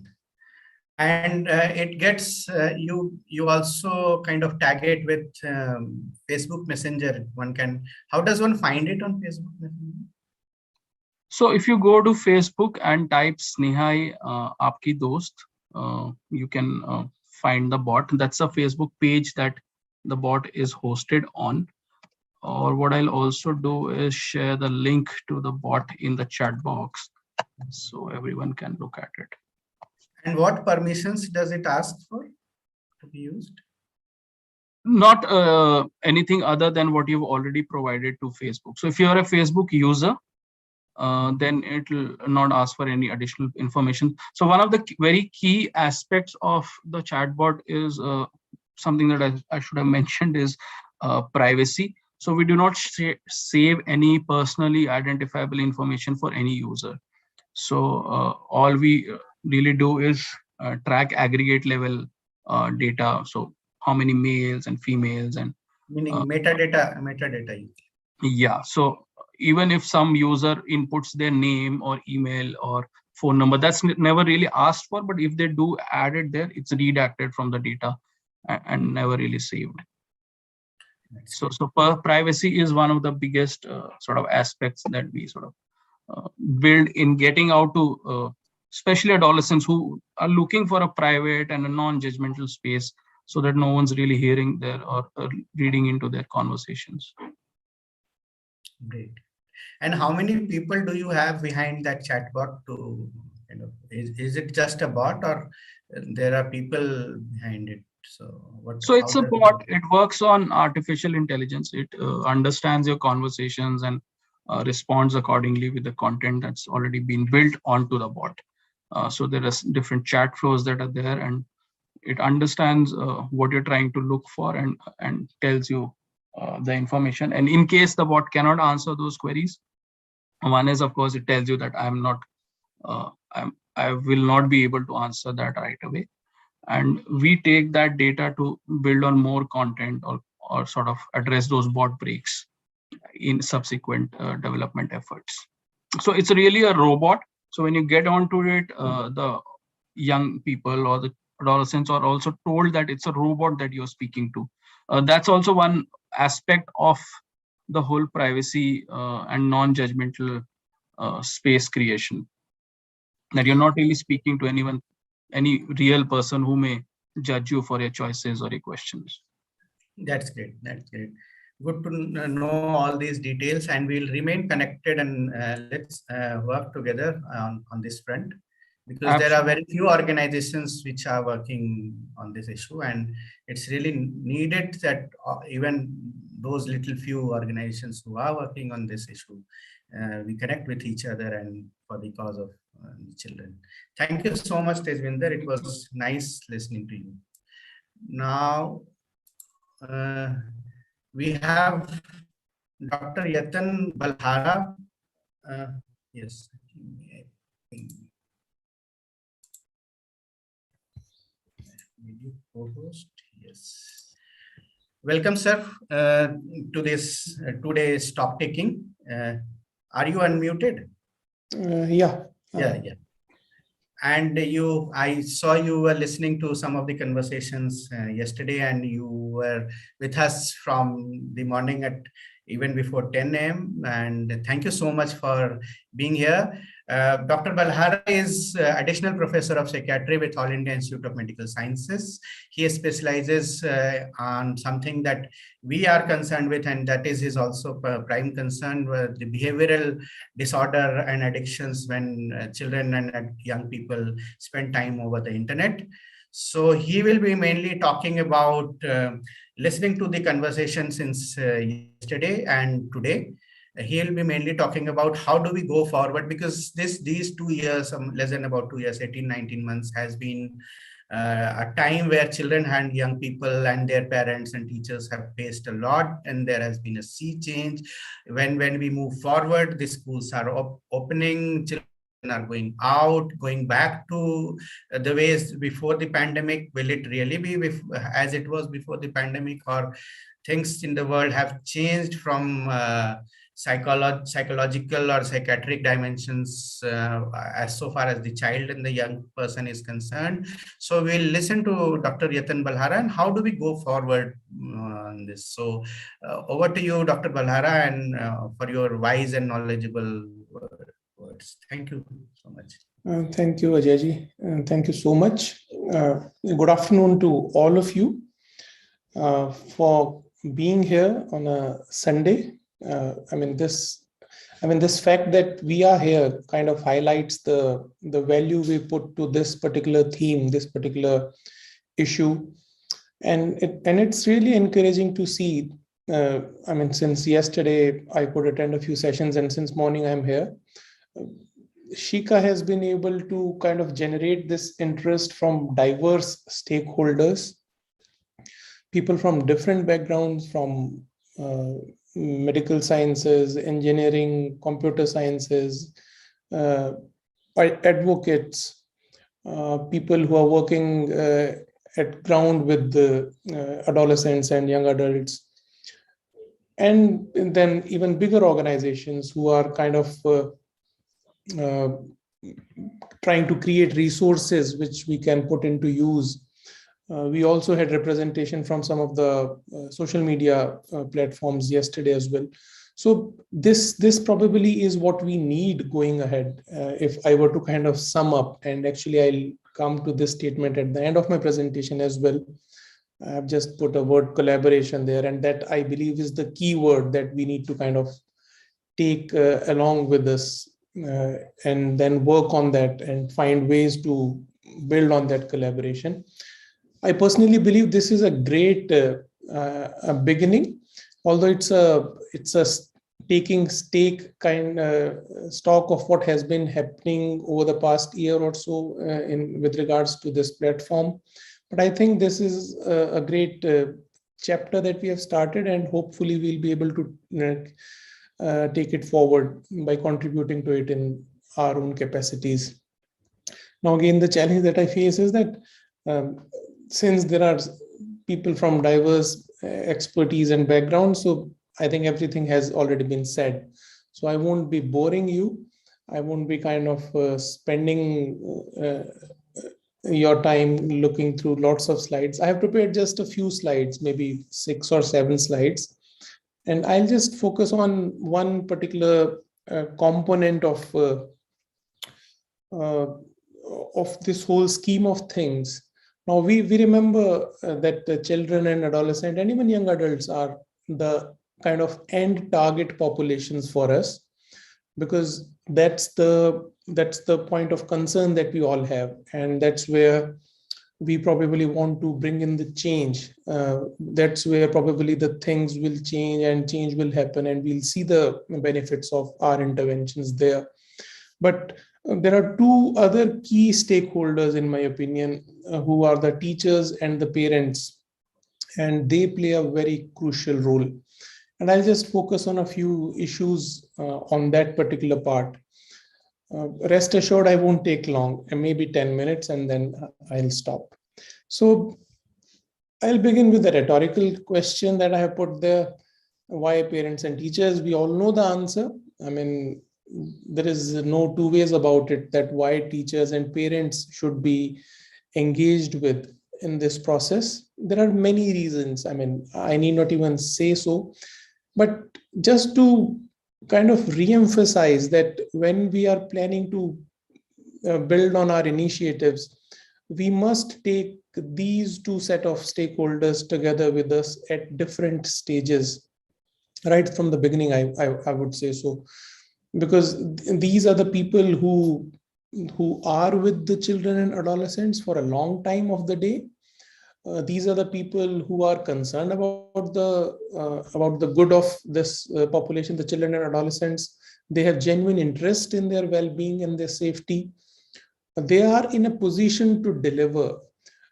And it gets you also kind of tag it with Facebook Messenger. How does one find it on Facebook Messenger? So if you go to Facebook and type Snehai Aapki Dost, you can find the bot. That's a Facebook page that the bot is hosted on. Or what I'll also do is share the link to the bot in the chat box so everyone can look at it. And what permissions does it ask for to be used? Not anything other than what you've already provided to Facebook. So if you're a Facebook user, then it will not ask for any additional information. So one of the very key aspects of the chatbot is something that I should have mentioned is privacy. So we do not save any personally identifiable information for any user. So all we really do is track aggregate level data. So how many males and females and meaning metadata. Yeah. So even if some user inputs their name or email or phone number, that's never really asked for. But if they do add it there, it's redacted from the data and never really saved. So privacy is one of the biggest sort of aspects that we sort of build in getting out to especially adolescents who are looking for a private and a non-judgmental space so that no one's really hearing their or reading into their conversations. Great. And how many people do you have behind that chatbot to, is it just a bot or there are people behind it? So it's a bot. It works on artificial intelligence. It understands your conversations and responds accordingly with the content that's already been built onto the bot. So there are different chat flows that are there, and it understands what you're trying to look for and tells you the information. And in case the bot cannot answer those queries, one is, of course, it tells you that I will not be able to answer that right away. And we take that data to build on more content or sort of address those bot breaks in subsequent development efforts. So it's really a robot. So when you get onto it, the young people or the adolescents are also told that it's a robot that you're speaking to. That's also one aspect of the whole privacy and non-judgmental space creation, that you're not really speaking to anyone, any real person who may judge you for your choices or your questions. That's great. That's great. Good to know all these details, and we'll remain connected and let's work together on this front, because Absolutely. There are very few organizations which are working on this issue, and it's really needed that even those little few organizations who are working on this issue, we connect with each other and for the cause of children. Thank you so much, Tejvinder. It was nice listening to you. Now, we have Dr. Yatan Balhara. Yes. Video co-host, yes. Welcome, sir, to this today's stock taking. Are you unmuted? Yeah. Yeah. And I saw you were listening to some of the conversations yesterday, and you were with us from the morning at even before 10 a.m. And thank you so much for being here. Dr. Balhara is additional professor of psychiatry with All India Institute of Medical Sciences. He specializes on something that we are concerned with, and that is his also prime concern, with the behavioral disorder and addictions when children and young people spend time over the internet. So he will be mainly talking about listening to the conversation since yesterday and today. He'll be mainly talking about how do we go forward, because these 2 years, less than about 2 years, 18, 19 months has been a time where children and young people and their parents and teachers have faced a lot, and there has been a sea change. When we move forward, the schools are opening, children are going out, going back to the ways before the pandemic. Will it really be as it was before the pandemic, or things in the world have changed from psychological or psychiatric dimensions as so far as the child and the young person is concerned? So we'll listen to Dr. Yatan Balhara and how do we go forward on this. So over to you, Dr. Balhara, and for your wise and knowledgeable words. Thank you so much. Thank you, Ajayji. Thank you so much. Good afternoon to all of you for being here on a Sunday. This fact that we are here kind of highlights the value we put to this particular theme, this particular issue, and it's really encouraging to see. Since yesterday I could attend a few sessions, and since morning I'm here. Shicaa has been able to kind of generate this interest from diverse stakeholders, people from different backgrounds, from medical sciences, engineering, computer sciences, advocates, people who are working at ground with the adolescents and young adults, and then even bigger organizations who are kind of trying to create resources which we can put into use. We also had representation from some of the social media platforms yesterday as well. So this probably is what we need going ahead. If I were to kind of sum up, and actually I'll come to this statement at the end of my presentation as well. I've just put a word collaboration there, and that I believe is the key word that we need to kind of take along with us, and then work on that and find ways to build on that collaboration. I personally believe this is a great beginning, although it's a taking stock of what has been happening over the past year or so with regards to this platform. But I think this is a great chapter that we have started, and hopefully we'll be able to take it forward by contributing to it in our own capacities. Now, again, the challenge that I face is that since there are people from diverse expertise and backgrounds, so I think everything has already been said. So I won't be boring you. I won't be kind of spending your time looking through lots of slides. I have prepared just a few slides, maybe 6 or 7 slides. And I'll just focus on one particular component of this whole scheme of things. Now, we remember that the children and adolescents and even young adults are the kind of end target populations for us, because that's the point of concern that we all have, and that's where we probably want to bring in the change. That's where probably the things will change and change will happen, and we'll see the benefits of our interventions there. But there are 2 other key stakeholders, in my opinion, who are the teachers and the parents, and they play a very crucial role. And I'll just focus on a few issues on that particular part. Rest assured, I won't take long, maybe 10 minutes, and then I'll stop. So I'll begin with the rhetorical question that I have put there. Why parents and teachers? We all know the answer. I mean, there is no two ways about it, that why teachers and parents should be engaged with in this process. There are many reasons. I mean, I need not even say so, but just to kind of re-emphasize that when we are planning to build on our initiatives, we must take these two set of stakeholders together with us at different stages, right from the beginning, I would say so, because these are the people who are with the children and adolescents for a long time of the day. These are the people who are concerned about the good of this population, the children and adolescents. They have genuine interest in their well-being and their safety. They are in a position to deliver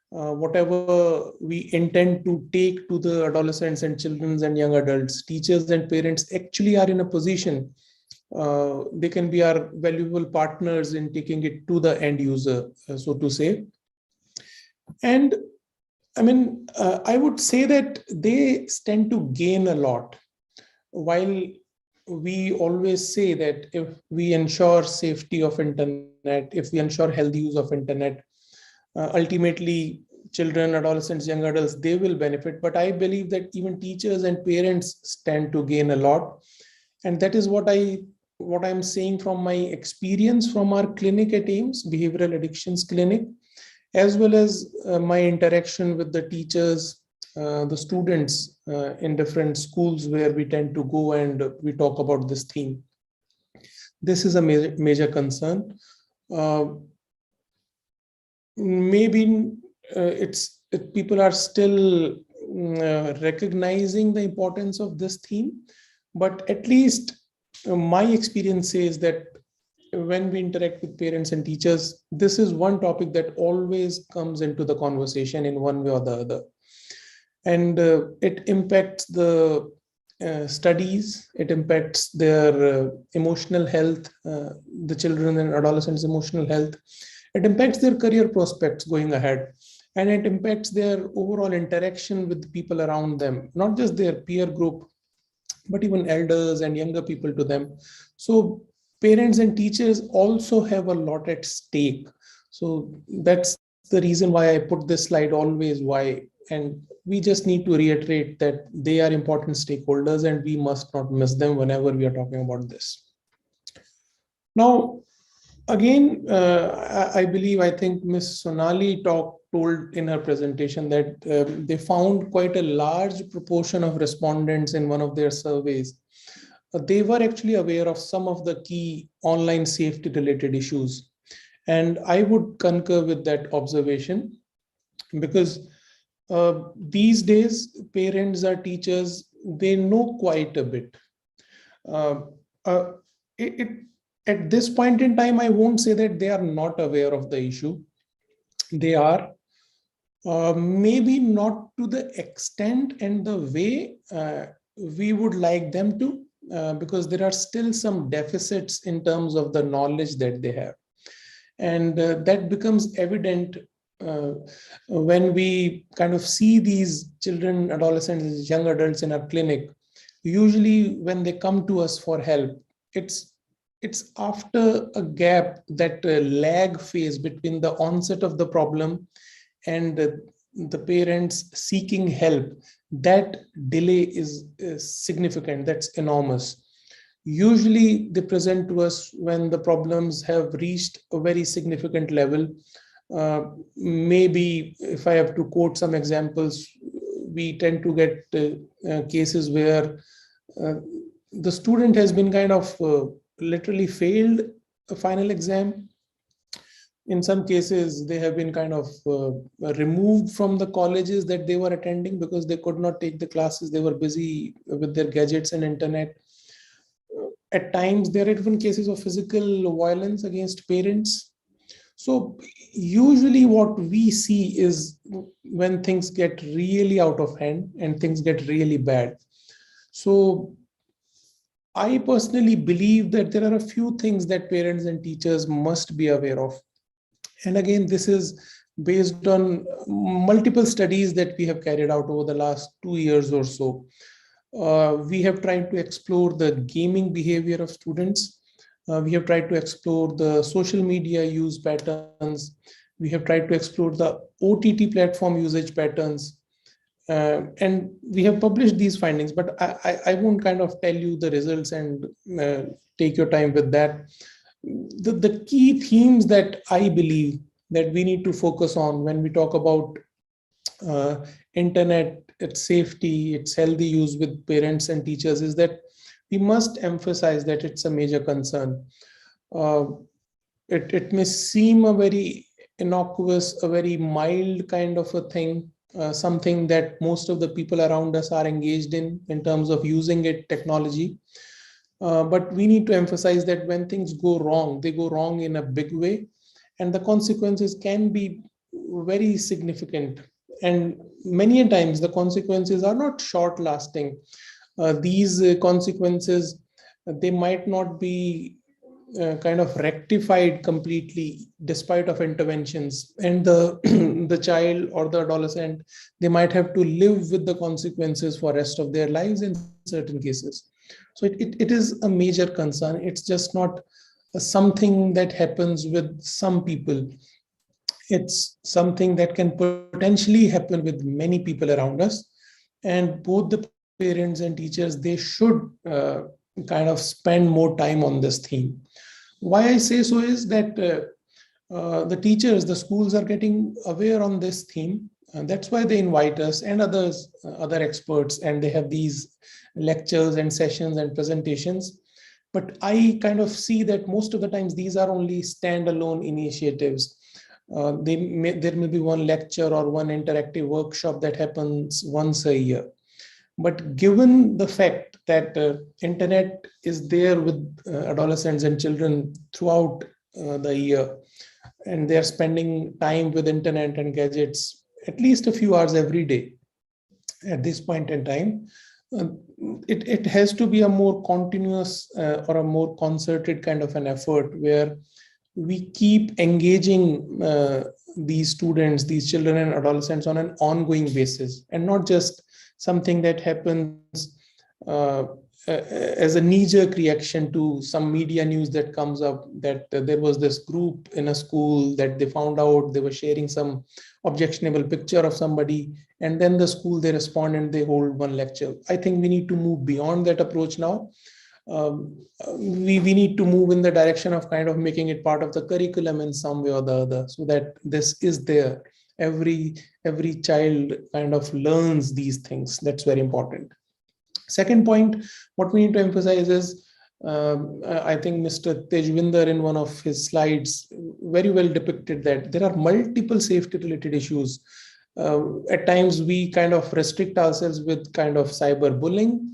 whatever we intend to take to the adolescents and children and young adults. Teachers and parents actually are in a position, they can be our valuable partners in taking it to the end user, so to say. And I mean, I would say that they stand to gain a lot. While we always say that if we ensure safety of internet, if we ensure healthy use of internet, ultimately children, adolescents, young adults, they will benefit. But I believe that even teachers and parents stand to gain a lot. And that is what I'm saying from my experience from our clinic at AIMS, Behavioral Addictions Clinic, as well as my interaction with the teachers, the students in different schools where we tend to go and we talk about this theme. This is a major concern. Maybe people are still recognizing the importance of this theme, but at least my experience says that when we interact with parents and teachers, this is one topic that always comes into the conversation in one way or the other. And it impacts the studies, it impacts their emotional health, the children and adolescents' emotional health. It impacts their career prospects going ahead. And it impacts their overall interaction with the people around them, not just their peer group, but even elders and younger people to them. So parents and teachers also have a lot at stake. So that's the reason why I put this slide always why. And we just need to reiterate that they are important stakeholders and we must not miss them whenever we are talking about this. Now, again, I think Ms. Sonali told in her presentation that they found quite a large proportion of respondents in one of their surveys. They were actually aware of some of the key online safety related issues. And I would concur with that observation because these days, parents or teachers, they know quite a bit. At this point in time, I won't say that they are not aware of the issue. They are, maybe not to the extent and the way we would like them to, because there are still some deficits in terms of the knowledge that they have. And that becomes evident when we kind of see these children, adolescents, young adults in our clinic. Usually when they come to us for help, it's after a gap, that lag phase between the onset of the problem and the parents seeking help. That delay is significant, that's enormous. Usually they present to us when the problems have reached a very significant level. Maybe if I have to quote some examples, we tend to get cases where the student has been kind of literally failed a final exam. In some cases, they have been kind of removed from the colleges that they were attending because they could not take the classes. They were busy with their gadgets and internet. At times, there are even cases of physical violence against parents. So usually what we see is when things get really out of hand and things get really bad. So I personally believe that there are a few things that parents and teachers must be aware of. And again, this is based on multiple studies that we have carried out over the last 2 years or so. We have tried to explore the gaming behavior of students. We have tried to explore the social media use patterns. We have tried to explore the OTT platform usage patterns. And we have published these findings, but I won't kind of tell you the results and take your time with that. The key themes that I believe that we need to focus on when we talk about internet, its safety, its healthy use with parents and teachers is that we must emphasize that it's a major concern. It may seem a very innocuous, a very mild kind of a thing, something that most of the people around us are engaged in terms of using it, technology. But we need to emphasize that when things go wrong, they go wrong in a big way, and the consequences can be very significant. And many times the consequences are not short lasting. These consequences, they might not be kind of rectified completely despite of interventions, and the the child or the adolescent, they might have to live with the consequences for rest of their lives in certain cases. So it is a major concern. It's just not something that happens with some people. It's something that can potentially happen with many people around us, and both the parents and teachers, they should kind of spend more time on this theme. Why I say so is that the teachers, the schools are getting aware on this theme. And that's why they invite us and others, other experts, and they have these lectures and sessions and presentations. But I kind of see that most of the times these are only standalone initiatives. There may be one lecture or one interactive workshop that happens once a year. But given the fact that internet is there with adolescents and children throughout the year, and they're spending time with internet and gadgets at least a few hours every day at this point in time, uh, it has to be a more continuous or a more concerted kind of an effort where we keep engaging these students, these children and adolescents on an ongoing basis, and not just something that happens as a knee-jerk reaction to some media news that comes up that there was this group in a school that they found out they were sharing some objectionable picture of somebody, and then the school, they respond and they hold one lecture. I think we need to move beyond that approach now. We need to move in the direction of kind of making it part of the curriculum in some way or the other, so that this is there. Every child kind of learns these things. That's very important. Second point, what we need to emphasize is, I think Mr. Tejwinder in one of his slides very well depicted that there are multiple safety related issues. At times we kind of restrict ourselves with kind of cyberbullying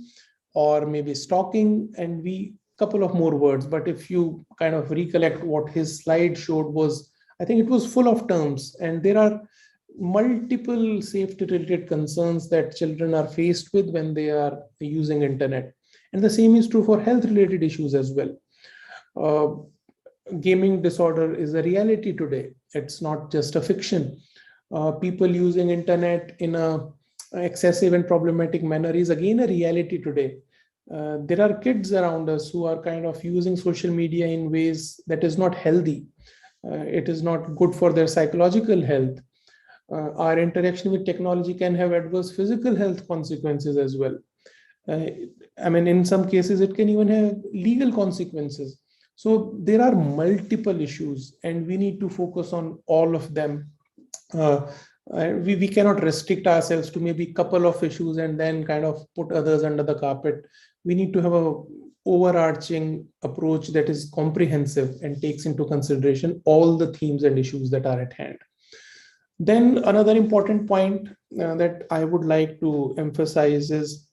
or maybe stalking, and we couple of more words. But if you kind of recollect what his slide showed was, I think it was full of terms, and there are multiple safety related concerns that children are faced with when they are using internet. And the same is true for health related issues as well. Gaming disorder is a reality today. It's not just a fiction. People using internet in a excessive and problematic manner is again a reality today. There are kids around us who are kind of using social media in ways that is not healthy. It is not good for their psychological health. Our interaction with technology can have adverse physical health consequences as well. I mean, in some cases, it can even have legal consequences. So there are multiple issues, and we need to focus on all of them. We cannot restrict ourselves to maybe a couple of issues and then kind of put others under the carpet. We need to have a overarching approach that is comprehensive and takes into consideration all the themes and issues that are at hand. Then another important point that I would like to emphasize is,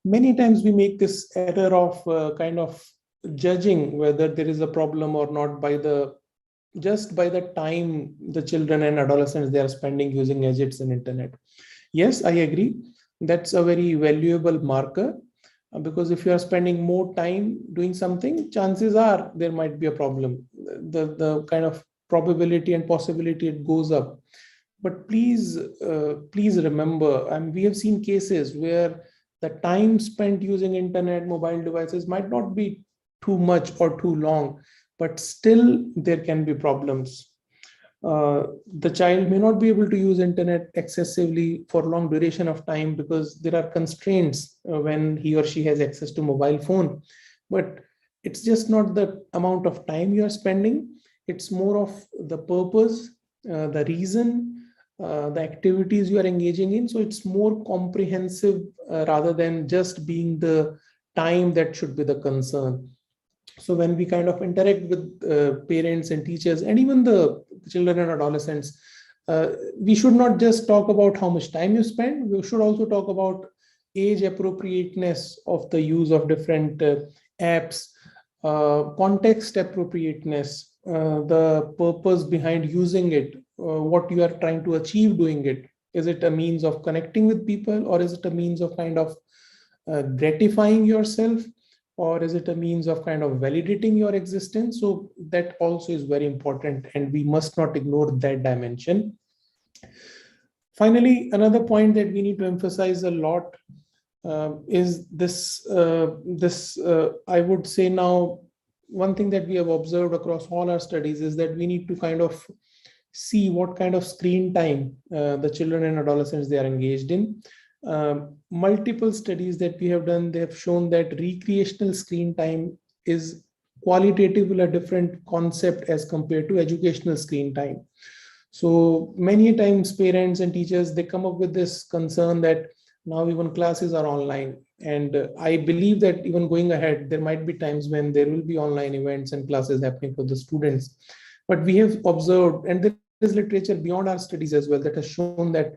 many times we make this error of kind of judging whether there is a problem or not by the time the children and adolescents they are spending using gadgets and internet. Yes, I agree. That's a very valuable marker. Because if you are spending more time doing something, chances are there might be a problem. The kind of probability and possibility, it goes up. But please remember, and we have seen cases where the time spent using internet, mobile devices might not be too much or too long, but still there can be problems. The child may not be able to use internet excessively for long duration of time because there are constraints when he or she has access to mobile phone. But it's just not the amount of time you are spending, it's more of the purpose, the reason, the activities you are engaging in. So it's more comprehensive rather than just being the time that should be the concern. So when we kind of interact with parents and teachers and even the children and adolescents, we should not just talk about how much time you spend. We should also talk about age appropriateness of the use of different apps, context appropriateness, the purpose behind using it, what you are trying to achieve doing it. Is it a means of connecting with people, or is it a means of kind of gratifying yourself, or is it a means of kind of validating your existence? So that also is very important, and we must not ignore that dimension. Finally, another point that we need to emphasize a lot is this, I would say now, one thing that we have observed across all our studies is that we need to kind of see what kind of screen time the children and adolescents they are engaged in. Multiple studies that we have done, they have shown that recreational screen time is qualitatively a different concept as compared to educational screen time. So many times parents and teachers, they come up with this concern that now even classes are online. And I believe that even going ahead, there might be times when there will be online events and classes happening for the students. But we have observed, and there is literature beyond our studies as well, that has shown that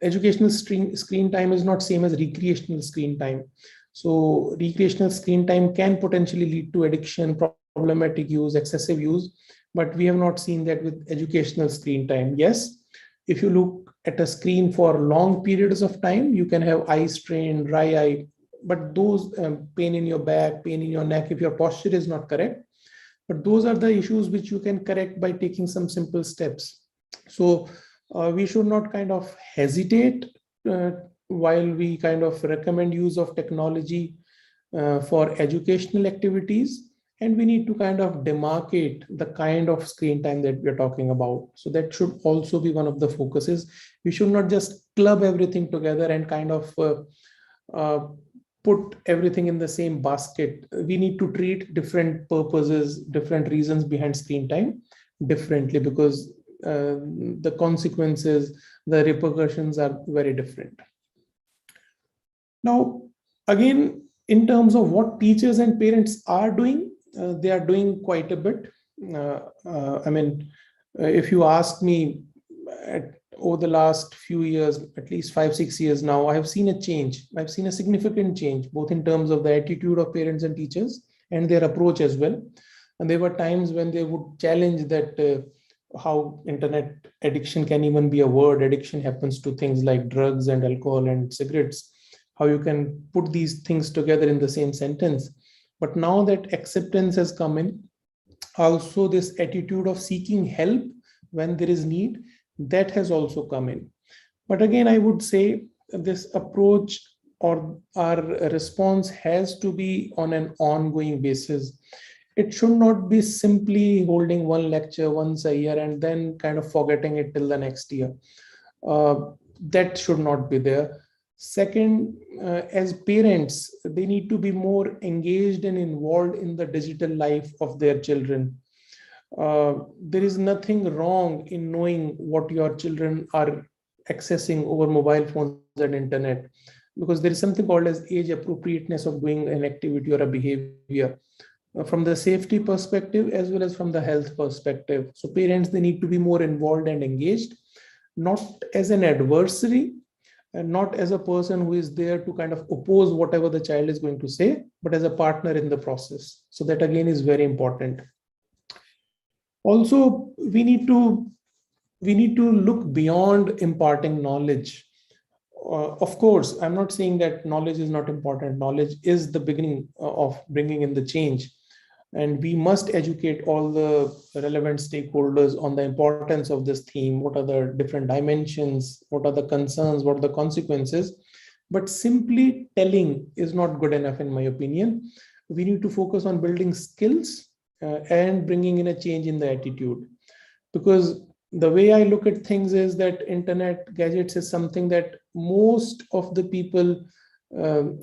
educational screen time is not same as recreational screen time. So recreational screen time can potentially lead to addiction, problematic use, excessive use, but we have not seen that with educational screen time. Yes, if you look at a screen for long periods of time, you can have eye strain, dry eye, but those pain in your back, pain in your neck, if your posture is not correct, but those are the issues which you can correct by taking some simple steps. So we should not kind of hesitate while we kind of recommend use of technology for educational activities, and we need to kind of demarcate the kind of screen time that we're talking about. So that should also be one of the focuses. We should not just club everything together and kind of put everything in the same basket. We need to treat different purposes, different reasons behind screen time differently, because the consequences, the repercussions are very different. Now, again, in terms of what teachers and parents are doing, they are doing quite a bit. I mean, if you ask me, over the last few years, at least 5-6 years now, I have seen a change. I've seen a significant change, both in terms of the attitude of parents and teachers and their approach as well. And there were times when they would challenge that how internet addiction can even be a word. Addiction happens to things like drugs and alcohol and cigarettes. How you can put these things together in the same sentence. But now that acceptance has come in, also this attitude of seeking help when there is need, that has also come in. But again, I would say this approach or our response has to be on an ongoing basis. It should not be simply holding one lecture once a year and then kind of forgetting it till the next year. That should not be there. Second, as parents, they need to be more engaged and involved in the digital life of their children. There is nothing wrong in knowing what your children are accessing over mobile phones and internet, because there is something called as age appropriateness of doing an activity or a behavior from the safety perspective as well as from the health perspective. So parents, they need to be more involved and engaged, not as an adversary and not as a person who is there to kind of oppose whatever the child is going to say, but as a partner in the process. So that again is very important. Also, we need to look beyond imparting knowledge. of course, I'm not saying that knowledge is not important. Knowledge is the beginning of bringing in the change. And we must educate all the relevant stakeholders on the importance of this theme. What are the different dimensions? What are the concerns? What are the consequences? But simply telling is not good enough, in my opinion. We need to focus on building skills and bringing in a change in the attitude. Because the way I look at things is that internet gadgets is something that most of the people,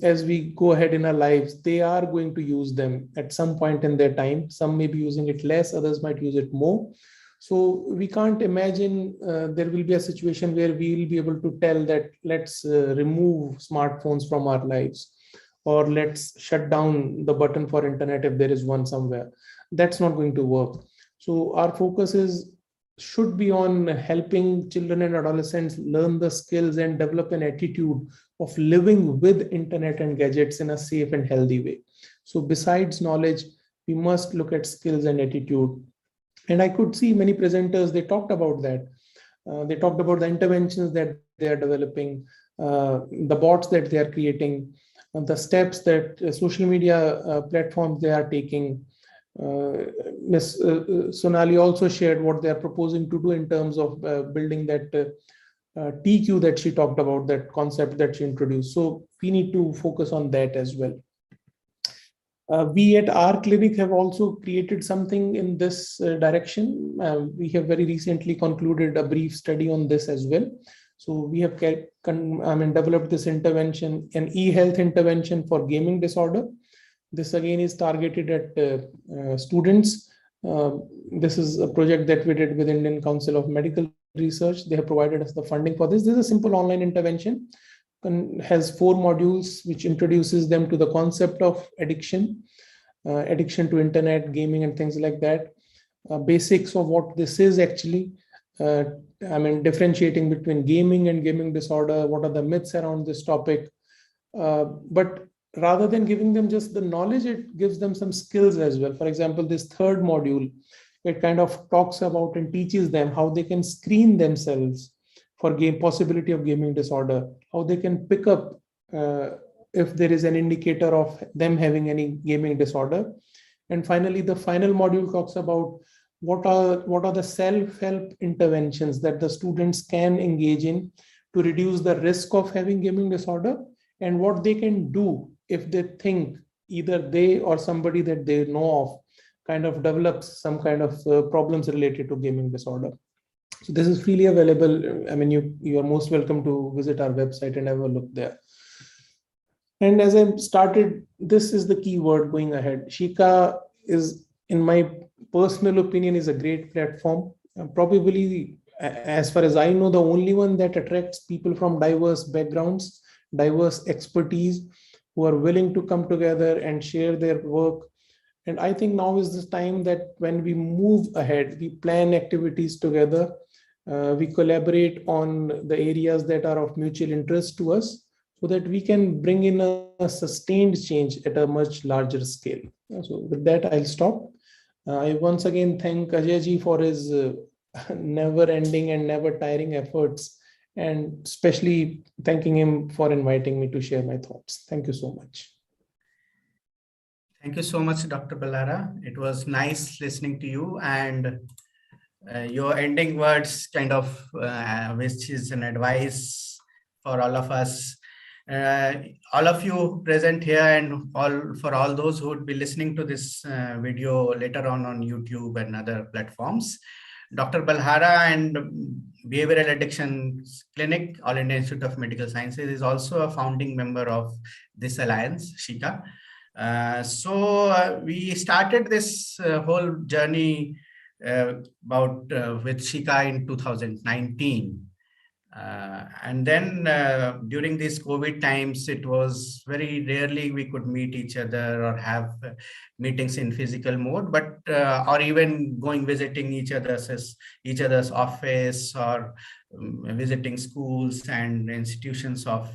as we go ahead in our lives, they are going to use them at some point in their time. Some may be using it less, others might use it more. So we can't imagine there will be a situation where we will be able to tell that let's remove smartphones from our lives, or let's shut down the button for internet if there is one somewhere. That's not going to work. So our focus should be on helping children and adolescents learn the skills and develop an attitude of living with internet and gadgets in a safe and healthy way. So besides knowledge, we must look at skills and attitude. And I could see many presenters, they talked about that. They talked about the interventions that they are developing, the bots that they are creating, the steps that social media platforms they are taking. Ms. Sonali also shared what they are proposing to do in terms of building that TQ that she talked about, that concept that she introduced. So we need to focus on that as well. We at our clinic have also created something in this direction. We have very recently concluded a brief study on this as well. So we have developed this intervention, an e-health intervention for gaming disorder. This again is targeted at students. This is a project that we did with Indian Council of Medical Research. They have provided us the funding for this. This is a simple online intervention and has 4 modules, which introduces them to the concept of addiction, addiction to internet, gaming, and things like that. Basics of what this is actually. Differentiating between gaming and gaming disorder. What are the myths around this topic? But rather than giving them just the knowledge, it gives them some skills as well. For example, this 3rd module, it kind of talks about and teaches them how they can screen themselves for possibility of gaming disorder, how they can pick up if there is an indicator of them having any gaming disorder. And finally, the final module talks about what are the self-help interventions that the students can engage in to reduce the risk of having gaming disorder, and what they can do if they think either they or somebody that they know of kind of develops some kind of problems related to gaming disorder. So this is freely available. You are most welcome to visit our website and have a look there. And as I started, this is the key word going ahead. Shicaa is, in my personal opinion, is a great platform. Probably, as far as I know, the only one that attracts people from diverse backgrounds, diverse expertise, who are willing to come together and share their work. And I think now is the time that when we move ahead, we plan activities together, we collaborate on the areas that are of mutual interest to us, so that we can bring in a sustained change at a much larger scale. So with that, I'll stop. I once again thank Ajay ji for his never-ending and never-tiring efforts, and especially thanking him for inviting me to share my thoughts. Thank you so much. Thank you so much, Dr. Ballara. It was nice listening to you, and your ending words kind of, which is an advice for all of us. All of you present here, and for all those who would be listening to this video later on YouTube and other platforms. Dr. Ballara and Behavioral Addiction Clinic, All India Institute of Medical Sciences, is also a founding member of this alliance, Shicaa. So we started this whole journey with Shicaa in 2019. And then during these COVID times, it was very rarely we could meet each other or have meetings in physical mode, but or even visiting each other's office, or visiting schools and institutions of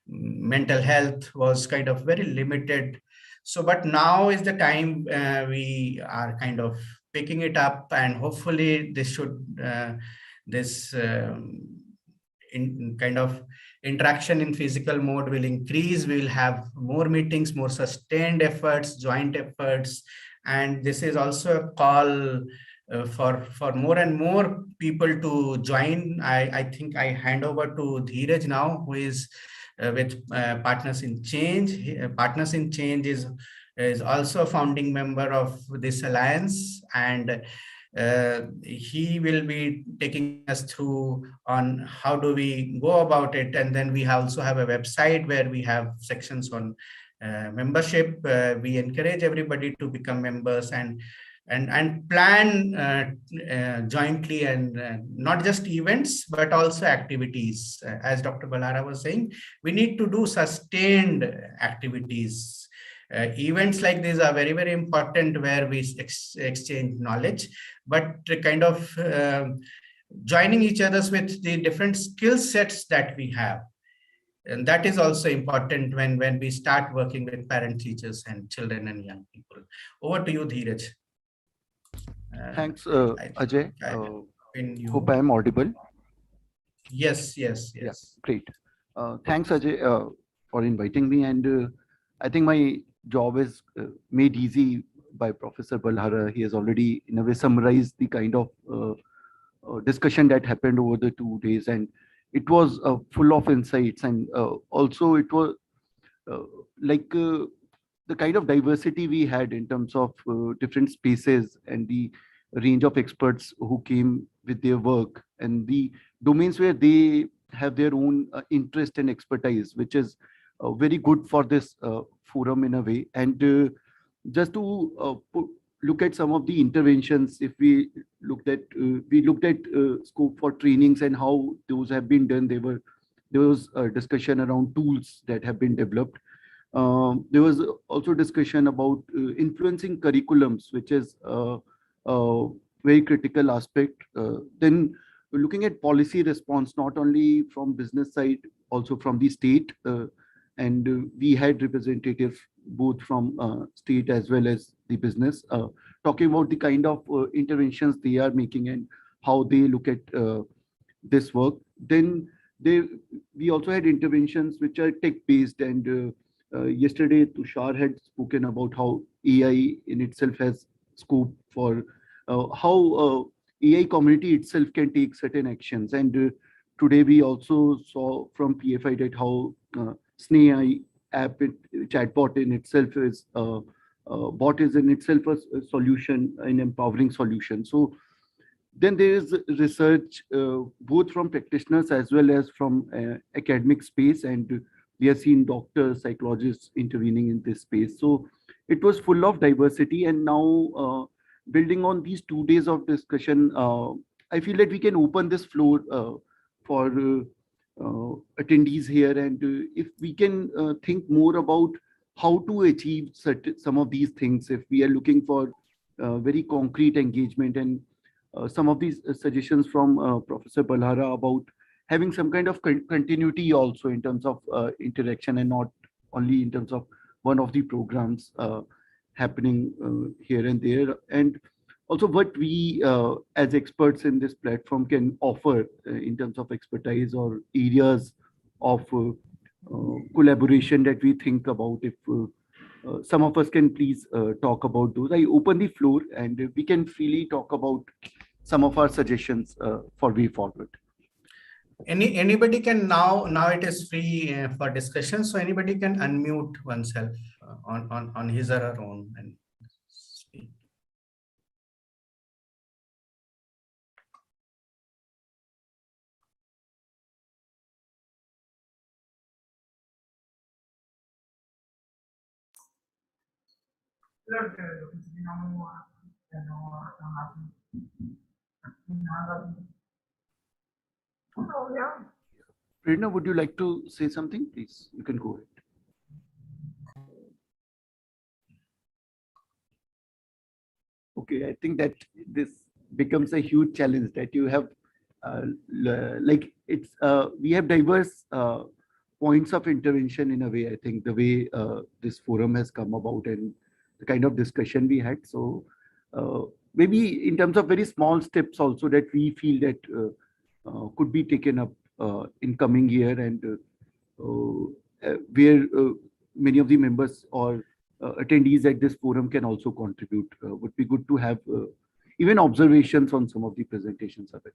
mental health was kind of very limited. So, but now is the time we are kind of picking it up, and hopefully this kind of interaction in physical mode will increase. We will have more meetings, more sustained efforts, joint efforts. And this is also a call for more and more people to join. I think I hand over to Dheeraj now, who is with Partners in Change. Partners in Change is also a founding member of this alliance, and he will be taking us through on how do we go about it. And then we also have a website where we have sections on membership. We encourage everybody to become members and plan jointly, and not just events but also activities. As Dr. Balara was saying, we need to do sustained activities. Events like these are very, very important, where we exchange knowledge, but kind of joining each other's with the different skill sets that we have. And that is also important when we start working with parents, teachers, and children and young people. Over to you, Dheeraj. Thanks, I Ajay. Hope you. I am audible. Yes. Yeah, great. Thanks, Ajay, for inviting me. And I think my job is made easy by Professor Balhara. He has already, in a way, summarized the kind of discussion that happened over the 2 days. And it was full of insights. And also, it was like the kind of diversity we had in terms of different spaces and the range of experts who came with their work and the domains where they have their own interest and expertise, which is very good for this forum in a way. And just to look at some of the interventions, if we looked at scope for trainings and how those have been done. There was a discussion around tools that have been developed. There was also discussion about influencing curriculums, which is a very critical aspect. Then looking at policy response, not only from business side, also from the state. And we had representatives both from state as well as the business, talking about the kind of interventions they are making and how they look at this work. Then we also had interventions which are tech-based, and yesterday Tushar had spoken about how AI in itself has scope for how AI community itself can take certain actions. And today we also saw from PFI that how SNEI app, chatbot in itself is bot is in itself a solution, an empowering solution. So then there is research both from practitioners as well as from academic space, and we have seen doctors, psychologists intervening in this space. So it was full of diversity. And now building on these 2 days of discussion, I feel that we can open this floor for attendees here, and if we can think more about how to achieve some of these things, if we are looking for very concrete engagement. And some of these suggestions from Professor Balhara about having some kind of continuity also in terms of interaction, and not only in terms of one of the programs happening here and there. And also what we as experts in this platform can offer in terms of expertise or areas of collaboration that we think about. If some of us can please talk about those. I open the floor and we can freely talk about some of our suggestions for way forward. Anybody can now it is free for discussion, so anybody can unmute oneself on his or her own and speak. Oh, yeah. Prerna, would you like to say something? Please, you can go ahead. Okay, I think that this becomes a huge challenge that you have, like it's, we have diverse points of intervention in a way. I think the way this forum has come about and the kind of discussion we had. So maybe in terms of very small steps also that we feel that could be taken up in coming year, and where many of the members or attendees at this forum can also contribute. Would be good to have even observations on some of the presentations of it.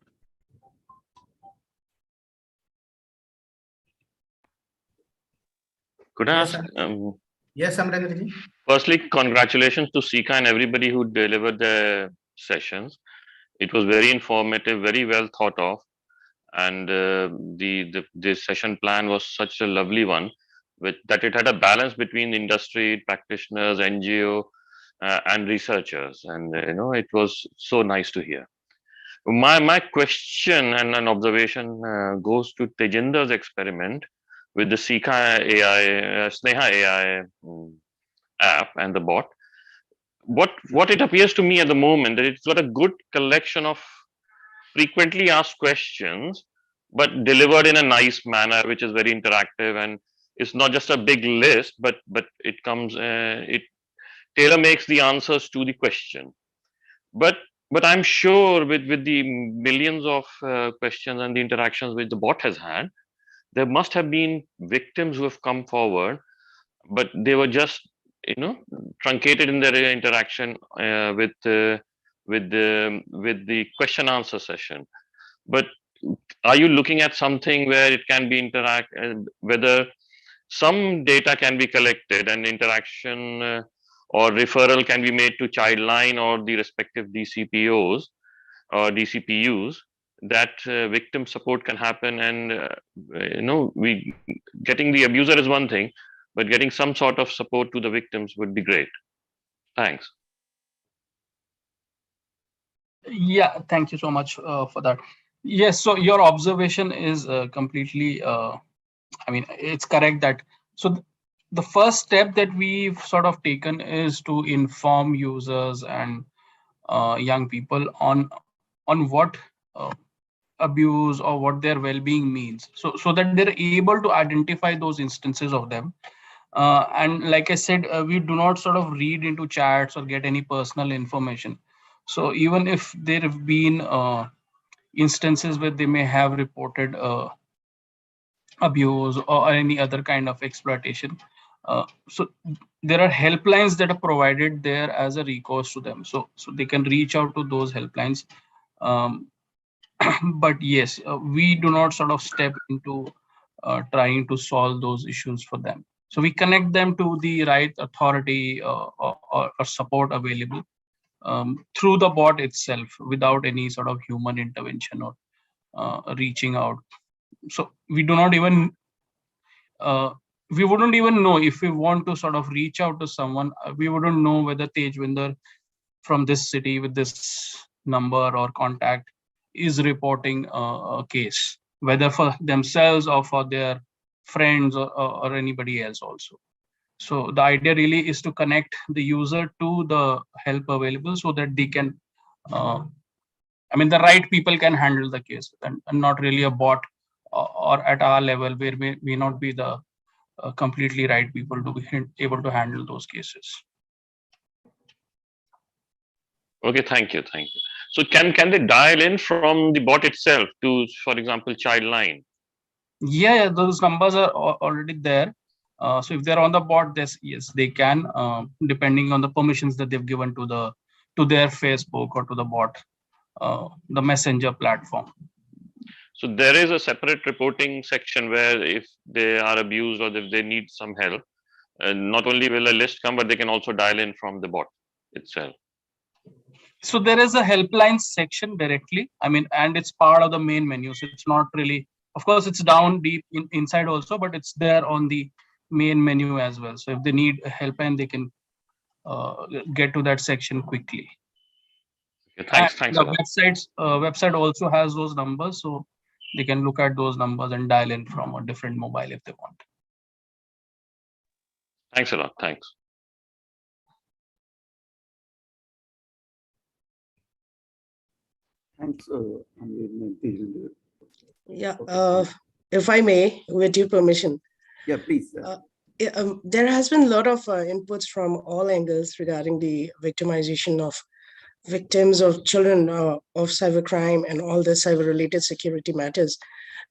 Could I Yes, ask? Yes, Amrendraji. Firstly, congratulations to Shicaa and everybody who delivered the sessions. It was very informative, very well thought of, and the session plan was such a lovely one, that it had a balance between industry practitioners, NGO, and researchers, and it was so nice to hear. My question and an observation goes to Tejinder's experiment with the Shicaa AI, Sneha AI app and the bot. What it appears to me at the moment, that it's got a good collection of frequently asked questions, but delivered in a nice manner, which is very interactive, and it's not just a big list, but it comes it tailor makes the answers to the question. But I'm sure with the millions of questions and the interactions which the bot has had, there must have been victims who have come forward, but they were just truncated in their interaction with the question answer session. But are you looking at something where it can be whether some data can be collected and interaction or referral can be made to Childline or the respective DCPOs or DCPUs, that victim support can happen, and we getting the abuser is one thing, but getting some sort of support to the victims would be great. Thanks. Yeah, thank you so much for that. Yes, so your observation is completely, I mean, it's correct that, so the first step that we've sort of taken is to inform users and young people on what abuse or what their well-being means, so that they're able to identify those instances of them. And like I said, we do not sort of read into chats or get any personal information. So even if there have been instances where they may have reported abuse or any other kind of exploitation, so there are helplines that are provided there as a recourse to them, so they can reach out to those helplines. But yes, we do not sort of step into trying to solve those issues for them. So we connect them to the right authority or support available through the bot itself, without any sort of human intervention or reaching out. So we do not even we wouldn't even know if we want to sort of reach out to someone. We wouldn't know whether Tejwinder from this city with this number or contact is reporting a case, whether for themselves or for their friends or anybody else also. So the idea really is to connect the user to the help available, so that they can, I mean, the right people can handle the case, and not really a bot or at our level where may not be the completely right people to be able to handle those cases. Okay, thank you. So can they dial in from the bot itself to, for example, Childline? Yeah, those numbers are already there. So if they're on the bot, yes, they can, depending on the permissions that they've given to their Facebook or to the bot, the messenger platform. So there is a separate reporting section where if they are abused or if they need some help, not only will a list come, but they can also dial in from the bot itself. So there is a helpline section directly, I mean, and it's part of the main menu. So it's not really, of course, it's down deep inside also, but it's there on the main menu as well. So if they need a helpline, they can get to that section quickly. Okay, thanks the website also has those numbers, so they can look at those numbers and dial in from a different mobile if they want. Thanks a lot. Thanks. Thanks, Yeah, if I may, with your permission. Yeah, please. There has been a lot of inputs from all angles regarding the victimization of victims of children of cybercrime and all the cyber-related security matters.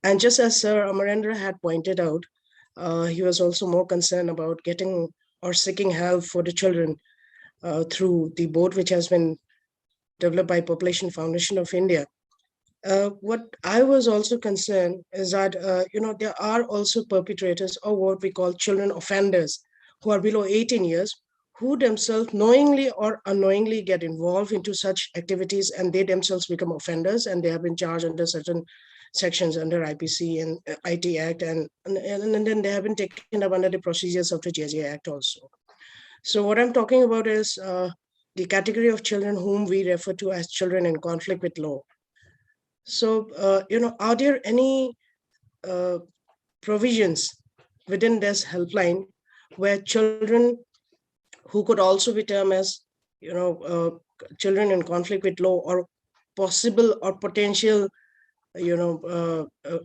And just as Sir Amarendra had pointed out, he was also more concerned about getting or seeking help for the children through the board which has been developed by Population Foundation of India. What I was also concerned is that, there are also perpetrators, or what we call children offenders, who are below 18 years, who themselves knowingly or unknowingly get involved into such activities, and they themselves become offenders, and they have been charged under certain sections under IPC and IT Act, and then they have been taken up under the procedures of the JJ Act also. So what I'm talking about is the category of children whom we refer to as children in conflict with law. So, are there any provisions within this helpline where children who could also be termed as, children in conflict with law, or possible or potential,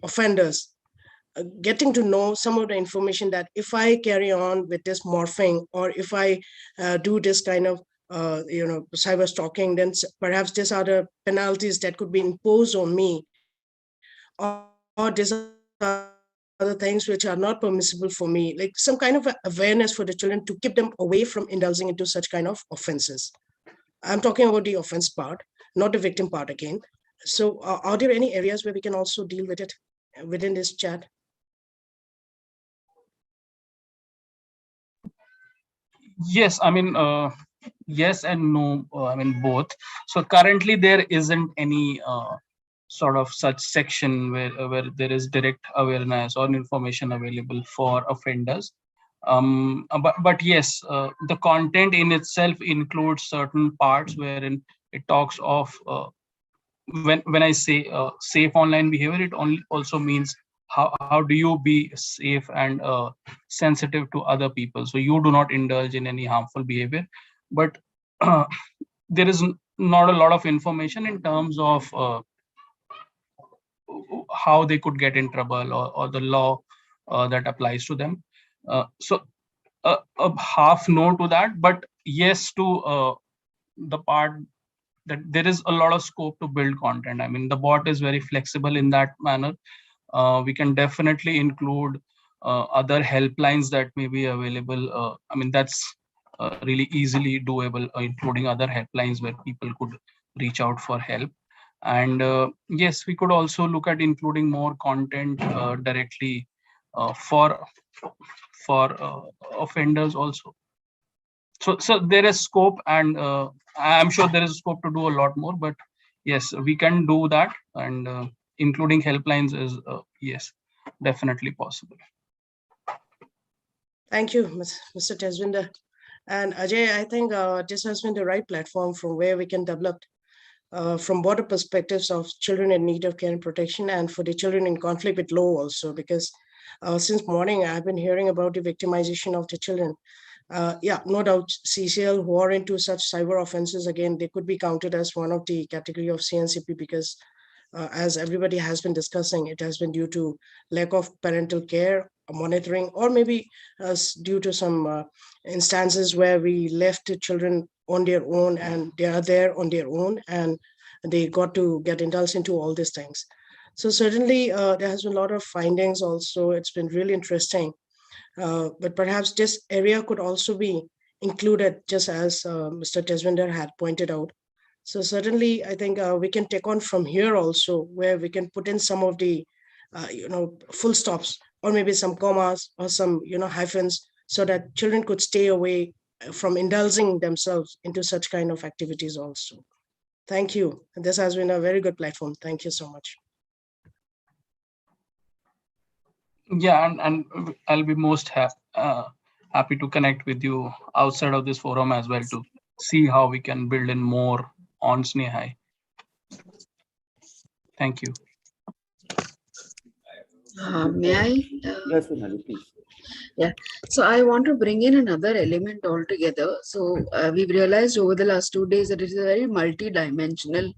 offenders, getting to know some of the information that if I carry on with this morphing, or if I do this kind of cyber stalking, then perhaps these are the penalties that could be imposed on me, or these are the things which are not permissible for me, like some kind of awareness for the children to keep them away from indulging into such kind of offenses. I'm talking about the offense part, not the victim part again. So are there any areas where we can also deal with it within this chat? Yes, I mean, yes and no. I mean, both. So currently there isn't any sort of such section where there is direct awareness or information available for offenders. But yes, the content in itself includes certain parts wherein it talks of when I say safe online behavior, it only also means how do you be safe and sensitive to other people, so you do not indulge in any harmful behavior. But there is not a lot of information in terms of how they could get in trouble, or the law that applies to them. So a half no to that, but yes to the part that there is a lot of scope to build content. I mean, the bot is very flexible in that manner. We can definitely include other helplines that may be available. I mean, that's really easily doable, including other helplines where people could reach out for help. And yes, we could also look at including more content directly for offenders also. So there is scope, and I'm sure there is scope to do a lot more, but yes, we can do that, and including helplines is yes, definitely possible. Thank you, Mr. Teswinder. And Ajay, I think this has been the right platform from where we can develop from broader perspectives of children in need of care and protection, and for the children in conflict with law also, because since morning I've been hearing about the victimization of the children. Yeah, no doubt CCL who are into such cyber offenses, again, they could be counted as one of the category of CNCP, because as everybody has been discussing, it has been due to lack of parental care, monitoring, or maybe due to some instances where we left the children on their own, and they are there on their own, and they got to get indulged into all these things. So certainly there has been a lot of findings also. It's been really interesting. But perhaps this area could also be included, just as Mr. Teswinder had pointed out. So certainly, I think we can take on from here also, where we can put in some of the, full stops, or maybe some commas, or some, hyphens, so that children could stay away from indulging themselves into such kind of activities also. Thank you. This has been a very good platform. Thank you so much. Yeah, and I'll be most happy to connect with you outside of this forum as well, to see how we can build in more on Snehai. Thank you. May I? Yes, Sonali, please. Yeah. So I want to bring in another element altogether. So we've realized over the last 2 days that it is a very multi-dimensional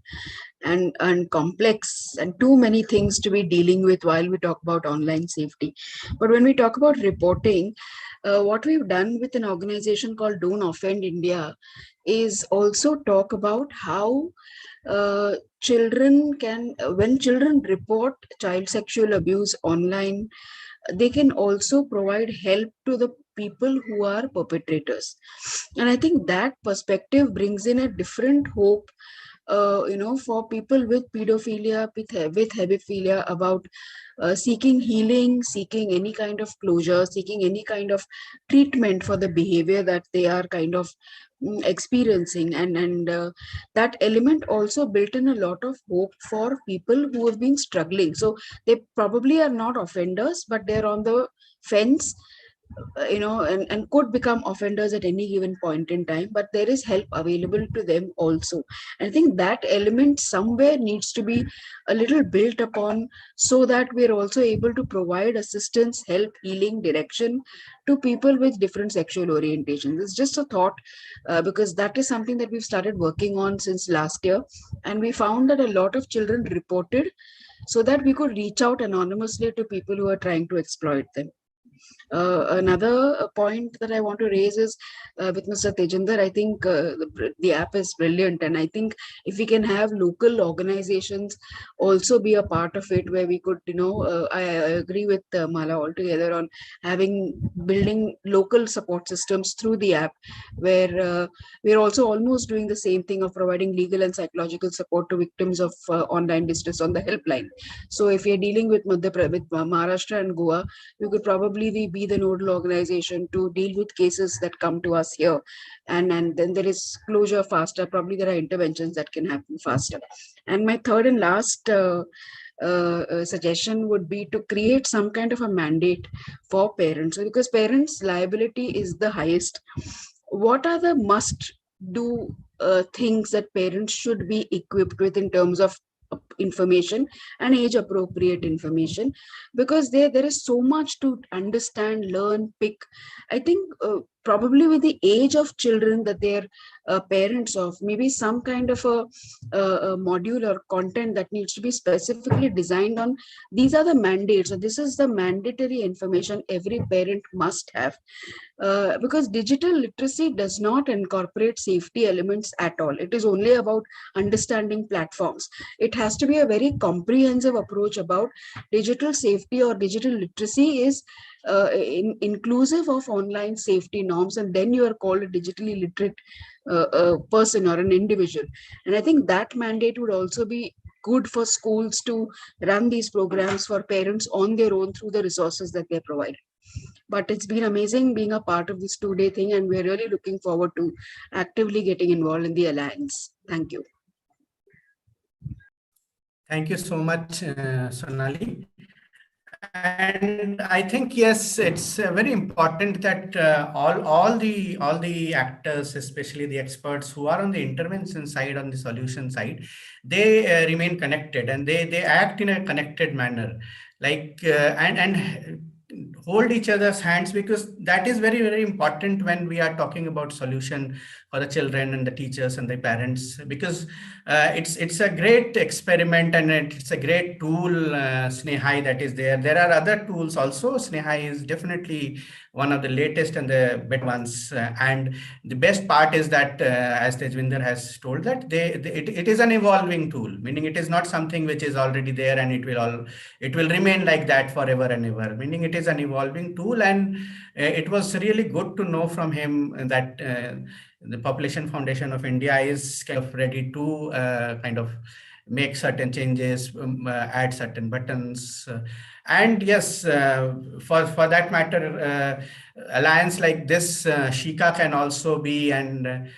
and complex and too many things to be dealing with while we talk about online safety. But when we talk about reporting, what we've done with an organization called Don't Offend India is also talk about how children can, when children report child sexual abuse online, they can also provide help to the people who are perpetrators. And I think that perspective brings in a different hope, for people with pedophilia, with hebephilia, about seeking healing, seeking any kind of closure, seeking any kind of treatment for the behavior that they are kind of experiencing. And that element also built in a lot of hope for people who have been struggling. So they probably are not offenders, but they're on the fence, and could become offenders at any given point in time, but there is help available to them also. I think that element somewhere needs to be a little built upon, so that we're also able to provide assistance, help, healing, direction to people with different sexual orientations. It's just a thought, because that is something that we've started working on since last year, and we found that a lot of children reported, so that we could reach out anonymously to people who are trying to exploit them. Another point that I want to raise is, with Mr. Tejinder, I think the app is brilliant. And I think if we can have local organizations also be a part of it, where we could, I agree with Mala altogether on building local support systems through the app, where we're also almost doing the same thing of providing legal and psychological support to victims of online distress on the helpline. So if you're dealing with Maharashtra and Goa, we could probably be the nodal organization to deal with cases that come to us here, and then there is closure faster. Probably there are interventions that can happen faster. And my third and last suggestion would be to create some kind of a mandate for parents, because parents' liability is the highest. What are the must do things that parents should be equipped with in terms of information and age appropriate information? Because there is so much to understand, learn, pick. I think probably with the age of children that they're parents of, maybe some kind of a module or content that needs to be specifically designed on, these are the mandates, or this is the mandatory information every parent must have. Because digital literacy does not incorporate safety elements at all. It is only about understanding platforms. It has to be a very comprehensive approach about digital safety, or digital literacy is inclusive of online safety norms, and then you are called a digitally literate person or an individual. And I think that mandate would also be good for schools to run these programs for parents on their own through the resources that they provide. But it's been amazing being a part of this 2-day thing, and we're really looking forward to actively getting involved in the alliance. Thank you. Thank you so much, Sonali. And I think, yes, it's very important that all the actors, especially the experts who are on the intervention side, on the solution side, they remain connected, and they act in a connected manner, like and hold each other's hands, because that is very, very important when we are talking about solution for the children and the teachers and the parents, because it's a great experiment, and it's a great tool, Snehai, that is there. There are other tools also. Snehai is definitely one of the latest and the better ones. And the best part is that, as Tejwinder has told, that it is an evolving tool, meaning it is not something which is already there and it will remain like that forever and ever, meaning it is an evolving tool. And it was really good to know from him that the Population Foundation of India is kind of ready to kind of make certain changes, add certain buttons. And yes, for that matter, alliance like this, Shicaa can also be, and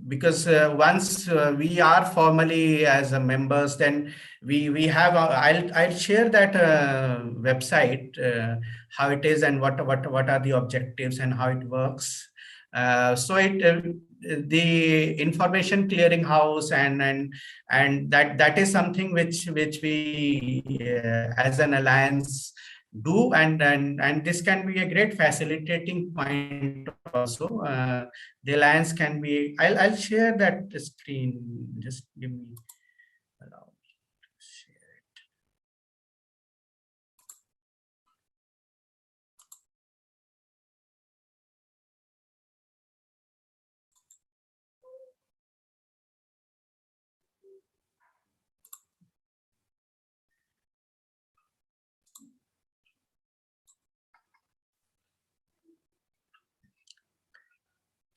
because once we are formally as a members, then we have I'll share that website, how it is and what are the objectives and how it works. So the information clearing house, and that is something which we as an alliance do, and this can be a great facilitating point also. The alliance can be, I'll share that screen, just give me allow.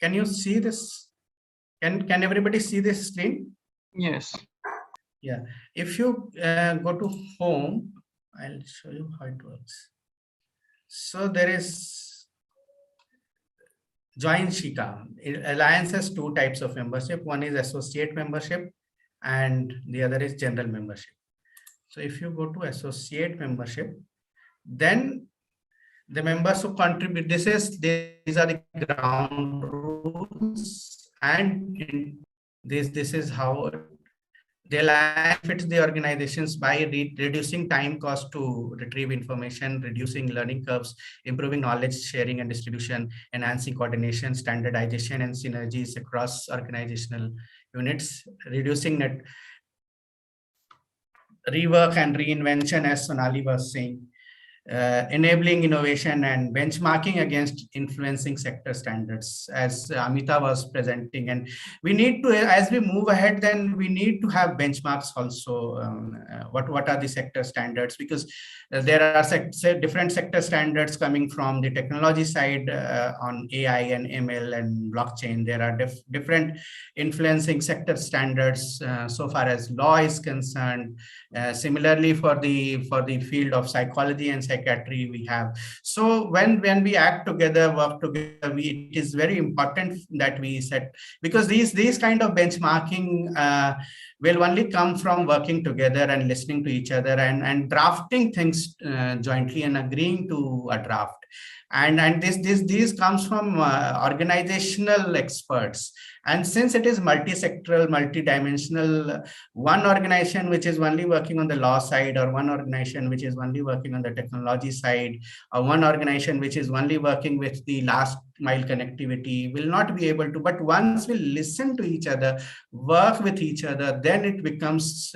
Can you see this? Can everybody see this screen? Yes. Yeah. If you go to home, I'll show you how it works. So there is join Shicaa. Alliance has two types of membership. One is associate membership and the other is general membership. So if you go to associate membership, then the members who contribute, these are the ground rules, and this is how the alliance fits the organizations by reducing time cost to retrieve information, reducing learning curves, improving knowledge sharing and distribution, enhancing coordination, standardization, and synergies across organizational units, reducing net rework and reinvention, as Sonali was saying, enabling innovation and benchmarking against influencing sector standards, as Amita was presenting. And we need to, as we move ahead, then we need to have benchmarks also. What are the sector standards? Because there are different sector standards coming from the technology side on AI and ML and blockchain. There are different influencing sector standards so far as law is concerned. Similarly, for the field of psychology and psychiatry, we have. So when we act together, work together, it is very important that we set, because these kind of benchmarking will only come from working together and listening to each other and drafting things jointly and agreeing to a draft. And these comes from organizational experts. And since it is multi-sectoral, multi-dimensional, one organization which is only working on the law side, or one organization which is only working on the technology side, or one organization which is only working with the last mile connectivity will not be able to. But once we listen to each other, work with each other, then it becomes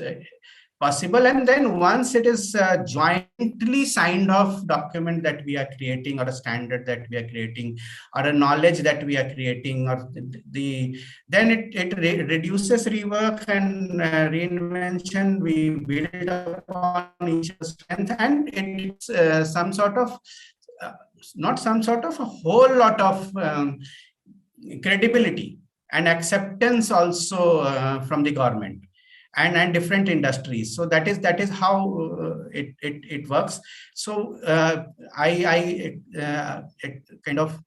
possible. And then once it is a jointly signed off document that we are creating, or a standard that we are creating, or a knowledge that we are creating, or then it reduces rework and reinvention. We build upon each other's strength, and it's some sort of not some sort of, a whole lot of credibility and acceptance also from the government and different industries. So that is how it works. So I kind of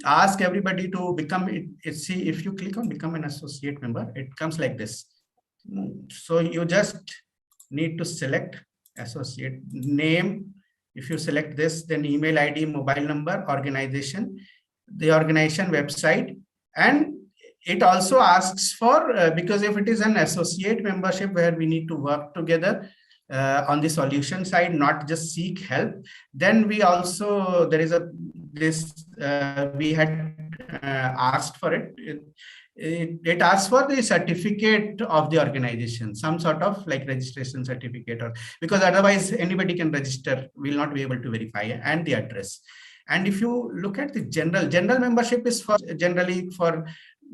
ask everybody to become it. See, if you click on become an associate member, it comes like this. So you just need to select associate name. If you select this, then email ID, mobile number, organization, the organization website, and it also asks for, because if it is an associate membership where we need to work together on the solution side, not just seek help, then we also, there is we had asked for it. It asks for the certificate of the organization, some sort of like registration certificate, or because otherwise anybody can register, will not be able to verify, and the address. And if you look at the general membership is for generally for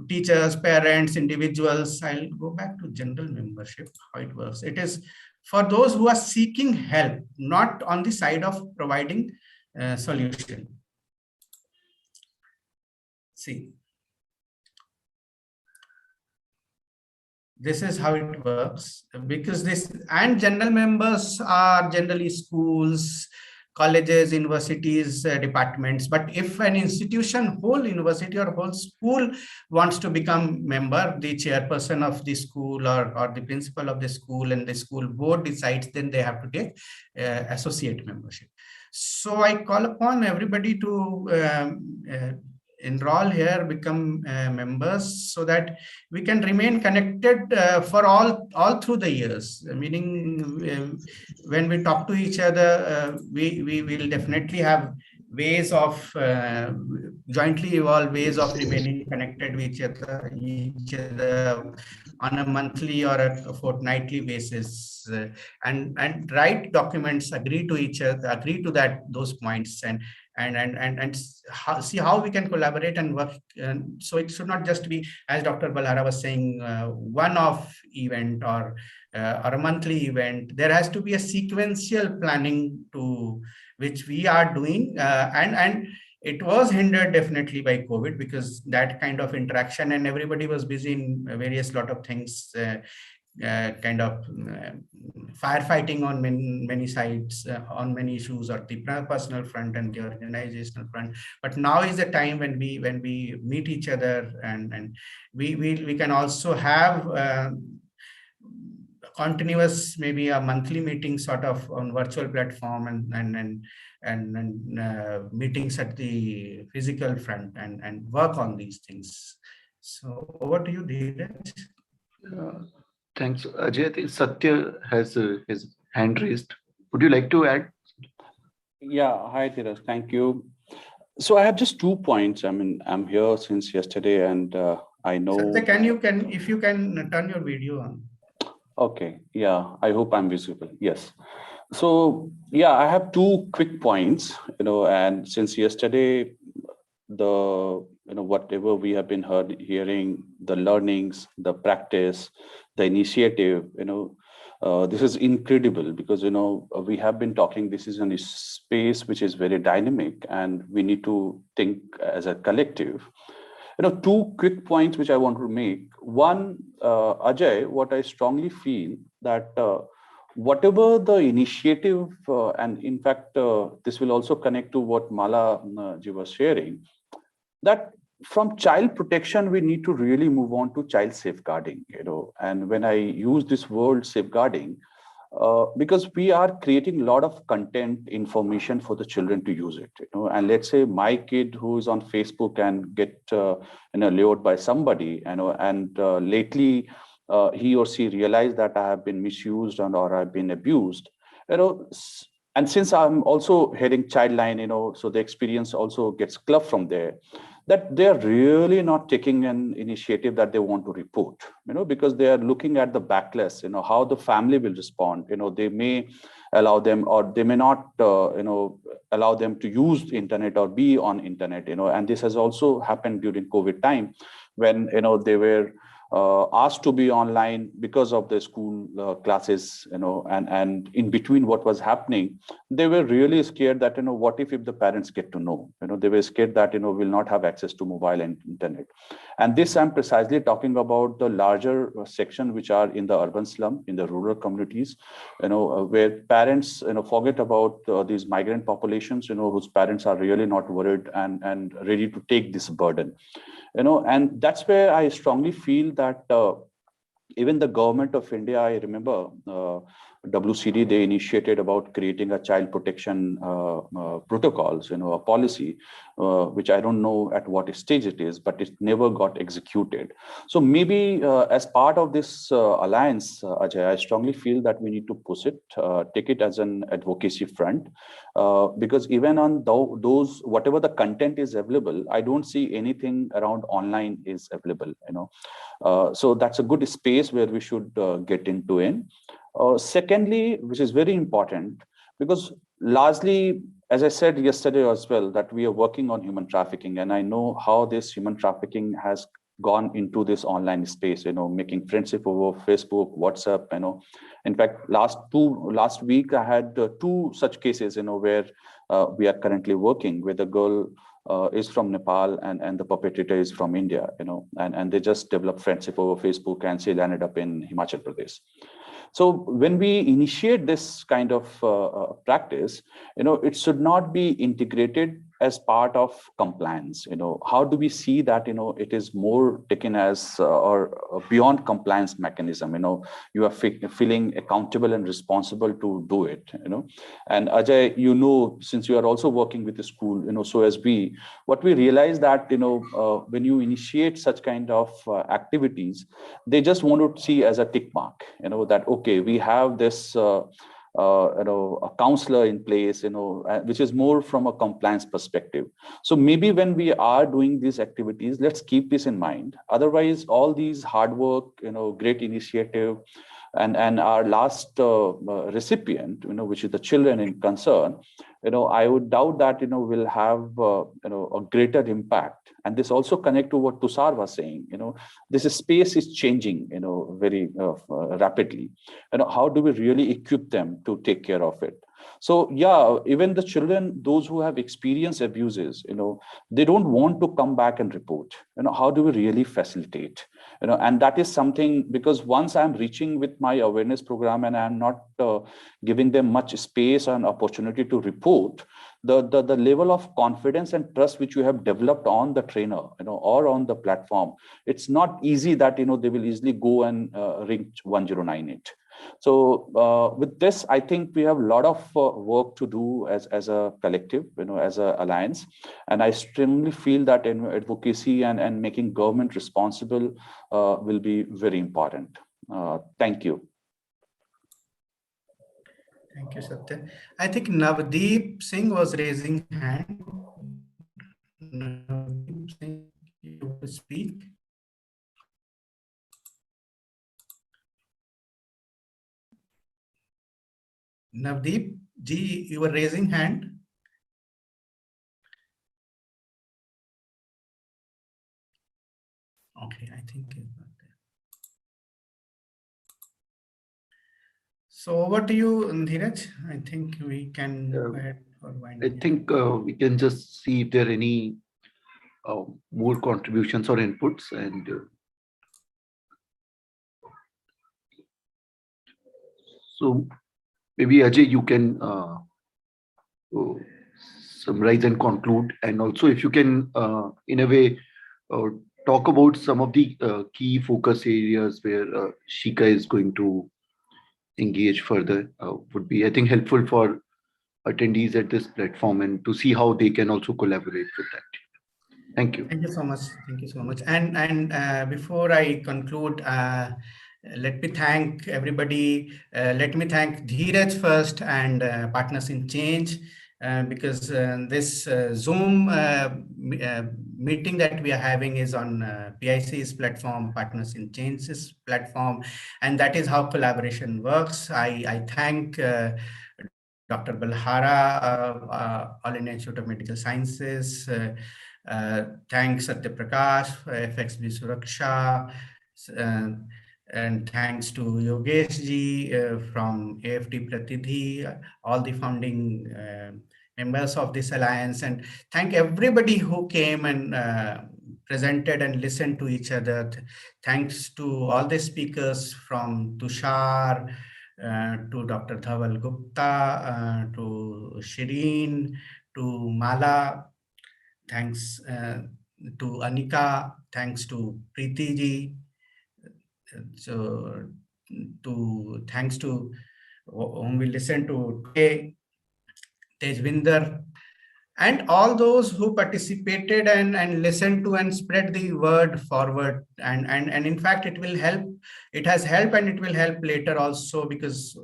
teachers, parents, individuals. I'll go back to general membership, how it works. It is for those who are seeking help, not on the side of providing solution. See, this is how it works, because this, and general members are generally schools, colleges, universities, departments. But if an institution, whole university or whole school wants to become member, the chairperson of the school or the principal of the school and the school board decides, then they have to take associate membership. So I call upon everybody to enroll here, become members, so that we can remain connected for all through the years. Meaning, when we talk to each other, we will definitely have ways of jointly evolve ways of remaining connected with each other on a monthly or a fortnightly basis, and write documents, agree to each other, agree to those points, and see how we can collaborate and work. And so it should not just be, as Dr. Balhara was saying, one-off event or a monthly event. There has to be a sequential planning to which we are doing, and It was hindered definitely by COVID, because that kind of interaction, and everybody was busy in various lot of things, kind of firefighting on many sides, on many issues, or the personal front and the organizational front. But now is the time when we meet each other, and we can also have continuous, maybe a monthly meeting sort of on virtual platform, and meetings at the physical front, and work on these things. So over to you, Dheeraj. Thanks, Ajay. I think Satya has his hand raised. Would you like to add? Yeah, hi, Dheeraj. Thank you. So I have just 2 points. I mean, I'm here since yesterday, and I know. Satya, if you can turn your video on. Okay, yeah, I hope I'm visible. Yes. So yeah, I have 2 quick points, and since yesterday, whatever we have been hearing, the learnings, the practice, the initiative, this is incredible, because we have been talking, this is a space which is very dynamic, and we need to think as a collective. 2 quick points which I want to make. One, Ajay, what I strongly feel that whatever the initiative, and in fact, this will also connect to what Mala ji was sharing, that from child protection, we need to really move on to child safeguarding, and when I use this word safeguarding, because we are creating a lot of content information for the children to use it, and let's say my kid who is on Facebook and get lured by somebody, and lately he or she realized that I have been misused or I've been abused, and since I'm also heading Childline, so the experience also gets clubbed from there, that they're really not taking an initiative that they want to report, because they are looking at the backlash, how the family will respond. They may allow them, or they may not, allow them to use the internet or be on internet, and this has also happened during COVID time, when, they were asked to be online because of the school classes, and in between what was happening, they were really scared that, what if the parents get to know, they were scared that, will not have access to mobile and internet. And this, I'm precisely talking about the larger section, which are in the urban slum, in the rural communities, where parents, forget about these migrant populations, whose parents are really not worried and ready to take this burden. And that's where I strongly feel that even the government of India, I remember WCD, they initiated about creating a child protection protocols, a policy, which I don't know at what stage it is, but it never got executed. So maybe as part of this alliance, Ajay, I strongly feel that we need to push it, take it as an advocacy front, because even on those, whatever the content is available, I don't see anything around online is available, so that's a good space where we should get into in. Secondly, which is very important, because largely, as I said yesterday as well, that we are working on human trafficking, and I know how this human trafficking has gone into this online space, making friendship over Facebook, WhatsApp, in fact, last week I had 2 such cases, where we are currently working, where the girl is from Nepal and the perpetrator is from India, and they just developed friendship over Facebook, and she landed up in Himachal Pradesh. So when we initiate this kind of practice, it should not be integrated as part of compliance. How do we see that, it is more taken as or beyond compliance mechanism, you are feeling accountable and responsible to do it, and Ajay, since you are also working with the school, so as what we realize that, when you initiate such kind of activities, they just want to see as a tick mark, that, okay, we have this, a counselor in place, which is more from a compliance perspective. So maybe when we are doing these activities, let's keep this in mind. Otherwise, all these hard work, great initiative, and our last recipient, which is the children in concern, I would doubt that, will have, a greater impact. And this also connect to what Tushar was saying, this space is changing, very rapidly. How do we really equip them to take care of it? So yeah, even the children, those who have experienced abuses, they don't want to come back and report. How do we really facilitate? And that is something, because once I'm reaching with my awareness program and I'm not giving them much space and opportunity to report, the level of confidence and trust which you have developed on the trainer, or on the platform, it's not easy that, they will easily go and ring 1098. So with this, I think we have a lot of work to do as a collective, as an alliance. And I strongly feel that advocacy and making government responsible will be very important. Thank you. Thank you, Satya. I think Navdeep Singh was raising hand. Navdeep Singh, you want to speak? Navdeep ji, you were raising hand. Okay, I think he's not there. So over to you, Dheeraj. I think we can go ahead for winding. I think we can just see if there are any more contributions or inputs, and so maybe Ajay, you can summarize and conclude, and also if you can in a way talk about some of the key focus areas where Shicaa is going to engage further, would be, I think, helpful for attendees at this platform and to see how they can also collaborate with that. Thank you. Thank you so much. Thank you so much. And before I conclude, let me thank everybody. Let me thank Dheeraj first and Partners in Change, because this Zoom meeting that we are having is on PIC's platform, Partners in Change's platform, and that is how collaboration works. I thank Dr. Balhara, All India Institute of Medical Sciences. Thanks Satya Prakash, FXB Suraksha, and thanks to Yogesh ji from AFT Pratidhi, all the founding members of this alliance, and thank everybody who came and presented and listened to each other. Thanks to all the speakers, from Tushar to Dr. Dhaval Gupta, to Shireen, to Mala. Thanks to Anika, thanks to Preeti ji. So thanks to whom we listened to today, Tejvinder, and all those who participated and listened to and spread the word forward. And in fact, it will help. It has helped and it will help later also, because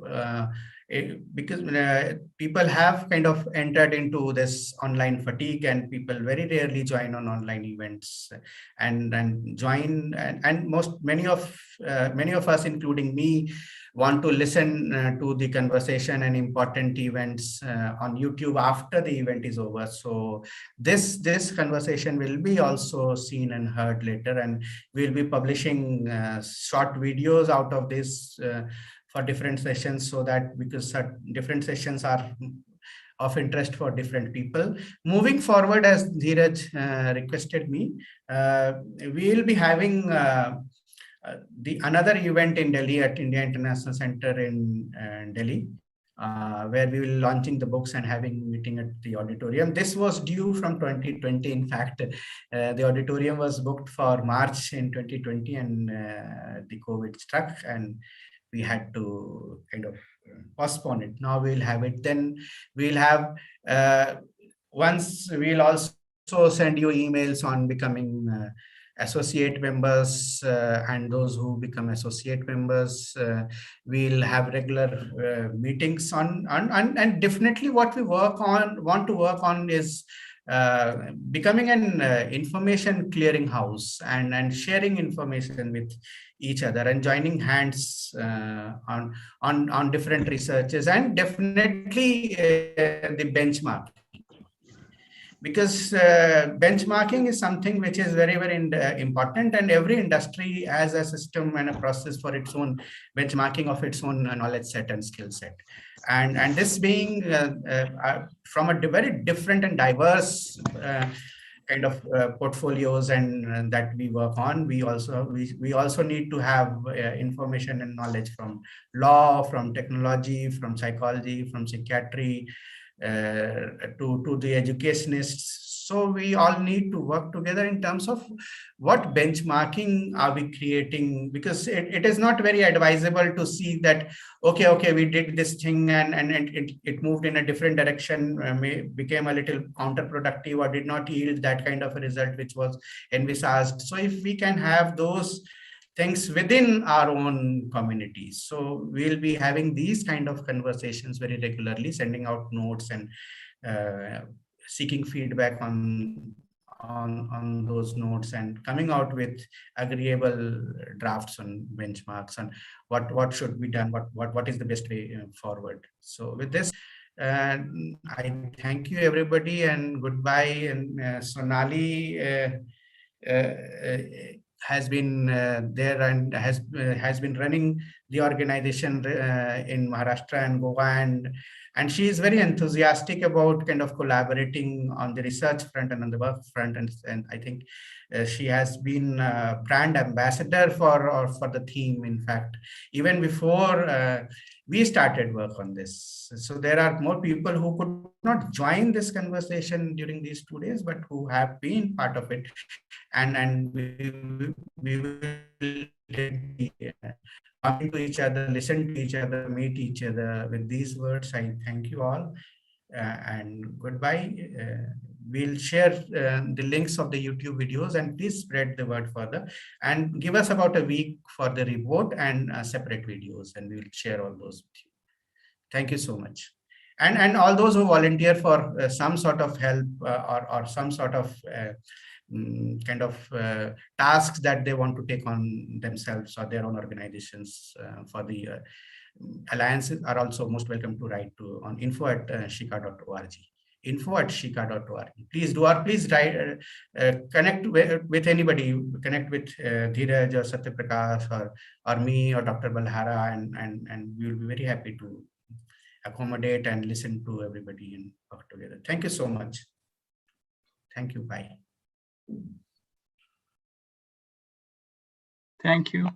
people have kind of entered into this online fatigue, and people very rarely join on online events and join, and many of us, including me, want to listen to the conversation and important events on YouTube after the event is over. So this conversation will be also seen and heard later, and we'll be publishing short videos out of this for different sessions, so that, because different sessions are of interest for different people. Moving forward, as Dheeraj requested me, we will be having another event in Delhi at India International Center in Delhi, where we will launching the books and having meeting at the auditorium. This was due from 2020. In fact, the auditorium was booked for March in 2020, and the COVID struck, and we had to kind of postpone it. Now we'll have it. Then we'll have once we'll also send you emails on becoming associate members, and those who become associate members, we'll have regular meetings on and definitely what we want to work on is becoming an information clearinghouse and sharing information with each other and joining hands on different researches, and definitely the benchmark. because benchmarking is something which is very, very important, and every industry has a system and a process for its own benchmarking of its own knowledge set and skill set. And this being from a very different and diverse kind of portfolios and that we work on, we also need to have information and knowledge from law, from technology, from psychology, from psychiatry, to the educationists. So we all need to work together in terms of what benchmarking are we creating, because it is not very advisable to see that, okay, we did this thing and it moved in a different direction, became a little counterproductive or did not yield that kind of a result which was envisaged. So if we can have those things within our own communities. So we'll be having these kind of conversations very regularly, sending out notes and seeking feedback on those notes and coming out with agreeable drafts on benchmarks and what should be done, what is the best way forward. So with this, I thank you everybody and goodbye. And Sonali has been there and has been running the organization in Maharashtra and Goa, and she is very enthusiastic about kind of collaborating on the research front and on the work front, and I think she has been a brand ambassador for the theme. In fact, even before we started work on this. So there are more people who could not join this conversation during these 2 days, but who have been part of it. And we will come to each other, listen to each other, meet each other. With these words, I thank you all and goodbye. We'll share the links of the YouTube videos, and please spread the word further and give us about a week for the report and separate videos, and we will share all those with you. Thank you so much. And all those who volunteer for some sort of help or some sort of kind of tasks that they want to take on themselves or their own organizations for the alliances are also most welcome to write to on info@shicaa.org. info@shicaa.org. Please do, or please write, connect with anybody, connect with Dheeraj or Satyaprakash or me or Dr. Balhara, and we will be very happy to accommodate and listen to everybody and work together. Thank you so much. Thank you. Bye. Thank you.